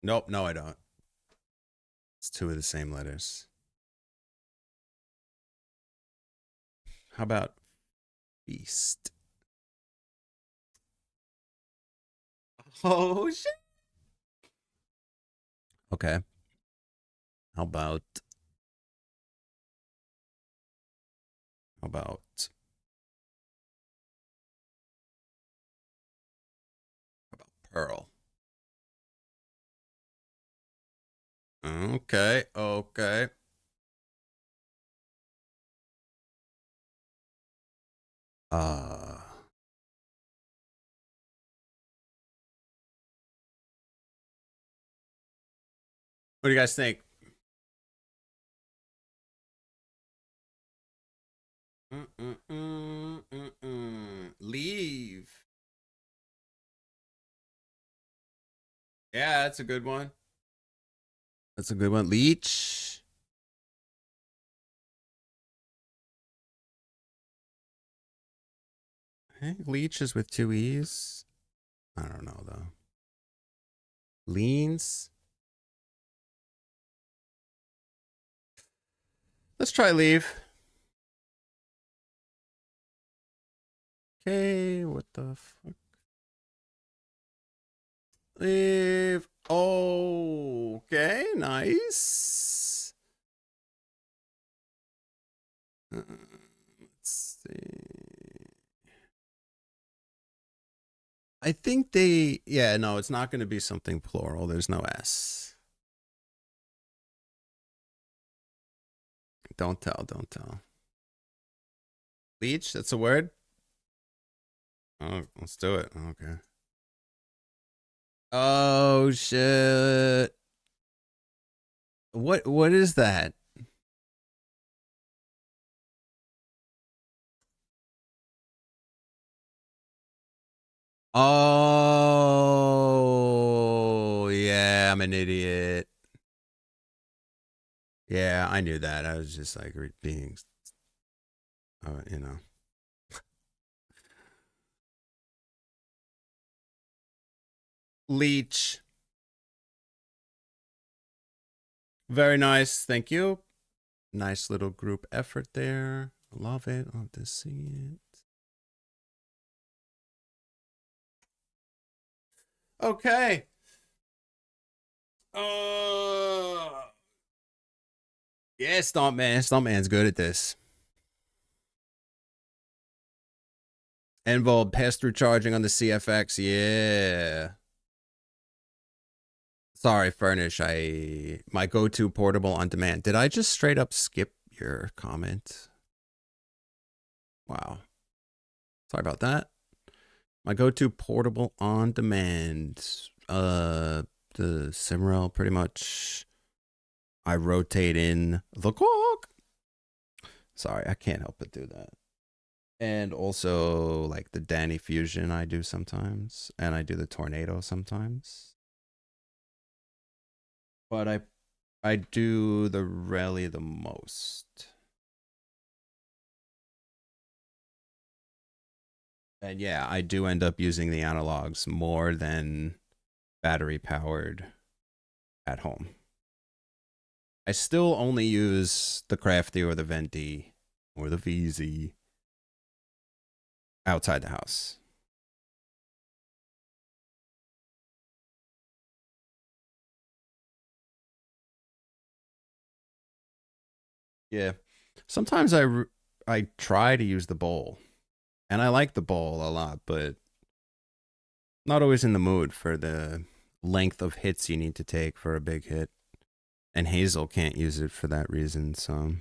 Nope, no, I don't. It's two of the same letters. How about feast? Oh shit. Okay. How about how about pearl? Okay, okay. Uh what do you guys think? Leave. Yeah, that's a good one. That's a good one. Leech. I think leech is with two E's. I don't know though. Leans. Let's try leave. Okay, what the fuck? Leave. Oh, okay, nice. Let's see. I think they, yeah, no, it's not going to be something plural. There's no S. Don't tell, don't tell. Leech, that's a word? Oh, let's do it. Okay. Oh, shit. What is that? Oh, yeah, I'm an idiot. Yeah, I knew that. I was just like being, you know. Leech. Very nice. Thank you. Nice little group effort there. Love it. Love to see it. Okay. Yeah, Stompman. Stompman's good at this. Envolve pass-through charging on the CFX. Yeah. Sorry, Furnish. My go-to portable on demand. Did I just straight up skip your comment? Wow. Sorry about that. My go-to portable on demand. The Simrel pretty much. I rotate in the clock. Sorry, I can't help but do that. And also like the Danny Fusion I do sometimes. And I do the Tornado sometimes. But I do the rally the most. And yeah, I do end up using the analogs more than battery powered at home. I still only use the Crafty or the Venti or the VZ outside the house. Yeah. Sometimes I try to use the bowl. And I like the bowl a lot, but not always in the mood for the length of hits you need to take for a big hit. And Hazel can't use it for that reason, so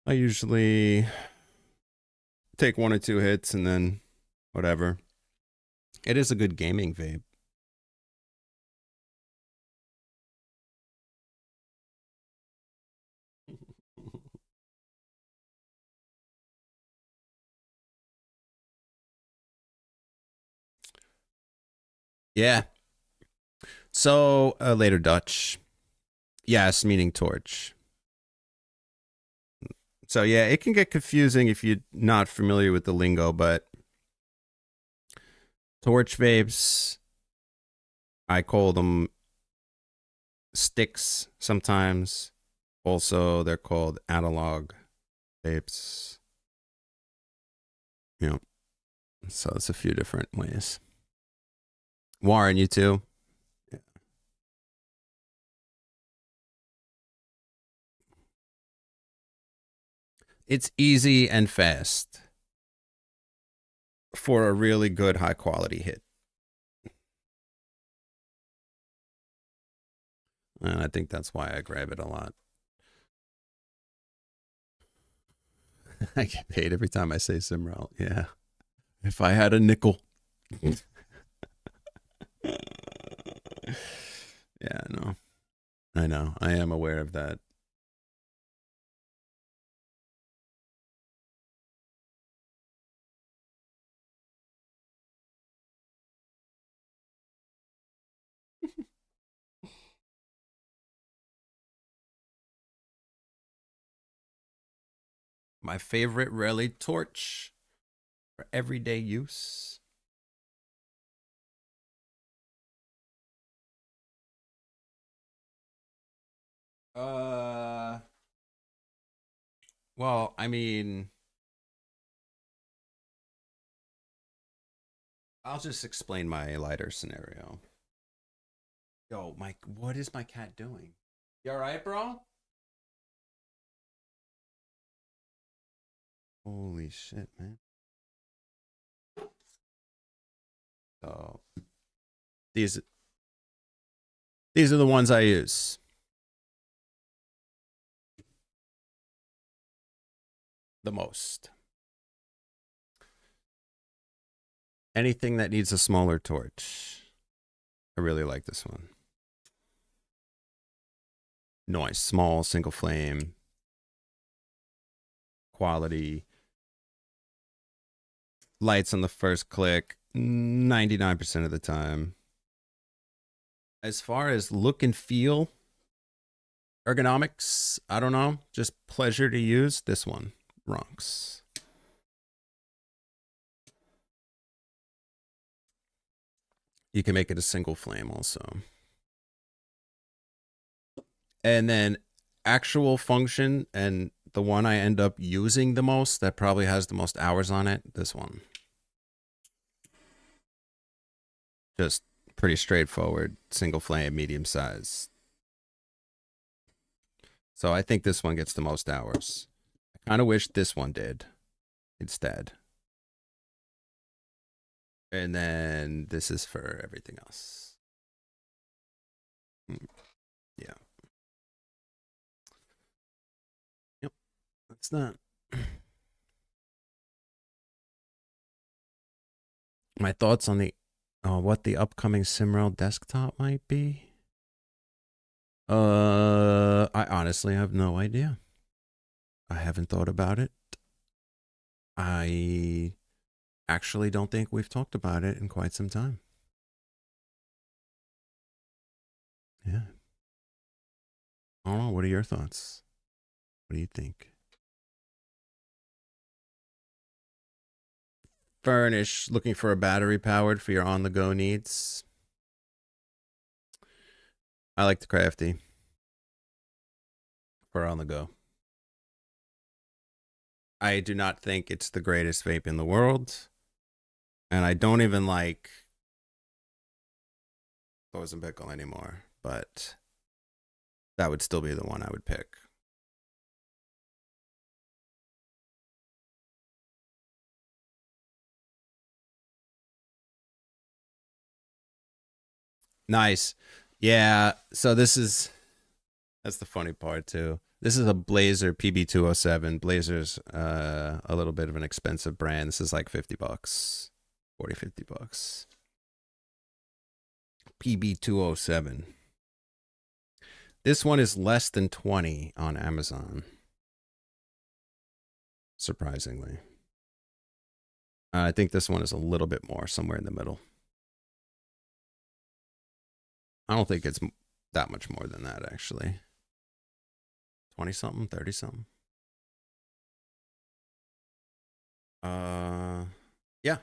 I usually take one or two hits and then whatever. It is a good gaming vape. Yeah. So later Dutch. Yes, meaning torch. So yeah, it can get confusing if you're not familiar with the lingo, but torch vapes I call them sticks sometimes. Also, they're called analog tapes. Yeah. So it's a few different ways. Warren, you too? Yeah. It's easy and fast for a really good high quality hit. And I think that's why I grab it a lot. I get paid every time I say Simrel. Yeah. If I had a nickel. Yeah, no. I know. I am aware of that. My favorite Relay torch for everyday use. Well, I mean, I'll just explain my lighter scenario. Yo, Mike, what is my cat doing? You all right, bro? Holy shit, man. So these are the ones I use. The most. Anything that needs a smaller torch. I really like this one. Nice, small, single flame. Quality. Lights on the first click 99% of the time. As far as look and feel, ergonomics, I don't know. Just pleasure to use. This one, Ronks. You can make it a single flame also. And then actual function, and the one I end up using the most, that probably has the most hours on it, this one. Just pretty straightforward, single flame, medium size. So I think this one gets the most hours. I kind of wish this one did instead. And then this is for everything else. Yeah. Yep. That's that. My thoughts on the what the upcoming Simrel desktop might be. I honestly have no idea. I haven't thought about it. I actually don't think we've talked about it in quite some time. Yeah. I don't know. What are your thoughts? What do you think? Furnish, looking for a battery powered for your on the go needs. I like the Crafty for on the go. I do not think it's the greatest vape in the world. And I don't even like Thor's and Pickle anymore. But that would still be the one I would pick. Nice. Yeah. So that's the funny part too. This is a Blazer PB207. Blazer's a little bit of an expensive brand. This is like $50. 40, $50. PB207. This one is less than 20 on Amazon. Surprisingly. I think this one is a little bit more, somewhere in the middle. I don't think it's that much more than that, actually. 20 something, 30 something. Yeah.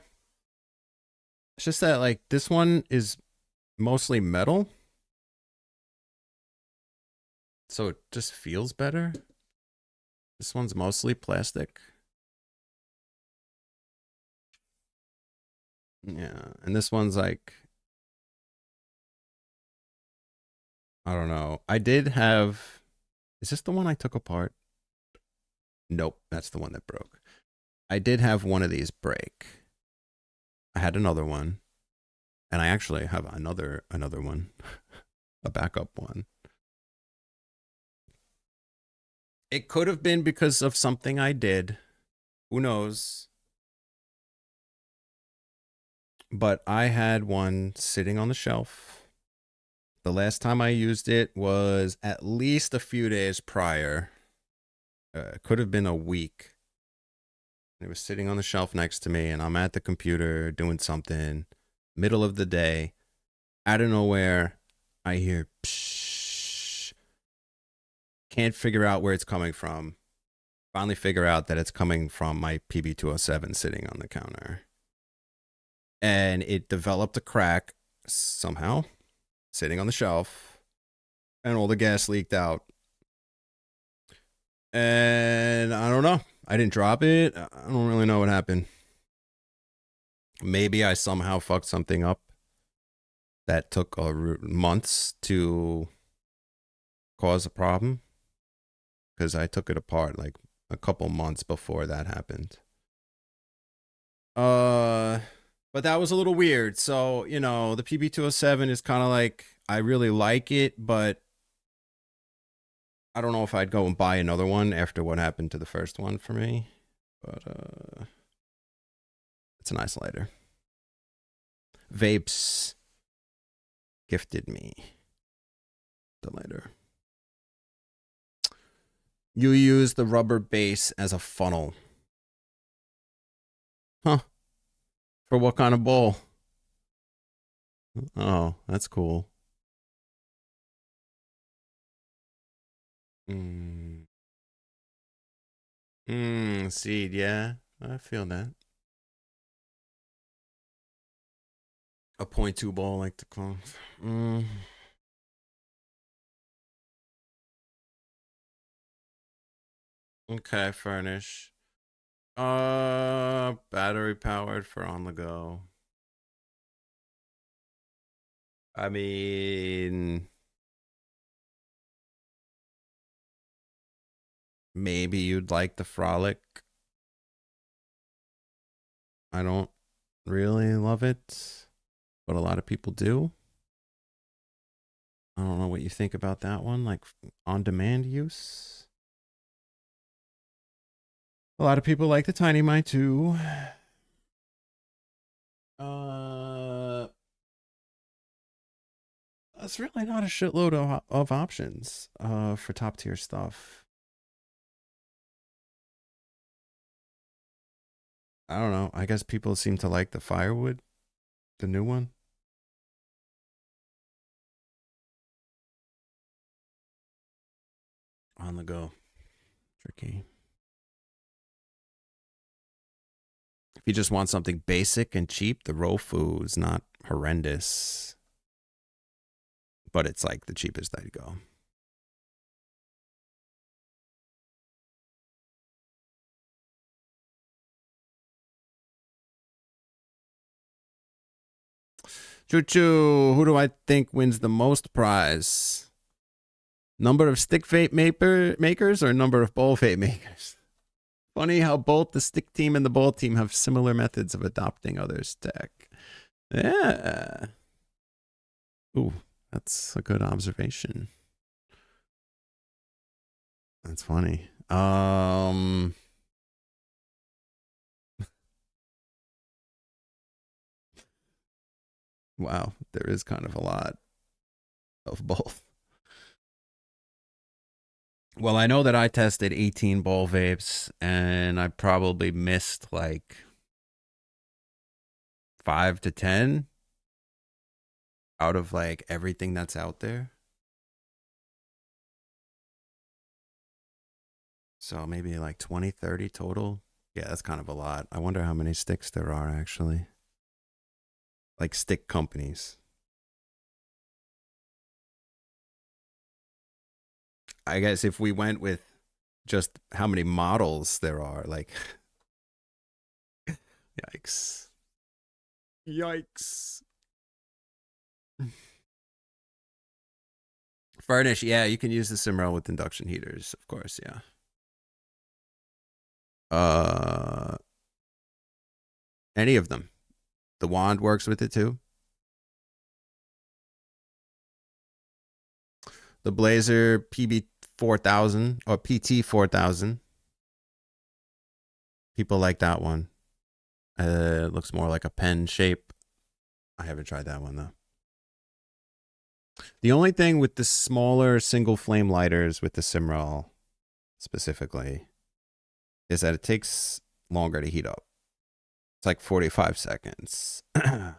It's just that, like, this one is mostly metal, so it just feels better. This one's mostly plastic. Yeah, and this one's like, I don't know. I did have. Is this the one I took apart? Nope, that's the one that broke. I did have one of these break. I had another one, and I actually have another one, a backup one. It could have been because of something I did. Who knows? But I had one sitting on the shelf. The last time I used it was at least a few days prior. It could have been a week. It was sitting on the shelf next to me, and I'm at the computer doing something, middle of the day. Out of nowhere, I hear psh. Can't figure out where it's coming from. Finally figure out that it's coming from my PB207 sitting on the counter. And it developed a crack somehow, sitting on the shelf, and all the gas leaked out. And I don't know. I didn't drop it. I don't really know what happened. Maybe I somehow fucked something up that took months to cause a problem, because I took it apart like a couple months before that happened. But that was a little weird. So, you know, the PB207 is kind of like, I really like it, but I don't know if I'd go and buy another one after what happened to the first one for me. But it's a nice lighter. Vapes gifted me the lighter. You use the rubber base as a funnel. Huh. For what kind of bowl? Oh, that's cool. Seed, yeah. I feel that. A .2 bowl like the clone. Okay, furnish. Battery powered for on the go. I mean, maybe you'd like the Frolic. I don't really love it, but a lot of people do. I don't know what you think about that one, like on-demand use. A lot of people like the Tiny My too. That's really not a shitload of options for top tier stuff. I don't know. I guess people seem to like the Firewood, the new one. On the go. Tricky. If you just want something basic and cheap, the Rofu is not horrendous. But it's like the cheapest I'd go. Choo choo. Who do I think wins the most prize? Number of stick vape makers or number of bowl vape makers? Funny how both the stick team and the bowl team have similar methods of adopting others' tech. Yeah. Ooh, that's a good observation. That's funny. Wow, there is kind of a lot of both. Well, I know that I tested 18 bowl vapes, and I probably missed like 5 to 10 out of like everything that's out there. So maybe like 20, 30 total. Yeah, that's kind of a lot. I wonder how many sticks there are actually. Like stick companies. I guess if we went with just how many models there are, like, yikes. Yikes. Furnish, yeah, you can use the Simrel with induction heaters, of course, yeah. Any of them. The wand works with it too. The Blazer PB4000 or PT4000. People like that one. It looks more like a pen shape. I haven't tried that one though. The only thing with the smaller single flame lighters with the Simrel specifically is that it takes longer to heat up. It's like 45 seconds. That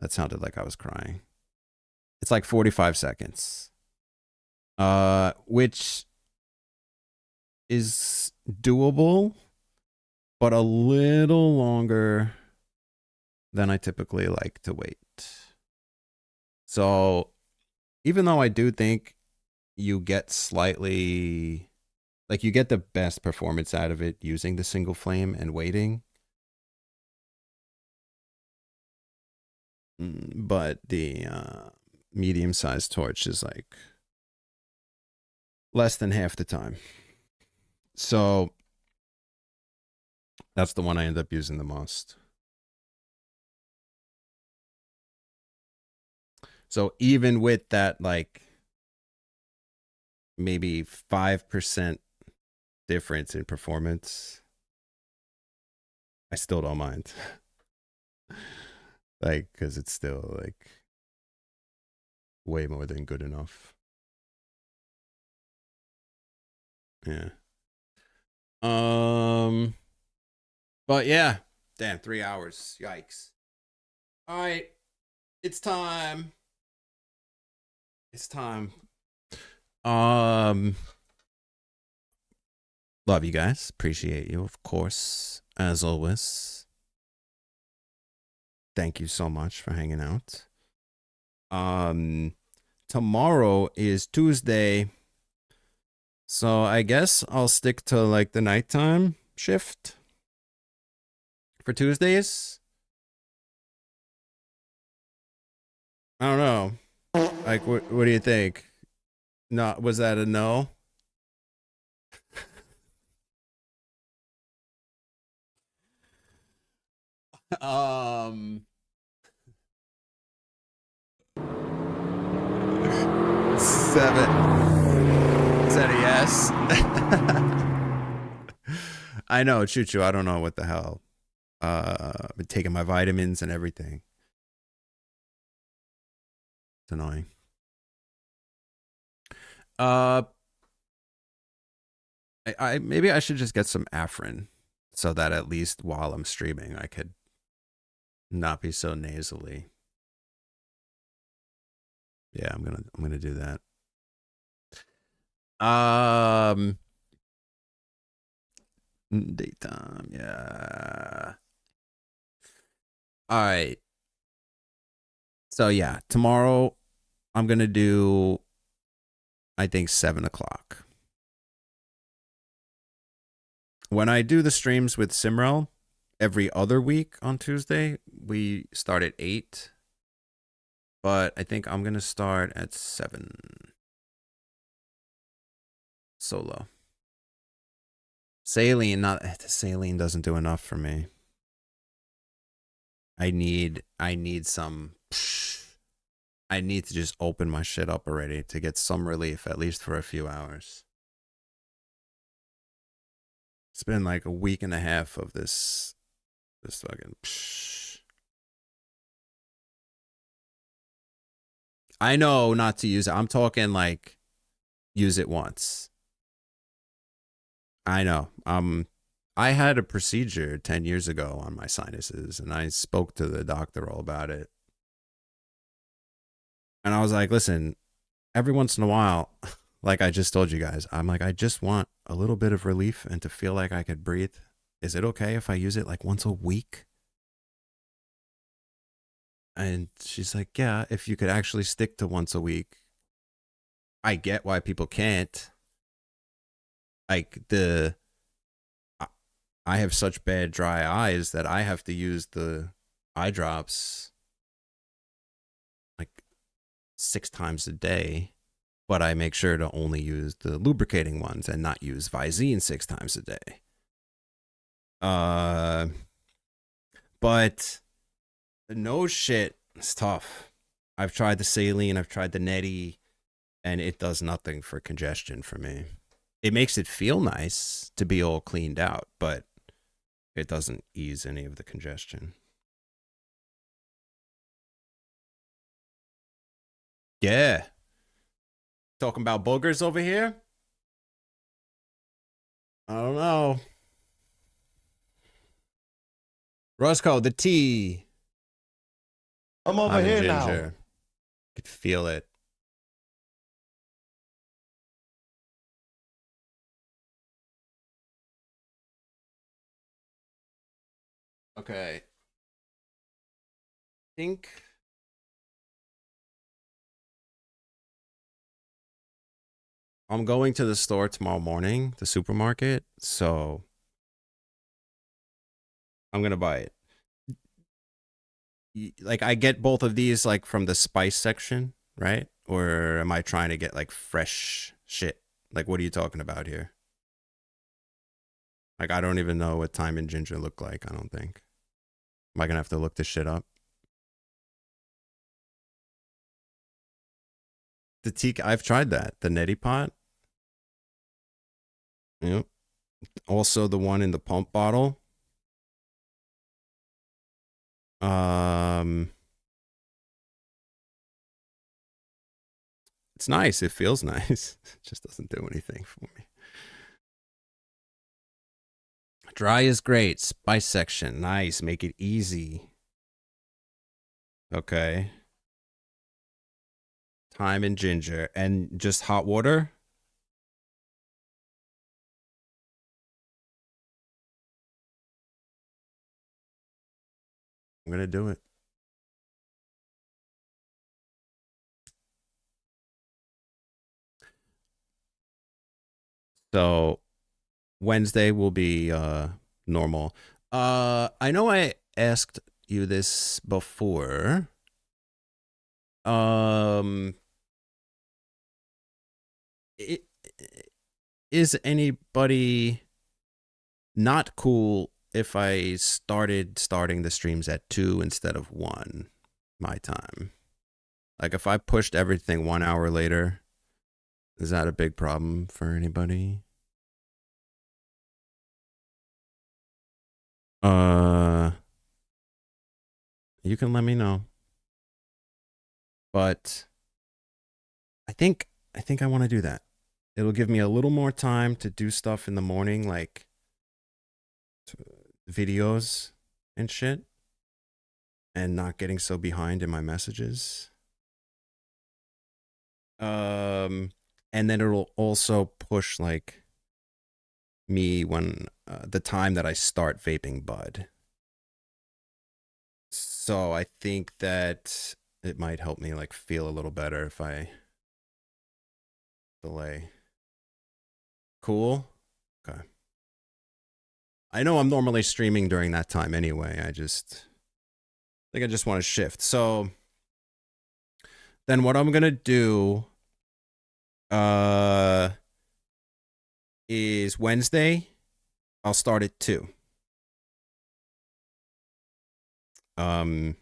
sounded like I was crying. It's like 45 seconds. Which is doable, but a little longer than I typically like to wait. So even though I do think you get slightly, like you get the best performance out of it using the single flame and waiting, but the medium-sized torch is like less than half the time. So that's the one I end up using the most. So even with that, like maybe 5% difference in performance, I still don't mind. Like, because it's still like way more than good enough. Yeah. But yeah, damn, 3 hours. Yikes. All right, it's time. It's time. Love you guys. Appreciate you, of course, as always. Thank you so much for hanging out. Tomorrow is Tuesday, so I guess I'll stick to like the nighttime shift for Tuesdays. I don't know. Like, what do you think? Not, was that a no? Seven. Is that a yes? I know, Choo Choo. I don't know what the hell. I've been taking my vitamins and everything. It's annoying. I maybe I should just get some Afrin so that at least while I'm streaming I could not be so nasally. Yeah, I'm gonna do that. Daytime, yeah. All right. So yeah, tomorrow I'm gonna do, I think, 7 o'clock. When I do the streams with Simrel every other week on Tuesday, we start at 8. But I think I'm gonna start at 7. Solo. Saline, saline doesn't do enough for me. I need some. I need to just open my shit up already to get some relief, at least for a few hours. It's been like a week and a half of this fucking. I know not to use it. I'm talking like use it once. I know. I had a procedure 10 years ago on my sinuses, and I spoke to the doctor all about it. And I was like, listen, every once in a while, like I just told you guys, I'm like, I just want a little bit of relief and to feel like I could breathe. Is it okay if I use it like once a week? And she's like, yeah, if you could actually stick to once a week. I get why people can't. Like the I have such bad dry eyes that I have to use the eye drops like 6 times a day, but I make sure to only use the lubricating ones and not use Visine 6 times a day. Uh, but the nose shit is tough. I've tried the saline, I've tried the neti, and it does nothing for congestion for me. It makes it feel nice to be all cleaned out, but it doesn't ease any of the congestion. Yeah. Talking about boogers over here? I don't know. Roscoe, the tea. I'm over Lemon here ginger. now. Could feel it. Okay. Think I'm going to the store tomorrow morning, the supermarket, so I'm gonna buy it. Like I get both of these like from the spice section, right? Or am I trying to get like fresh shit? Like what are you talking about here? Like I don't even know what thyme and ginger look like, I don't think. Am I gonna have to look this shit up? The tea I've tried that. The neti pot. Yep. Also the one in the pump bottle. Um it's nice. It feels nice. It just doesn't do anything for me. Dry is great. Spice section. Nice. Make it easy. Okay. Thyme and ginger. And just hot water? I'm going to do it. So Wednesday will be normal. I know I asked you this before. Um it, is anybody not cool if I starting the streams at 2 instead of 1 my time? Like if I pushed everything 1 hour later, is that a big problem for anybody? Uh you can let me know. But I think I want to do that. It'll give me a little more time to do stuff in the morning like videos and shit and not getting so behind in my messages. And then it'll also push like me when the time that I start vaping bud. So I think that it might help me like feel a little better if I delay. Cool. Okay. I know I'm normally streaming during that time anyway. I think I just want to shift. So then what I'm gonna do uh is Wednesday. I'll start at 2. Um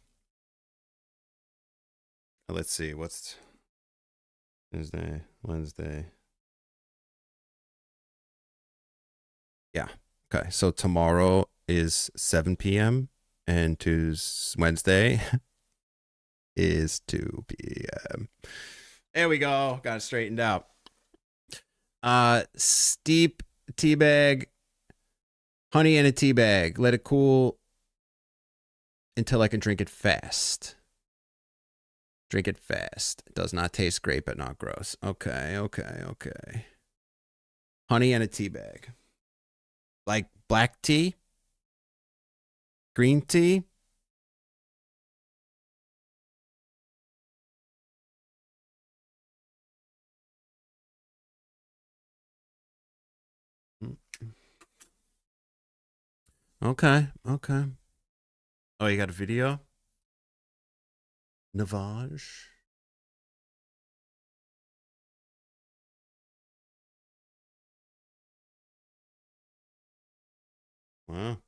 let's see, what's Tuesday, Wednesday. Yeah. Okay. So tomorrow is 7 p.m. and Wednesday is 2 p.m. There we go. Got it straightened out. Steep tea bag, honey in a tea bag. Let it cool until I can drink it fast. Drink it fast. It does not taste great, but not gross. Okay. Honey in a tea bag. Like black tea? Green tea? Okay. Okay. Oh, you got a video? Navaj. Wow.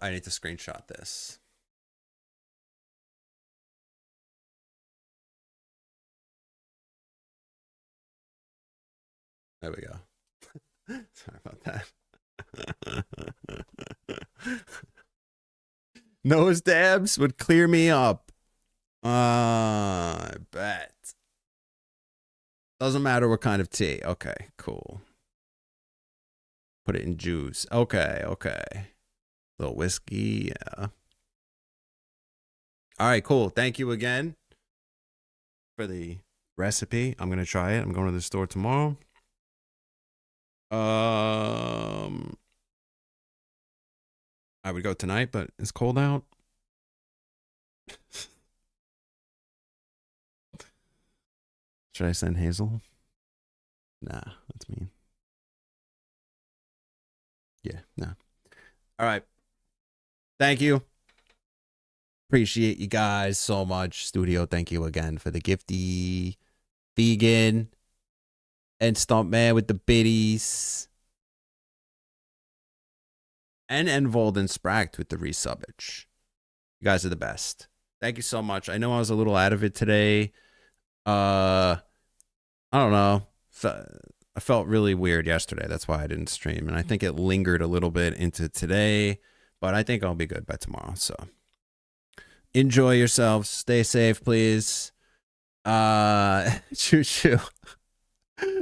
I need to screenshot this. There we go. Sorry about that. Nose dabs would clear me up. I bet. Doesn't matter what kind of tea. Okay, cool. Put it in juice. Okay, okay. Little whiskey, yeah. All right, cool. Thank you again for the recipe. I'm gonna try it. I'm going to the store tomorrow. I would go tonight, but it's cold out. Should I send Hazel? Nah, that's mean. Yeah, nah. All right. Thank you. Appreciate you guys so much. Studio, thank you again for the gifty. Vegan. And Stuntman with the biddies. And Envold and Spract with the resubbage. You guys are the best. Thank you so much. I know I was a little out of it today. I don't know. I felt really weird yesterday. That's why I didn't stream. And I think it lingered a little bit into today. But I think I'll be good by tomorrow. So enjoy yourselves. Stay safe, please. Choo choo.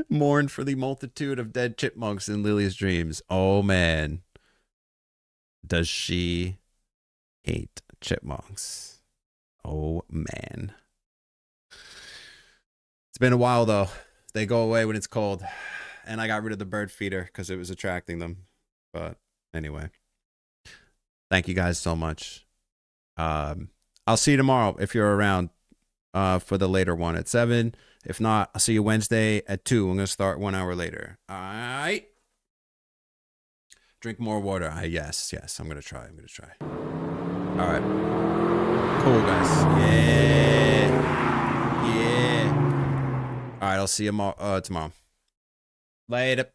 Mourn for the multitude of dead chipmunks in Lily's dreams. Oh, man. Does she hate chipmunks? Oh, man. It's been a while, though. They go away when it's cold. And I got rid of the bird feeder because it was attracting them. But anyway. Thank you guys so much. I'll see you tomorrow if you're around for the later one at 7. If not, I'll see you Wednesday at 2. I'm going to start 1 hour later. All right. Drink more water. Yes. I'm going to try. All right. Cool, guys. Yeah. All right. I'll see you tomorrow. Later.